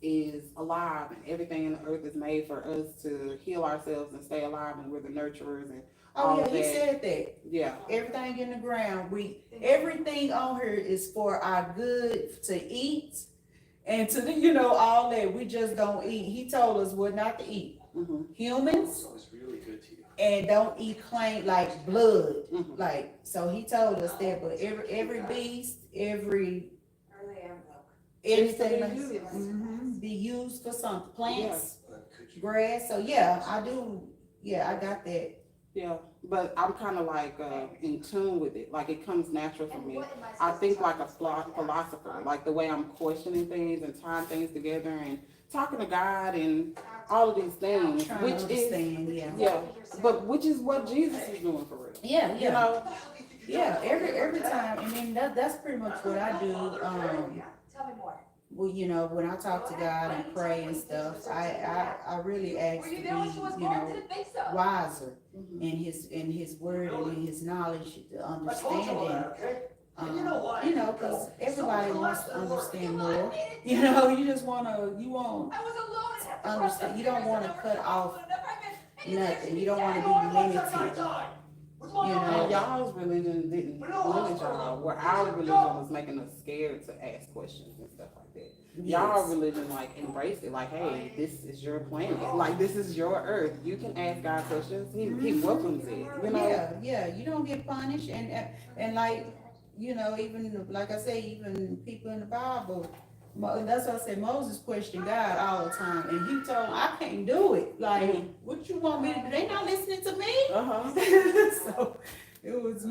is alive and everything in the earth is made for us to heal ourselves and stay alive, and we're the nurturers and Oh all yeah, of he that. said that. Yeah. Everything in the ground, everything on here is for our good to eat and to all that. We just don't eat. He told us what not to eat. Mm-hmm. Humans, and don't eat plain like blood. Mhm. Like, so he told us that, but every beast, every anything like, be used for something. Plants, grass. So yeah, I do. Yeah, I got that. Yeah, but I'm kind of like in tune with it. Like it comes natural for me. I think like a philosopher, like the way I'm questioning things and tying things together and talking to God and all of these things, Trying which to is understand, yeah, but which is what Jesus is doing for real. Yeah, You know, yeah. Every time, and then that's pretty much what I do. Tell me more. Well, when I talk to God and pray and stuff, I really ask Were to you be, there when she was born? Didn't think so. wiser Mhm. in his word and in his knowledge, the I told you all understanding. that, okay? And you know why? Because everybody wants to understand more. You just you want I was alone and had to understand. You don't want to cut off nothing. You don't want to be That's limited. our time. What's going You on? and know. y'all's religion didn't limit y'all, where our religion was making us scared to ask questions and stuff like that. Y'all religion like embraced it, like, hey, this is your planet, like this is your earth. You can ask God questions. He welcomes it. You know. Yeah. You don't get punished, and like even like I say, even people in the Bible. That's what I said. Moses questioned God all the time, and he told him, "I can't do it. Like, what you want me to do? They not listening to me." So it was,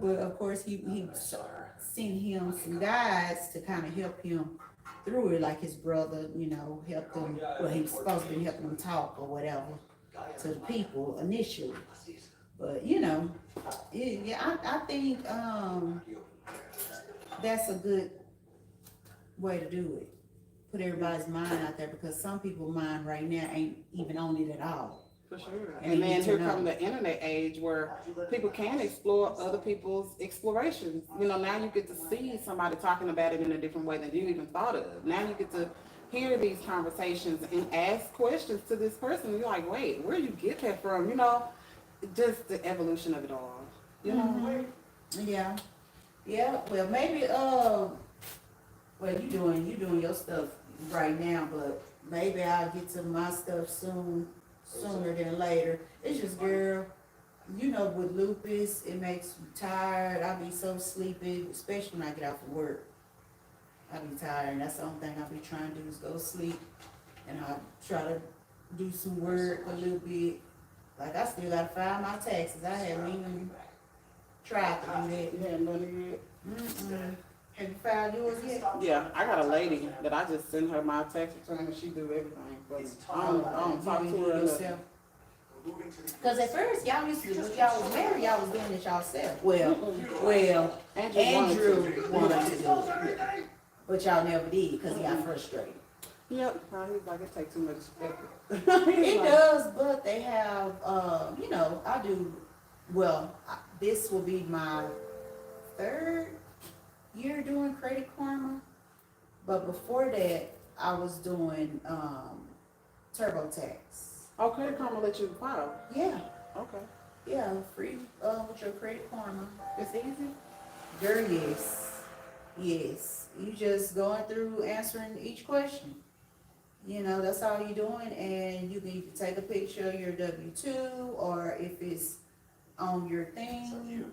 but of course he sent him some guys to kind of help him through it, like his brother, helped him. Well, he was supposed to be helping him talk or whatever to the people initially. But I think that's a good way to do it. Put everybody's mind out there because some people's mind right now ain't even on it at all. For sure. And And you then need to here know. come the internet age where people can explore other people's explorations. Now you get to see somebody talking about it in a different way than you even thought of. Now you get to hear these conversations and ask questions to this person. You're like, wait, where you get that from? Just the evolution of it all. Yeah. Well, maybe you doing your stuff right now, but maybe I'll get to my stuff sooner than later. It's just, girl, with lupus, it makes me tired. I be so sleepy, especially when I get out from work. I be tired, and that's the only thing I be trying to do is go to sleep, and I try to do some work a little bit. Like, I still gotta file my taxes. I haven't even tried to do that. You had money yet? Have you filed yours yet? Yeah, I got a lady that I just send her my tax return and she do everything for me. I don't talk to her enough. yourself. moving to the Cause at first y'all used to, when y'all was married, y'all was doing it yourself. Well, Andrew wanted to do it, but y'all never did because he got frustrated. Yep. He's like, it takes too much effort. It does, but they have, I do, this will be my 3rd year doing Credit Karma, but before that, I was doing, TurboTax. Oh, Credit Karma let you file. Yeah, Okay. yeah, free, with your Credit Karma. It's easy. Girl, yes, yes, you just going through answering each question. That's all you're doing, and you can either take a picture of your W-2, or if it's on your thing,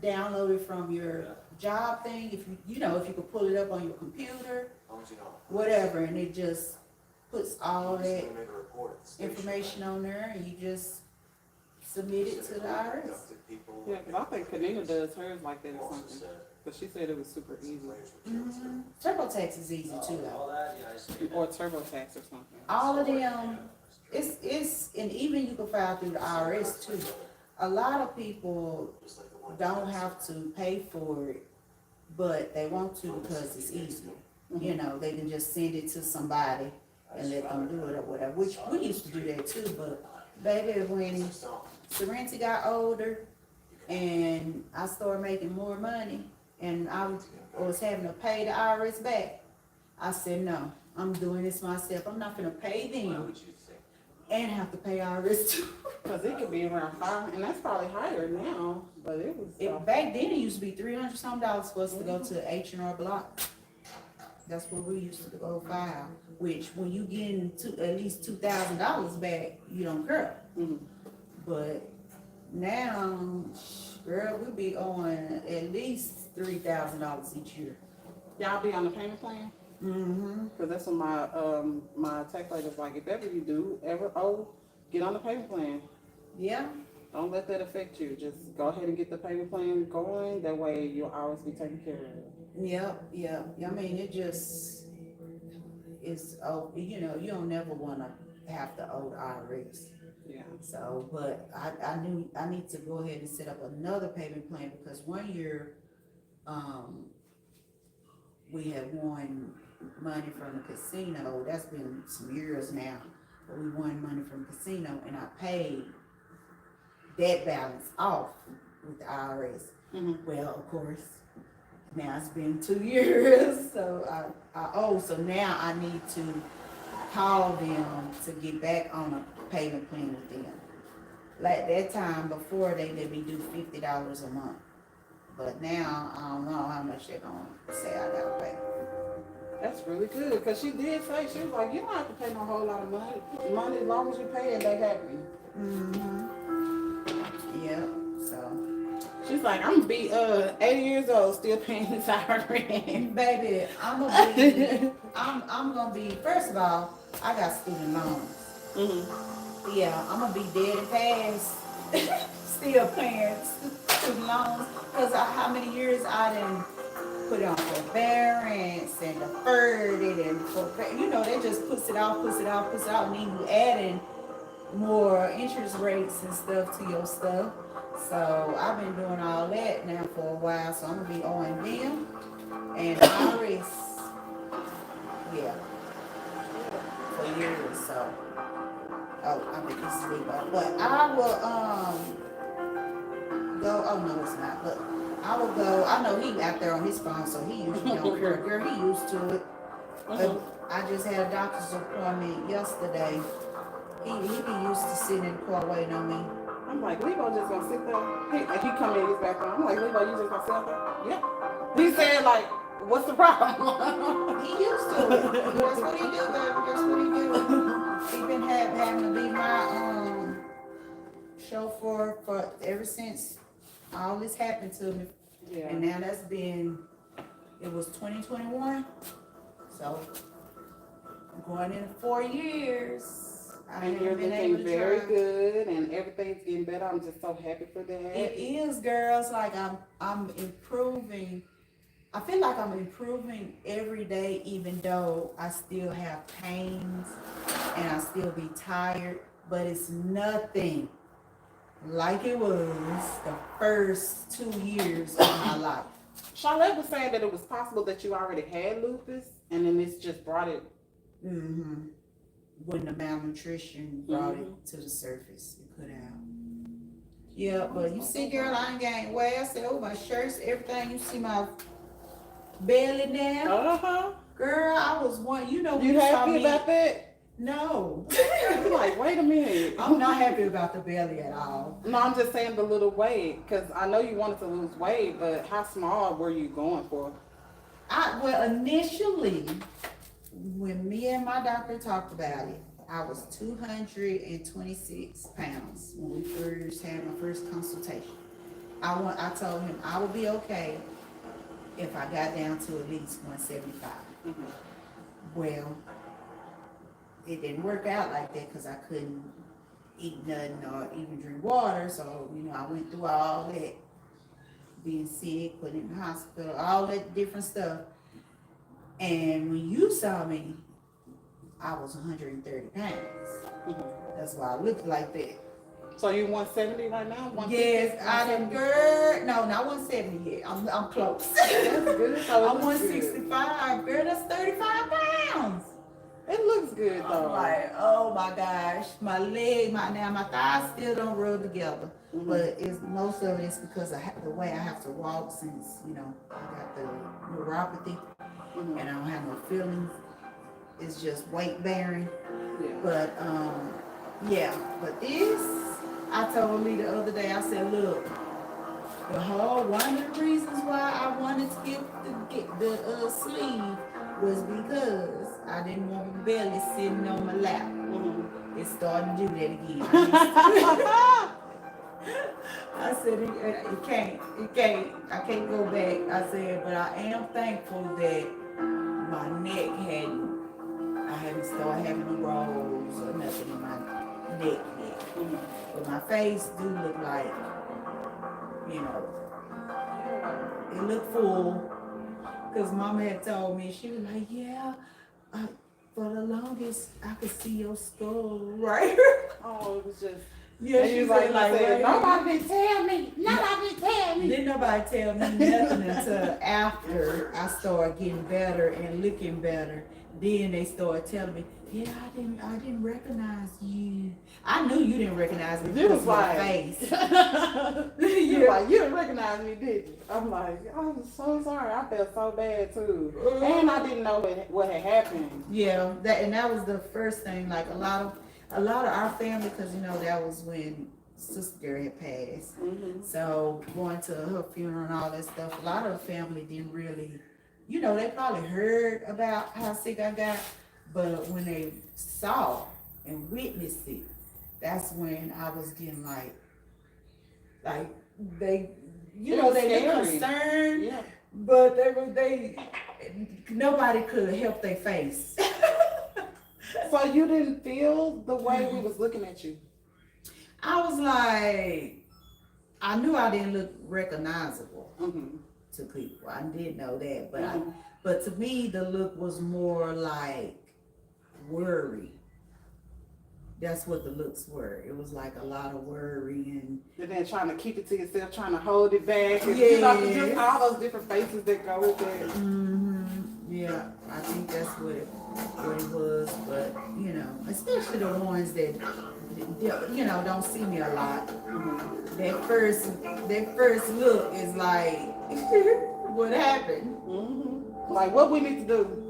download it from your job thing. If if you could pull it up on your computer, whatever, and it just puts all that information on there, and you just submit it to the IRS. Yeah, because I think Kanina does hers like that or something. But she said it was super easy. Mm-hmm. TurboTax is easy too, though. Or TurboTax or something. All of them, and even you can file through the IRS too. A lot of people don't have to pay for it, but they want to because it's easier. They can just send it to somebody and let them do it or whatever, which we used to do that too, but baby, when Serenity got older and I started making more money and I was having to pay the IRS back, I said, no, I'm doing this myself. I'm not gonna pay them and have to pay IRS too. Because it could be around 5, and that's probably higher now, but it was. Back then it used to be $300 some for us to go to H&R Block. That's where we used to go file, which when you get at least $2,000 back, you don't care. Mm-hmm. But now, girl, we be on at least $3,000 each year. Y'all be on the payment plan? Mm-hmm. Because that's what my tax lady was like, if ever you do ever owe, get on the payment plan. Yeah. Don't let that affect you. Just go ahead and get the payment plan going. That way you'll always be taken care of. Yeah. I mean, it just is, you don't never want to have to owe the IRS. Yeah. So, but I knew I need to go ahead and set up another payment plan because one year, we had won money from the casino. That's been some years now, but we won money from the casino, and I paid that balance off with the IRS. Mm-hmm. Well, of course, now it's been 2 years, so I owe. So now I need to call them to get back on a payment plan with them. Like that time before, they let me do $50 a month. But now, I don't know how much they're going to say I got to pay. That's really good, because she did say, she was like, you don't have to pay no whole lot of money as long as you pay and they happy. Mm-hmm. Yep, so. She's like, I'm gonna be 80 years old still paying this rent. Baby, I'm gonna be, first of all, I got student loans. Mm-hmm. Yeah, I'm gonna be dead and past still paying student loans, because how many years I done put on forbearance and deferred it and they just puts it off, and then you adding more interest rates and stuff to your stuff. So I've been doing all that now for a while, so I'm gonna be owing them and IRS, yeah, for years. So, I think this is legal, but I will go. Oh no, it's not. But I will go. I know he out there on his phone, so he usually don't care. Girl, he used to it. I just had a doctor's appointment yesterday. He be used to sitting in the car waiting on me. I'm like, Lebo just gonna sit there. He come in his background. I'm like, Lebo, you just gonna sit out there? Yep. He said, like, what's the problem? He used to it. That's what he do, baby. That's what he do. He been having to be my chauffeur for ever since all this happened to me. Yeah. And now it was 2021. So going in 4 years. And you're looking very good, and everything's getting better. I'm just so happy for that. It is, girls. Like I'm improving. I feel like I'm improving every day, even though I still have pains and I still be tired. but it's nothing like it was the first 2 years of my life. Charlotte was saying that it was possible that you already had lupus, and then this just brought it. Mm-hmm. When the malnutrition brought it to the surface, it put out. Yeah, but you see, girl, I ain't gained weight. I said, oh, my shirts, everything. You see my belly now? Girl, I was one. You know, when You saw happy me. about that? No. I'm like, wait a minute. I'm not happy about the belly at all. No, I'm just saying the little weight, because I know you wanted to lose weight, but how small were you going for? Well, initially, when me and my doctor talked about it, I was 226 pounds when we first had my first consultation. I told him I would be okay if I got down to at least 175. Mm-hmm. Well, it didn't work out like that because I couldn't eat nothing or even drink water. So, you know, I went through all that, being sick, put in the hospital, all that different stuff. And when you saw me, I was 130 pounds. Mm-hmm. That's why I looked like that. So you 170 right now? Yes, I didn't, girl. No, not 170 yet. I'm close. That's good. So I'm 165, girl. That's 35 pounds. It looks good though. I'm like, oh my gosh, my thighs still don't rub together. Mm-hmm. But it's most of it's because of the way I have to walk since, you know, I got the neuropathy Mm-hmm. and I don't have no feelings. It's just weight bearing. Yeah. But yeah, but this, I told Lee the other day, I said, look, one of the reasons why I wanted to get the sleeve was because I didn't want my belly sitting on my lap. Mm-hmm. It's starting to do that again. I said, it can't, I can't go back. I said, but I am thankful that my neck I haven't started having the rolls or nothing in my neck yet. Mm-hmm. But my face do look like, you know, it looked full. Because Mama had told me, she was like, yeah, for the longest, I could see your skull right here. Oh, it was just. Yeah, and she you was like, said, right nobody didn't tell me. Nobody tell me. Didn't nobody tell me nothing until after I started getting better and looking better. Then they started telling me, yeah, I didn't recognize you. I knew you didn't recognize me You because was of my like, face. you was like, you didn't recognize me, did you? I'm like, I'm so sorry. I felt so bad too, and I didn't know what had happened. Yeah, that was the first thing. Like a lot of our family, because you know that was when sister had passed. Mm-hmm. So going to her funeral and all that stuff, a lot of the family didn't really, you know, they probably heard about how sick I got, but when they saw and witnessed it, that's when I was getting like they, you know, they were concerned, yeah. but nobody could help their face. So you didn't feel the way we was looking at you? I was like, I knew I didn't look recognizable to people. I did know that, but but to me, the look was more like worry. That's what the looks were. It was like a lot of worry and then trying to keep it to yourself, trying to hold it back. And, yes. you know, just all those different faces that go with it. Yeah, I think that's what it was. But you know, especially the ones that you know don't see me a lot. That first look is like, what happened? Like, what we need to do?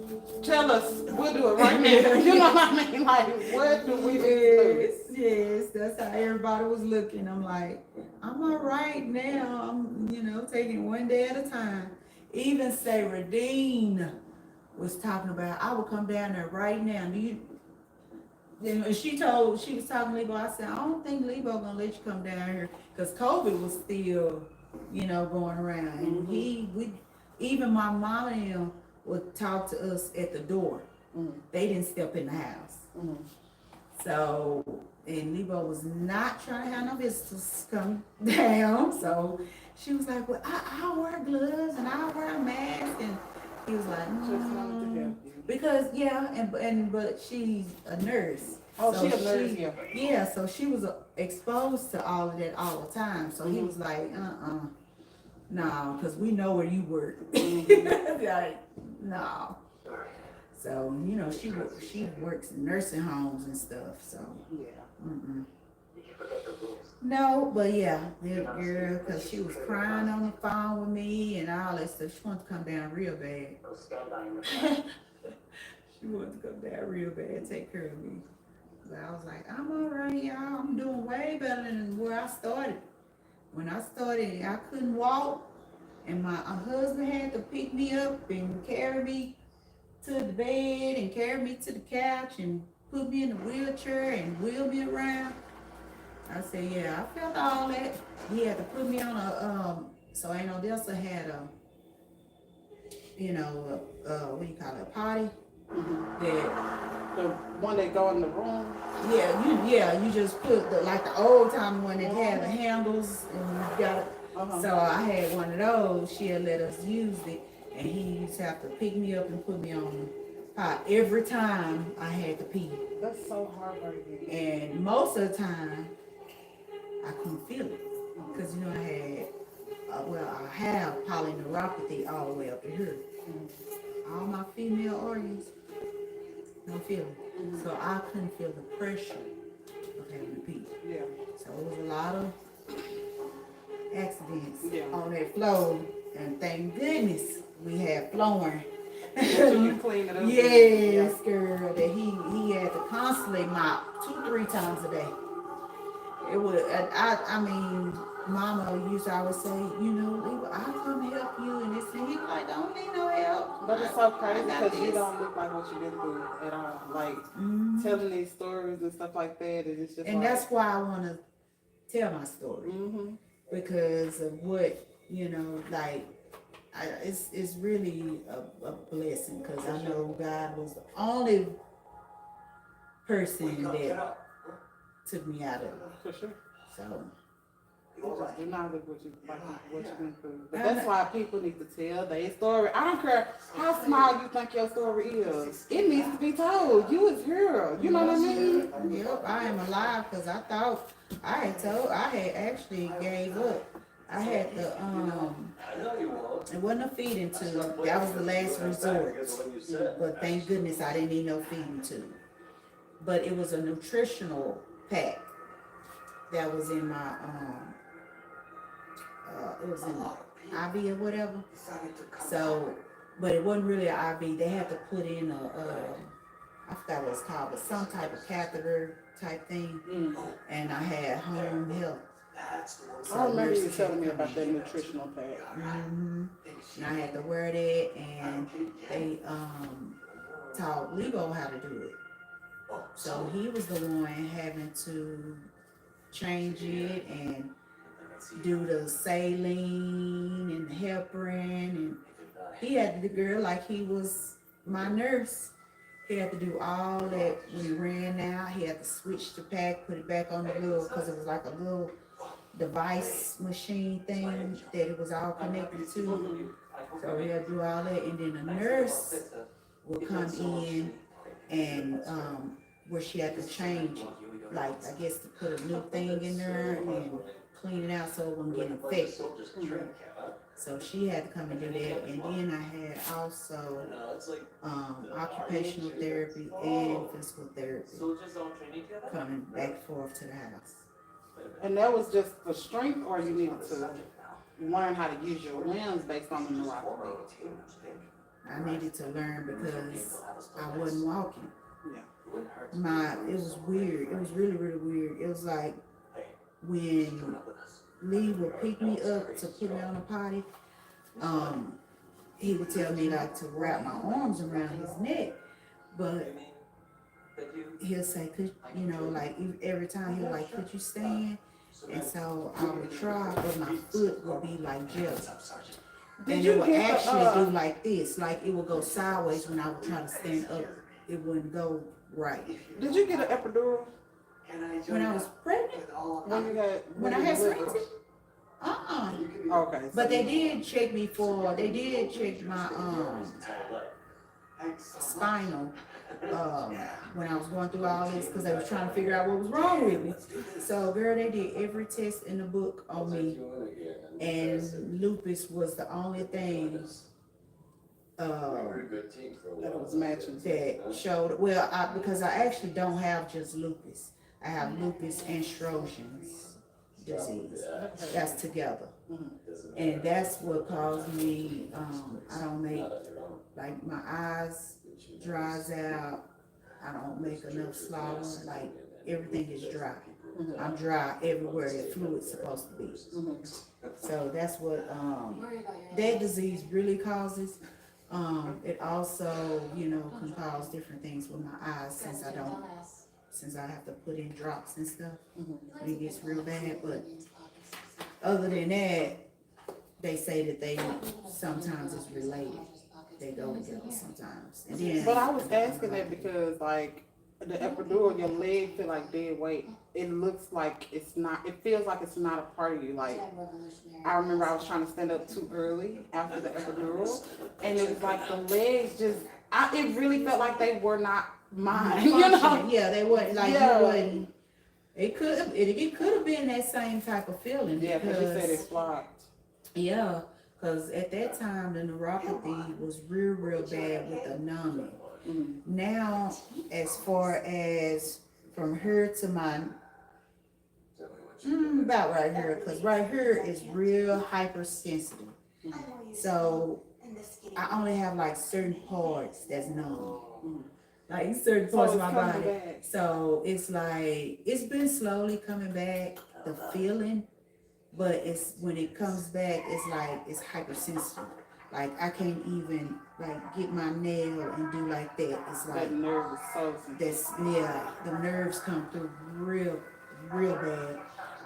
Tell us, we'll do it right now. You know what I mean? Like, what do we need to do? Yes, that's how everybody was looking. I'm like, I'm all right now. I'm, you know, taking one day at a time. Even say Radine was talking about, I would come down there right now. Then she was talking to Lebo. I said, I don't think Lebo gonna let you come down here because COVID was still, you know, going around. And even my mom and him would talk to us at the door. They didn't step in the house. So, and Lebo was not trying to have no visitors come down. So she was like, well, I'll wear gloves and I'll wear a mask. And he was like, Just wanted to help you. because, yeah, but she's a nurse. Oh, So she a nurse, yeah. Yeah, so she was exposed to all of that all the time. So he was like, no, because we know where you work. Like, no. So, you know, she works in nursing homes and stuff. So, Yeah. no, but yeah, little girl, because she was crying on the phone with me and all that stuff. She wanted to come down real bad. She wanted to come down real bad, take care of me. But I was like, I'm all right, y'all. I'm doing way better than where I started. When I started, I couldn't walk, and my husband had to pick me up and carry me to the bed and carry me to the couch and put me in the wheelchair and wheel me around. I said, yeah, I felt all that. He had to put me on so Aunt Odessa had what do you call it, a potty that, The one that go in the room. you just put like the old time one that had the handles and you got it. So I had one of those. She had let us use it, and he used to have to pick me up and put me on the pot every time I had to pee. That's so heartbreaking. And most of the time, I couldn't feel it because I had, I have polyneuropathy all the way up to here. All my female organs, no feeling. So I couldn't feel the pressure of having to pee. Yeah. So it was a lot of accidents Yeah. on that floor, and thank goodness we had flooring. So you clean it up. Yes, girl, that he had to constantly mop 2-3 times a day. It would, I mean, Mama used to always say, I'll come help you, and this, and he like, don't need no help. But it's so crazy I got because you this. don't look like what you've been through at all. Like telling these stories and stuff like that, and it's just And like, that's why I want to tell my story, because of what, it's really a blessing, because I know God was the only person that took me out of it. for sure. So You just do not look what you've been through. But that's why people need to tell their story. I don't care how small you think your story is. It needs to be told. You was here. You know what I mean? Yep, I am alive because I thought I had actually gave up. I had the it wasn't a feeding tube. That was the last resort. But thank goodness I didn't need no feeding tube. But it was a nutritional pack that was in my it was in the IV or whatever. So, but it wasn't really an IV. They had to put in I forgot what it's called, but some type of catheter type thing. And I had home health. I remember you telling me about that nutritional pack. And I had to wear that, and they taught Lebo how to do it. So he was the one having to change it and do the saline and the heparin, and he had to do like he was my nurse. He had to do all that when he ran out. He had to switch the pack, put it back on the little, because it was like a little device machine thing that it was all connected to. So he had to do all that, and then the nurse would come in and where she had to change it, like I guess to put a new thing in there and clean it out so it wouldn't get infected. So she had to come and do that, and then I had also occupational therapy and physical therapy coming back and forth to the house. And that was just the strength, or you needed to learn how to use your limbs based on the neuropathy? I needed to learn because I wasn't walking. Yeah. It was weird. It was really, really weird. It was like when Lee would pick me up to put me on a potty, he would tell me like to wrap my arms around his neck, but he'll say, every time he'll like, could you stand? And so I would try, but my foot would be like jelly. And it would actually do like this, like it would go sideways when I would try to stand up. It wouldn't go right. Did you get an epidural? When I was pregnant? When I had pregnancy? Okay. But they did check me they did check my spinal when I was going through all this because they was trying to figure out what was wrong with me. So, girl, they did every test in the book on me, and lupus was the only thing That was matching. that showed. Well, because I actually don't have just lupus. I have lupus and Sjogren's disease. That's together, and that's what caused me. I don't make, like, my eyes dries out. I don't make enough flour. Like, everything is dry. I'm dry everywhere that fluid's supposed to be. So that's what that disease really causes. It also, can cause different things with my eyes since I have to put in drops and stuff. When it gets real bad. But other than that, they say that they sometimes it's related. They go together sometimes. And then, But I was asking that because, like, the epidural, your leg feel like dead weight. It looks like it's not. It feels like it's not a part of you. Like, I remember I was trying to stand up too early after the epidural, and it was like the legs just. It really felt like they were not mine. You know? Yeah, they wasn't like Yeah. you wasn't. It could have been that same type of feeling. Yeah, because you said it flopped. Yeah, because at that time the neuropathy was real bad with the numbing. Now, as far as from here to my about right here, because right here is real hypersensitive. So I only have like certain parts that's numb. Like certain parts of my body. Back. So it's like it's been slowly coming back, the feeling, but it's when it comes back, it's like it's hypersensitive. Like I can't even like get my nail and do like that. It's like That nerve is so sensitive. the nerves come through real bad.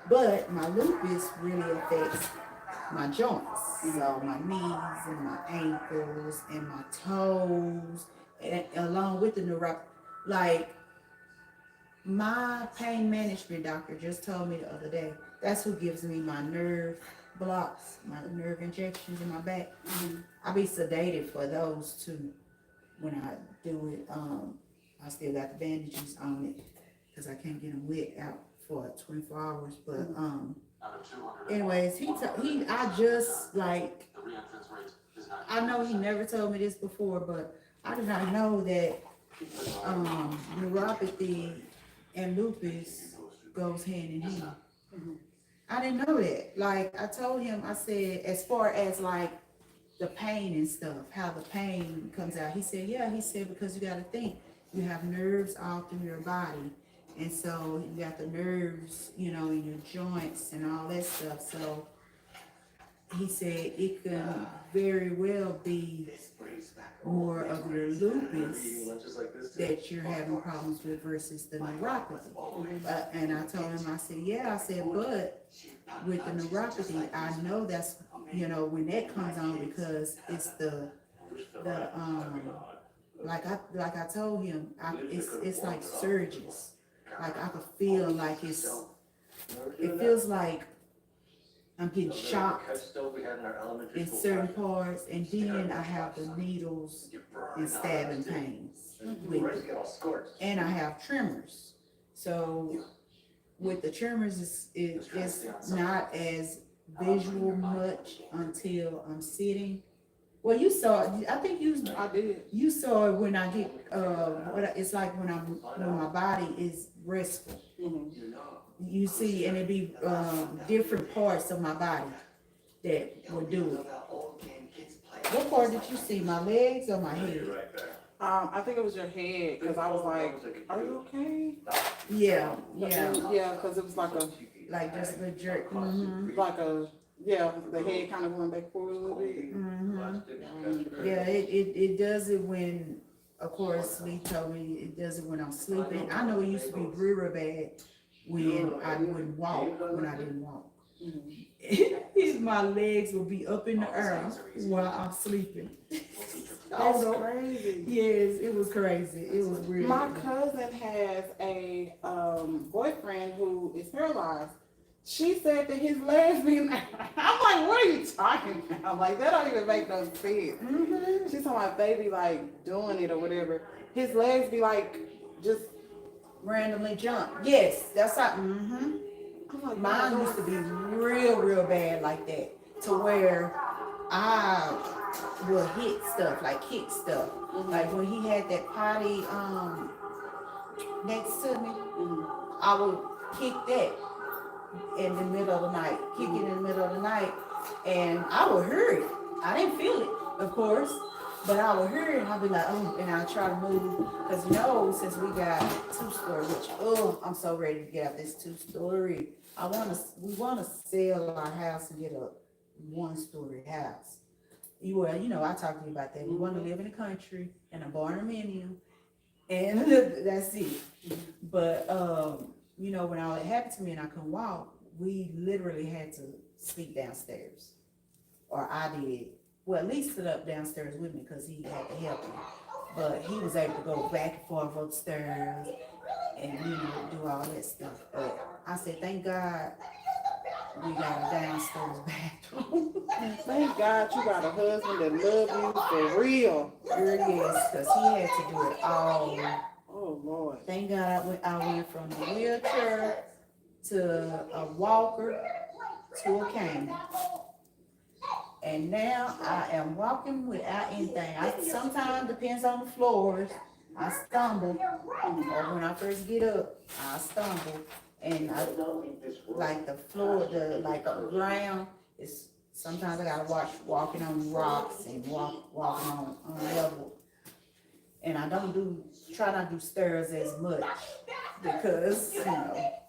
But my lupus really affects my joints. So my knees and my ankles and my toes, and along with the neuropathy. Like my pain management doctor just told me the other day, that's who gives me my nerve blocks, my nerve injections in my back. I be sedated for those too when I do it. I still got the bandages on it because I can't get them wet out for 24 hours. But anyways, I just like, I know he never told me this before, but I did not know that neuropathy and lupus goes hand in hand. I didn't know that. Like I told him, I said, as far as like the pain and stuff, how the pain comes out. He said, yeah, because you got to think, you have nerves all through your body. And so you got the nerves, in your joints and all that stuff. So he said it could very well be more of your lupus that you're having problems with versus the neuropathy. And I told him, I said, but with the neuropathy, I know that's, when that comes on because it's like I told him, it's like surges. Like I could feel like it feels like I'm getting shocked in certain parts, and then I have the needles and stabbing pains with it. And I have tremors. So with the tremors, it's not as visual much until I'm sitting. Well, you saw it. I think I did. you saw it when I get it's like when my body is restful. You see, and it be different parts of my body that will do it. What part did you see? My legs or my head? I think it was your head because I was like, "Are you okay?" Yeah, because it was like just a jerk. The head kind of going back forward a little bit. Yeah, it does it when, of course, Lee told me it does it when I'm sleeping. I know it used to be real bad when I wouldn't walk, when I didn't walk. My legs will be up in the air while I'm sleeping. That's crazy. Yes, it was crazy. It was weird. My cousin has a boyfriend who is paralyzed, She said that his legs be. I'm like, what are you talking about? Like, that don't even make no sense. Mm-hmm. She's talking about they be like doing it or whatever. His legs be like just. Randomly jump. Yes, that's how. Mm-hmm. I'm like, Mine used to be real bad like that, to where I would hit stuff, like kick stuff. Like when he had that potty next to me, I would kick that in the middle of the night, kick it in the middle of the night, and I would hear it. I didn't feel it, of course, but I would hear it, and I'd be like, oh, and I'd try to move, because since we got 2-story, which, I'm so ready to get out this 2-story. We want to sell our house and get a 1-story house. I talked to you about that. We want to live in the country in a barnuminium, and that's it. But when all that happened to me and I couldn't walk, we literally had to sleep downstairs, or I did. Well, at least sit up downstairs with me because he had to help me. But he was able to go back and forth upstairs and do all that stuff. But I said, thank God we got a downstairs bathroom. Thank God you got a husband that loves you for real. There it is, because he had to do it all. Oh Lord. Thank God I went from a wheelchair to a walker to a cane. And now I am walking without anything. Sometimes depends on the floors. I stumble, or when I first get up, I stumble, and like the floor, the ground is. Sometimes I gotta watch walking on rocks and walking on level. And I try not to do stairs as much because I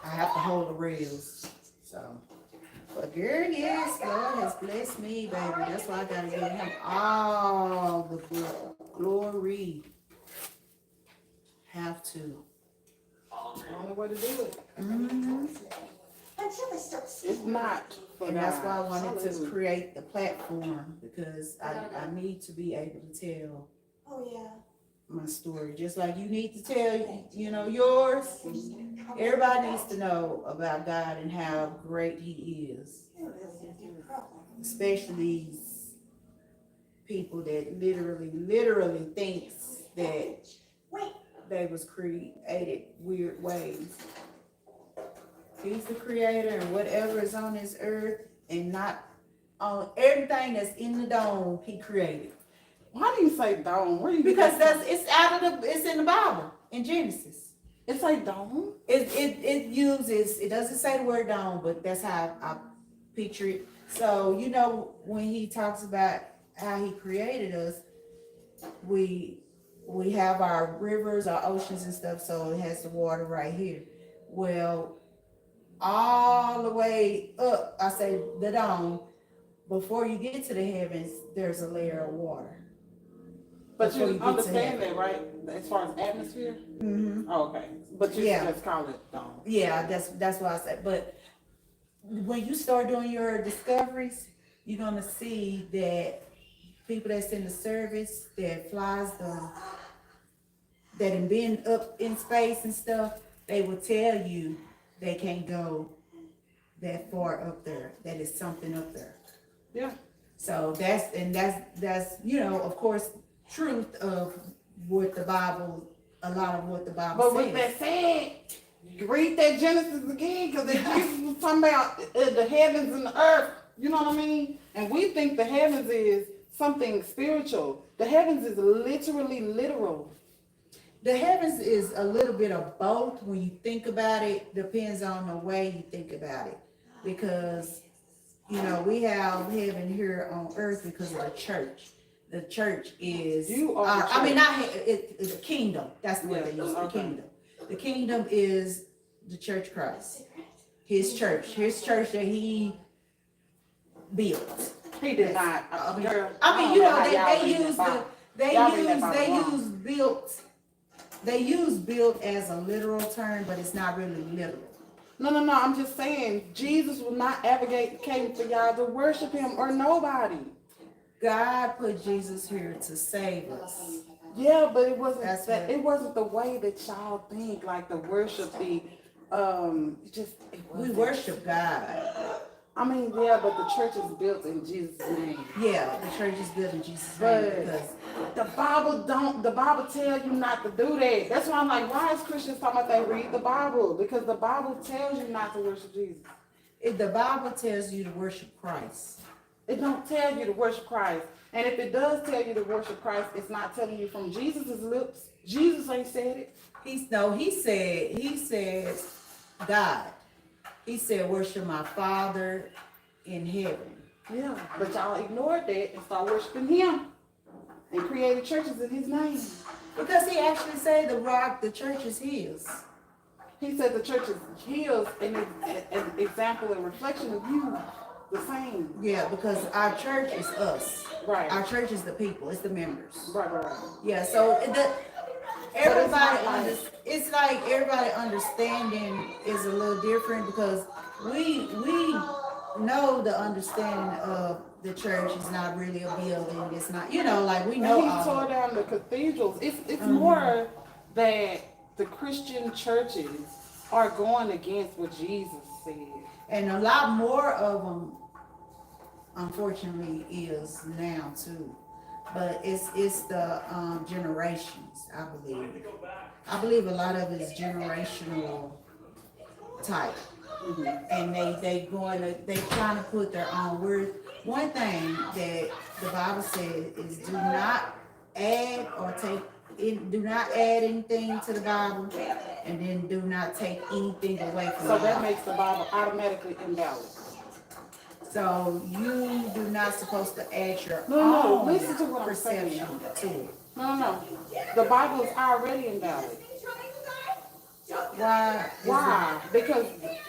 have to hold the rails. So. But girl, yes, God has blessed me, baby. That's why I gotta give him all the glory. Have to. Only way to do it. Mm-hmm. Until they start It's not. And that's why I wanted to create the platform, because I need to be able to tell Oh, yeah. my story, just like you need to tell, yours. Everybody needs to know about God and how great he is. Especially these people that literally thinks that they was created weird ways. He's the creator, and whatever is on this earth and not on everything that's in the dome, he created. Why do you say dome? Where you get Because that from? it's in the Bible, in Genesis. It's like dome? It doesn't say the word dome, but that's how I picture it. So, when he talks about how he created us, we have our rivers, our oceans and stuff, so it has the water right here. Well, all the way up, I say the dome, before you get to the heavens, there's a layer of water. But Before you get to understand heaven. that, right? As far as atmosphere? Mm-hmm. Oh, okay. But you Yeah. just call it dome. Yeah, that's why I said. But when you start doing your discoveries, you're gonna see that people that's in the service that flies that have been up in space and stuff, they will tell you they can't go that far up there. That is something up there. Yeah. So that's of course, truth of what the Bible, a lot of what the Bible But says. with that said, read that Genesis again, because Jesus was talking about the heavens and the earth. You know what I mean? And we think the heavens is something spiritual. The heavens is literally literal. The heavens is a little bit of both when you think about it. Depends on the way you think about it. Because, we have heaven here on earth because of the church. The church is, You are the I mean, church. it's a kingdom. That's the word they use, the okay. kingdom. The kingdom is the church Christ. His church that he built. He did not. Girl, they use built as a literal term, but it's not really literal. No. I'm just saying, Jesus will not advocate for y'all to worship him or nobody. God put Jesus here to save us. Yeah, but it wasn't That's that. what- It wasn't the way that y'all think. Like the worship, Just it We wasn't. worship God. I mean, yeah, but the church is built in Jesus' name. Yeah, the church is built in Jesus' But name because the Bible tells you not to do that. That's why I'm like, why is Christians talking about they read the Bible? Because the Bible tells you not to worship Jesus. if the Bible tells you to worship Christ. It don't tell you to worship Christ. And if it does tell you to worship Christ, it's not telling you from Jesus' lips. Jesus ain't said it. He said God. He said worship my Father in heaven. Yeah, but y'all ignored that and started worshiping him and created churches in his name. Because he actually said the church is his. He said the church is his and an example and reflection of you, the same. Yeah, because our church is us. Right. Our church is the people. It's the members. Right. Yeah, so everybody like- it's like everybody understanding is a little different because we know the understanding of the church is not really a building. It's not, like we know. And he tore down the cathedrals. It's more that the Christian churches are going against what Jesus said. And a lot more of them, unfortunately, is now too. But it's the generations, I believe. I believe a lot of it is generational type. And they trying to put their own words. One thing that the Bible says is do not add anything to the Bible, and then do not take anything away from So the that Bible. makes the Bible automatically invalid. So you do not supposed to add your No, own listen to what I'm saying. perception to it. No. The Bible is already invalid. Why? Why? Because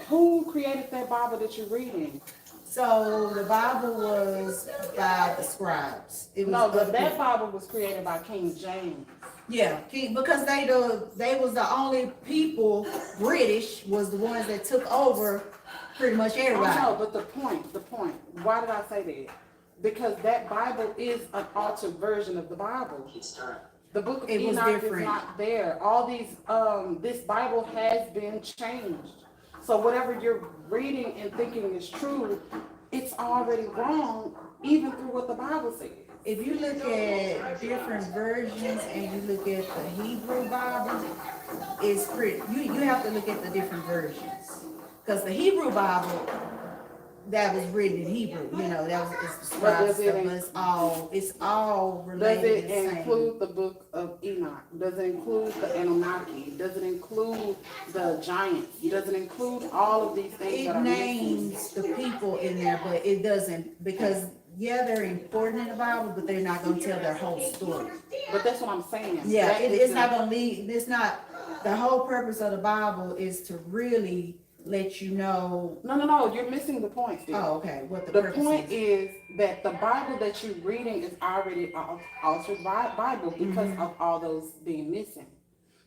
who created that Bible that you're reading? So the Bible was by the scribes. It was No, other that people. Bible was created by King James. Yeah, because they was the only people. British was the ones that took over pretty much I everybody. know, but the point. Why did I say that? Because that Bible is an altered version of the Bible. The book of It was Enoch different. is not there. All these, this Bible has been changed. So whatever you're reading and thinking is true, it's already wrong, even through what the Bible says. If you look at different versions and you look at the Hebrew Bible, it's pretty. You have to look at the different versions because the Hebrew Bible that was written in Hebrew, that was it's the But scribes does stuff, it but it's all Does related it the same. include the book of Enoch? Does it include the Anunnaki? Does it include the giants? Does it include all of these things that It are names missing? the people in there, but it doesn't because they're important in the Bible, but they're not gonna tell their whole story. But that's what I'm saying. Yeah, That is it's the- not gonna lead. It's not. The whole purpose of the Bible is to really let you know. No. You're missing the point still. Oh, okay. What the The purpose point is. is that the Bible that you're reading is already an altered Bible because of all those being missing.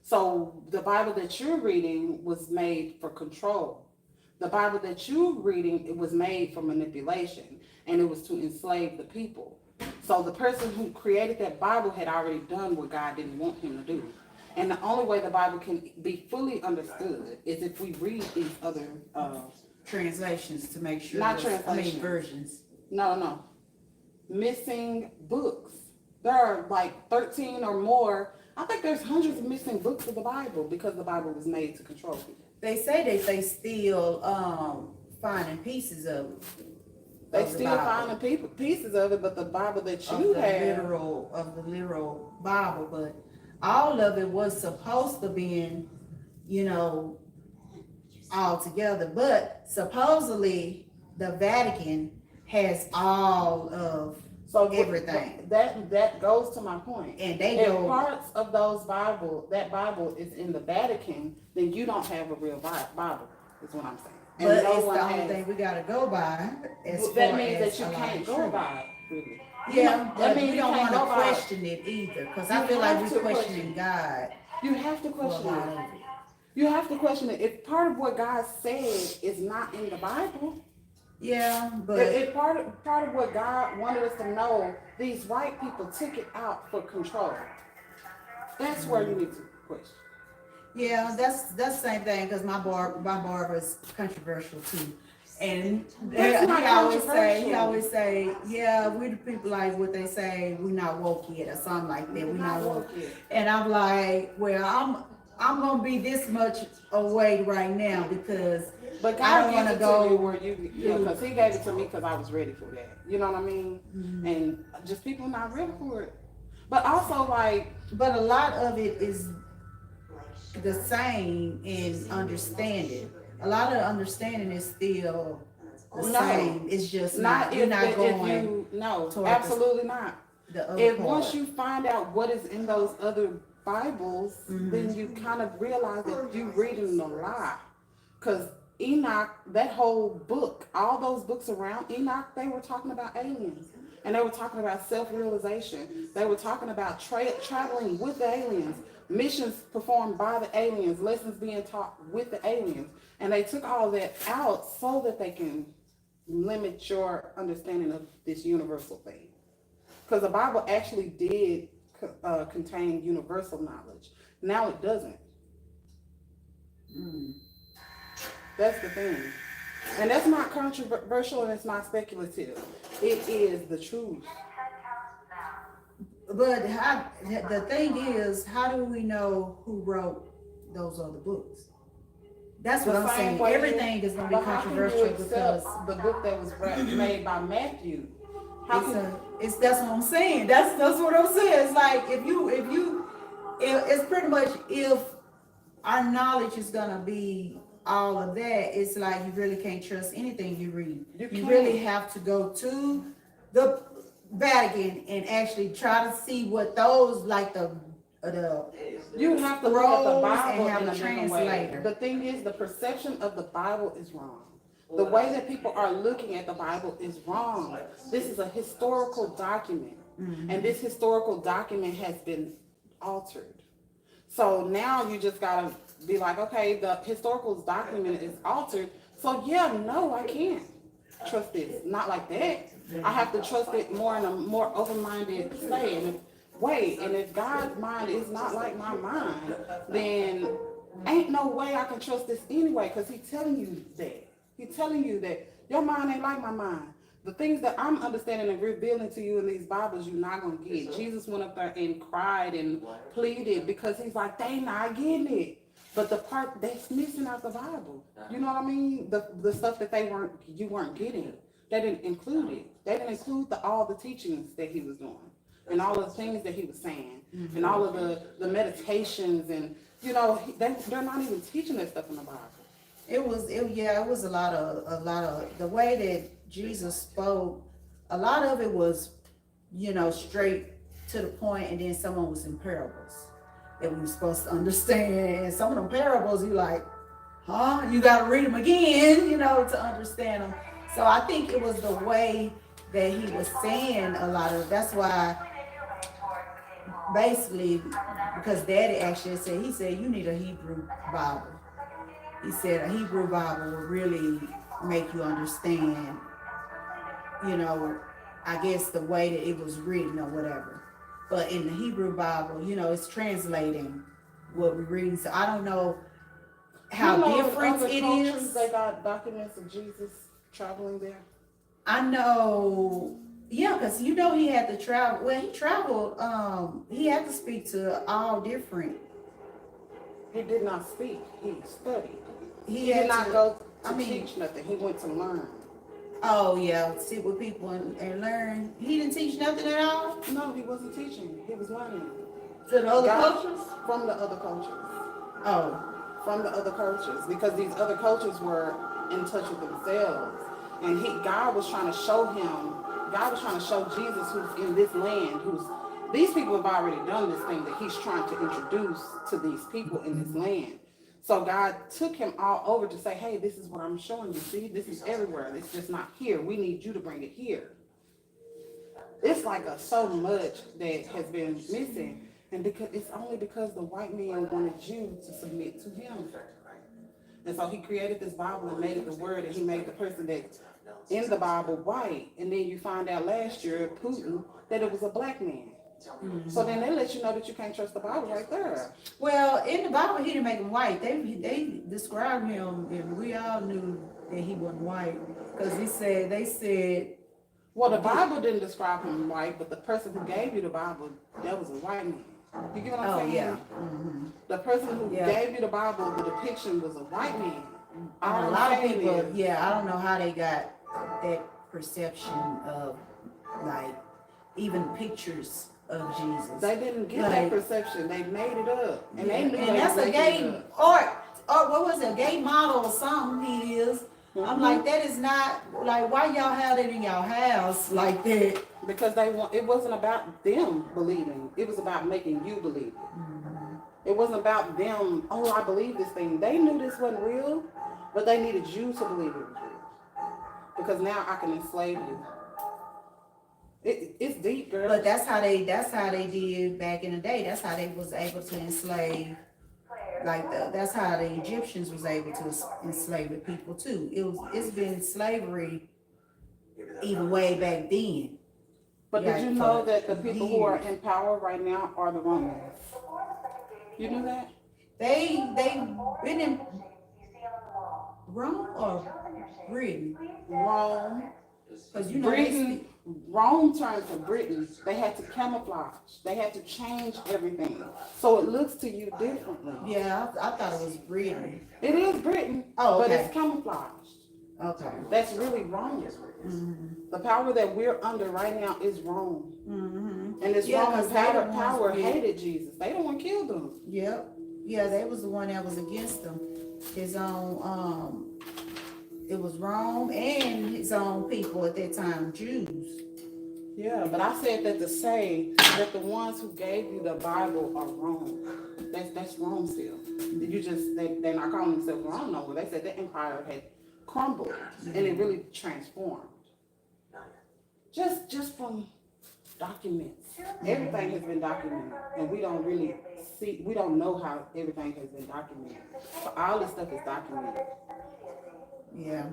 So the Bible that you're reading was made for control. The Bible that you're reading, it was made for manipulation, and it was to enslave the people. So the person who created that Bible had already done what God didn't want him to do. And the only way the Bible can be fully understood is if we read these other, Translations to make sure. Not it's- translations. Versions. no, missing books. There are like 13 or more. I think there's hundreds of missing books of the Bible because the Bible was made to control people. They say they still finding pieces of it. They of the still Bible. finding pieces of it, but the Bible that Of you the have, literal Bible, but all of it was supposed to be all together. But supposedly the Vatican has all of so everything. That goes to my point. And they If go parts of that Bible is in the Vatican, then you don't have a real Bible, is what I'm saying. And but no it's one the only has- thing we gotta go by as Well, far that means as that you a lot can't of go truth. by it, really. Yeah, That but means we you don't can't want go to by it. question it either, because You I feel like have we're to questioning God You have to for a question lot it. of it. You have to question it. If part of what God said is not in the Bible, Yeah, but if part of what God wanted us to know, these white people took it out for control. That's where you need to question. Yeah, that's the same thing because my barber is controversial too, and That's not he controversial. always say, yeah, we the people like what they say, we not woke yet or something like that. We You're not not woke, woke yet. and I'm like, well, I'm gonna be this much away right now because But I God don't want gives to it to you go where because He gave it to me because I was ready for that. You know what I mean? And just people not ready for it. But also, like, But a lot of it is the same in understanding. A lot of the understanding is still the no, same. It's just not not you're not if going you no, toward absolutely not. the other If part. once you find out what is in those other Bibles, then you kind of realize that you reading a lie. Because Enoch, that whole book, all those books around Enoch, they were talking about aliens. And they were talking about self-realization. They were talking about traveling with the aliens, missions performed by the aliens, lessons being taught with the aliens. And they took all that out so that they can limit your understanding of this universal thing. Because the Bible actually did contain universal knowledge. Now it doesn't. Mm. That's the thing. And that's not controversial and it's not speculative. It is the truth. But the thing is, how do we know who wrote those other books? That's what The I'm same saying. way Everything is going to be but how can you controversial accept because the book that was made by Matthew? How can it's that's what I'm saying. That's what I'm saying. It's like it's pretty much if our knowledge is gonna be all of that, it's like you really can't trust anything you read. you You can't? really have to go to the Vatican and actually try to see what those like the You have to look at the scrolls Bible and have in a a different way. translator. The thing is, the perception of the Bible is wrong. The way that people are looking at the Bible is wrong. This is a historical document, and this historical document has been altered. So now you just gotta be like, okay, the historical document is altered. So yeah, no, I can't trust this. Not like that. I have to trust it more in a more open-minded state. And if God's mind is not like my mind, then ain't no way I can trust this anyway, because He's telling you that. He's telling you that your mind ain't like my mind. The things that I'm understanding and revealing to you in these Bibles, you're not gonna get. Jesus went up there and cried and pleaded because He's like, they not getting it. But the part that's missing out the Bible, you know what I mean? The stuff that you weren't getting, they didn't include it. They didn't include all the teachings that He was doing, and all of the things that He was saying, and all of the meditations, and they're not even teaching that stuff in the Bible. It was a lot of the way that Jesus spoke. A lot of it was, straight to the point, and then some of it was in parables that we were supposed to understand. And some of them parables, you like, huh? You got to read them again, to understand them. So I think it was the way that he was saying a lot of. That's why, basically, because Daddy actually said, he said you need a Hebrew Bible. He said a Hebrew Bible will really make you understand, I guess the way that it was written or whatever. But in the Hebrew Bible, it's translating what we're reading. So I don't know how different other it cultures, is. they got documents of Jesus traveling there. I know, yeah, because he had to travel. Well, he traveled. He had to speak to all different. He did not speak. He studied. He He had did not to. go I to mean, teach nothing. He went to learn. oh yeah, sit with people and learn. He didn't teach nothing at all No, he wasn't teaching. He was learning. to the other God, cultures. from the other cultures. Oh, From the other cultures. Because these other cultures were in touch with themselves. And God was trying to show Jesus who's in this land, these people have already done this thing that He's trying to introduce to these people in this land. So God took him all over to say, hey, this is what I'm showing you. See, this is everywhere. It's just not here. We need you to bring it here. It's like so much that has been missing. And because it's only because the white man wanted you to submit to him. And so He created this Bible and made it the Word, and He made the person that's in the Bible white. And then you find out last year, Putin, that it was a black man. So then they let you know that you can't trust the Bible right there. Well, in the Bible, he didn't make him white. They described him, and we all knew that he wasn't white because they said, Well, the Bible didn't describe him white, but the person who gave you the Bible, that was a white man. You get what I'm oh saying? yeah, The person who Yeah. gave you the Bible, the depiction was a white man. All and a I'm lot of saying people, is, yeah, I don't know how they got that perception of like even pictures of Jesus. they didn't get Like- that perception. They made it up, and they knew and they that's were a making gay it up. or what was it, a gay model or something he is. I'm like, that is not, like, why y'all have it in y'all house like that? Because it wasn't about them believing. It was about making you believe it. It wasn't about them, oh, I believe this thing. They knew this wasn't real, but they needed you to believe it was real. Because now I can enslave you. It's deep, girl. But that's how they did back in the day. That's how they was able to enslave, that's how the Egyptians was able to enslave the people too. It's been slavery even way back then. But Yeah, did you know for that the people who are years. in power right now are the Romans? You knew that? They been in Rome or Britain? Rome. Because you know Britain, Rome turned to Britain. They had to camouflage. They had to change everything. So it looks to you differently. yeah, I thought it was Britain. It is Britain, Oh, but okay. it's camouflaged. Okay. That's really Rome. The power that we're under right now is Rome. And this Yeah, Roman 'cause they the ones power with- hated Jesus. They don't want to kill them. Yep. Yeah, they was the one that was against him. His own, it was Rome and his own people at that time, Jews. Yeah, but I said that to say that the ones who gave you the Bible are Rome. That's Rome still. They're not calling themselves Rome no more. They said the empire had crumbled and it really transformed. Just from documents. Everything has been documented, and we don't know how everything has been documented. But all this stuff is documented. Yeah.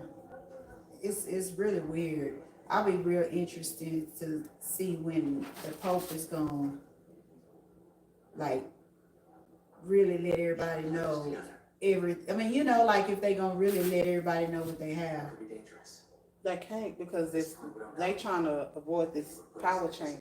It's really weird. I'll be real interested to see when the Pope is gonna like really let everybody know like if they gonna really let everybody know what they have. They can't because they trying to avoid this power change.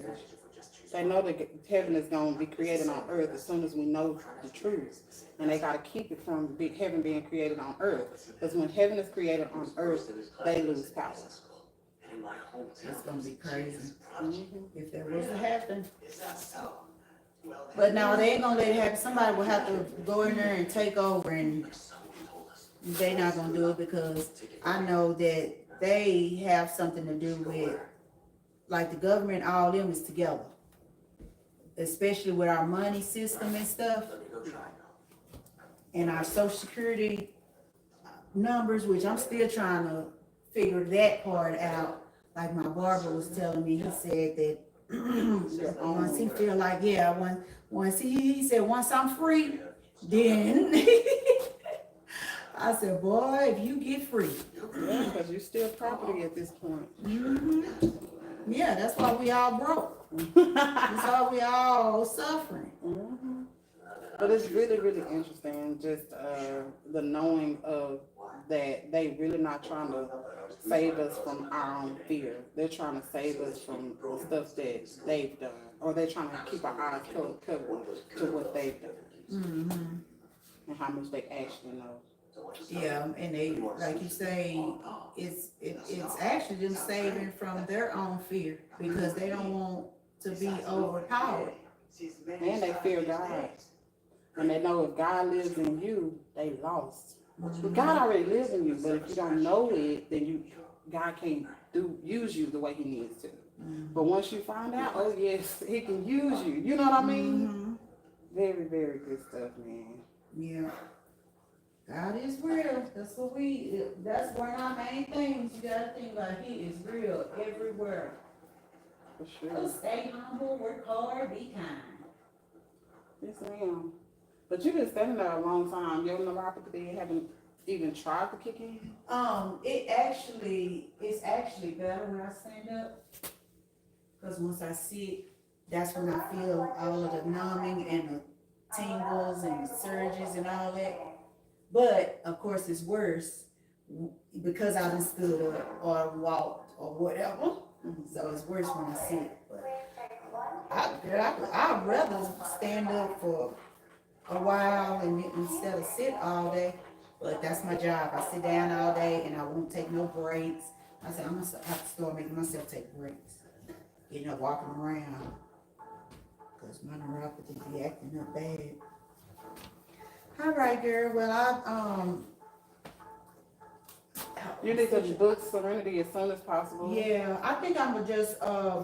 They know that heaven is going to be created on earth as soon as we know the truth. And they got to keep it from heaven being created on earth. Because when heaven is created on earth, they lose power. It's gonna be crazy if that was to happen. But now they ain't gonna let it happen. Somebody will have to go in there and take over, and they not gonna do it because I know that they have something to do with, like, the government, all them is together, especially with our money system and stuff, and our social security numbers, which I'm still trying to figure that part out. Like my barber was telling me, he said that once he feel like, once he said, once I'm free, then I said, boy, if you get free. Yeah, because you're still property at this point. Yeah, that's why we all broke. That's why we all suffering. But it's really, really interesting, just the knowing of that they really not trying to save us from our own fear. They're trying to save us from the stuff that they've done, or they're trying to keep our eyes covered to what they've done and how much they actually know. Yeah, and they, like you say, it's actually them saving from their own fear because they don't want to be overpowered. And they fear God. And they know if God lives in you, they lost. But God already lives in you, but if you don't know it, then God can't use you the way he needs to. But once you find out, oh yes, he can use you. You know what I mean? Very, very good stuff, man. Yeah. God is real. That's one of our main things you gotta think about. He is real everywhere. For sure. So stay humble, work hard, be kind. Yes, ma'am. But you've been standing there a long time. Your neuropathy haven't even tried to kick in? It's actually better when I stand up. Because once I sit that's when I feel all of the numbing and the tingles and the surges and all that. But of course, it's worse because I done stood up or walked or whatever. So it's worse when I sit. But I'd rather stand up for a while and instead of sit all day. But that's my job. I sit down all day and I won't take no breaks. I said I'm gonna have to start making myself take breaks. Getting up, walking around, cause my neuropathy be acting up bad. All right, girl. Well, You need to book Serenity as soon as possible. yeah, I think I'm gonna just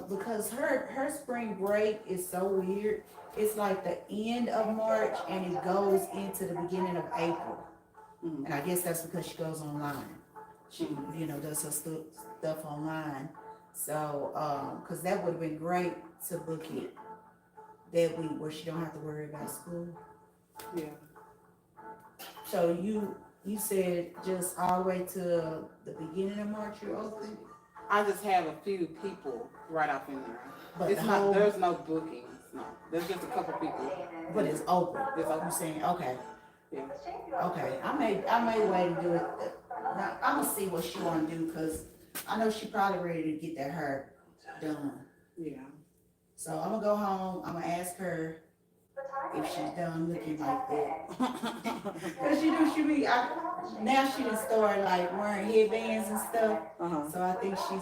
because her spring break is so weird. It's like the end of March and it goes into the beginning of April. Mhm. And I guess that's because she goes online. She, does her stuff online. So, cause that would have been great to book it that week where she don't have to worry about school. Yeah. So you said just all the way to the beginning of March you're open? I just have a few people right up in there. But It's the not. whole- There's no bookings. No. There's just a couple people. But it's open. It's open. I'm saying, okay. Yeah. Okay, I may wait to do it. Now, I'm gonna see what she wanna do, cause I know she probably ready to get that hair done. Yeah. So I'm gonna go home, I'm gonna ask her if she's done looking like that. Cause now she done started like wearing headbands and stuff, Uh-huh. so I think she's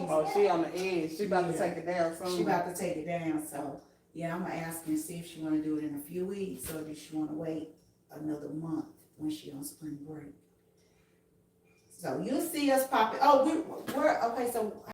Oh, she on the edge. She about to Yeah. take it down soon. she about to take it down, so yeah, I'm gonna ask her and see if she wanna do it in a few weeks, or does she wanna wait another month when she on spring break. So you'll see us popping. Oh, we're okay. So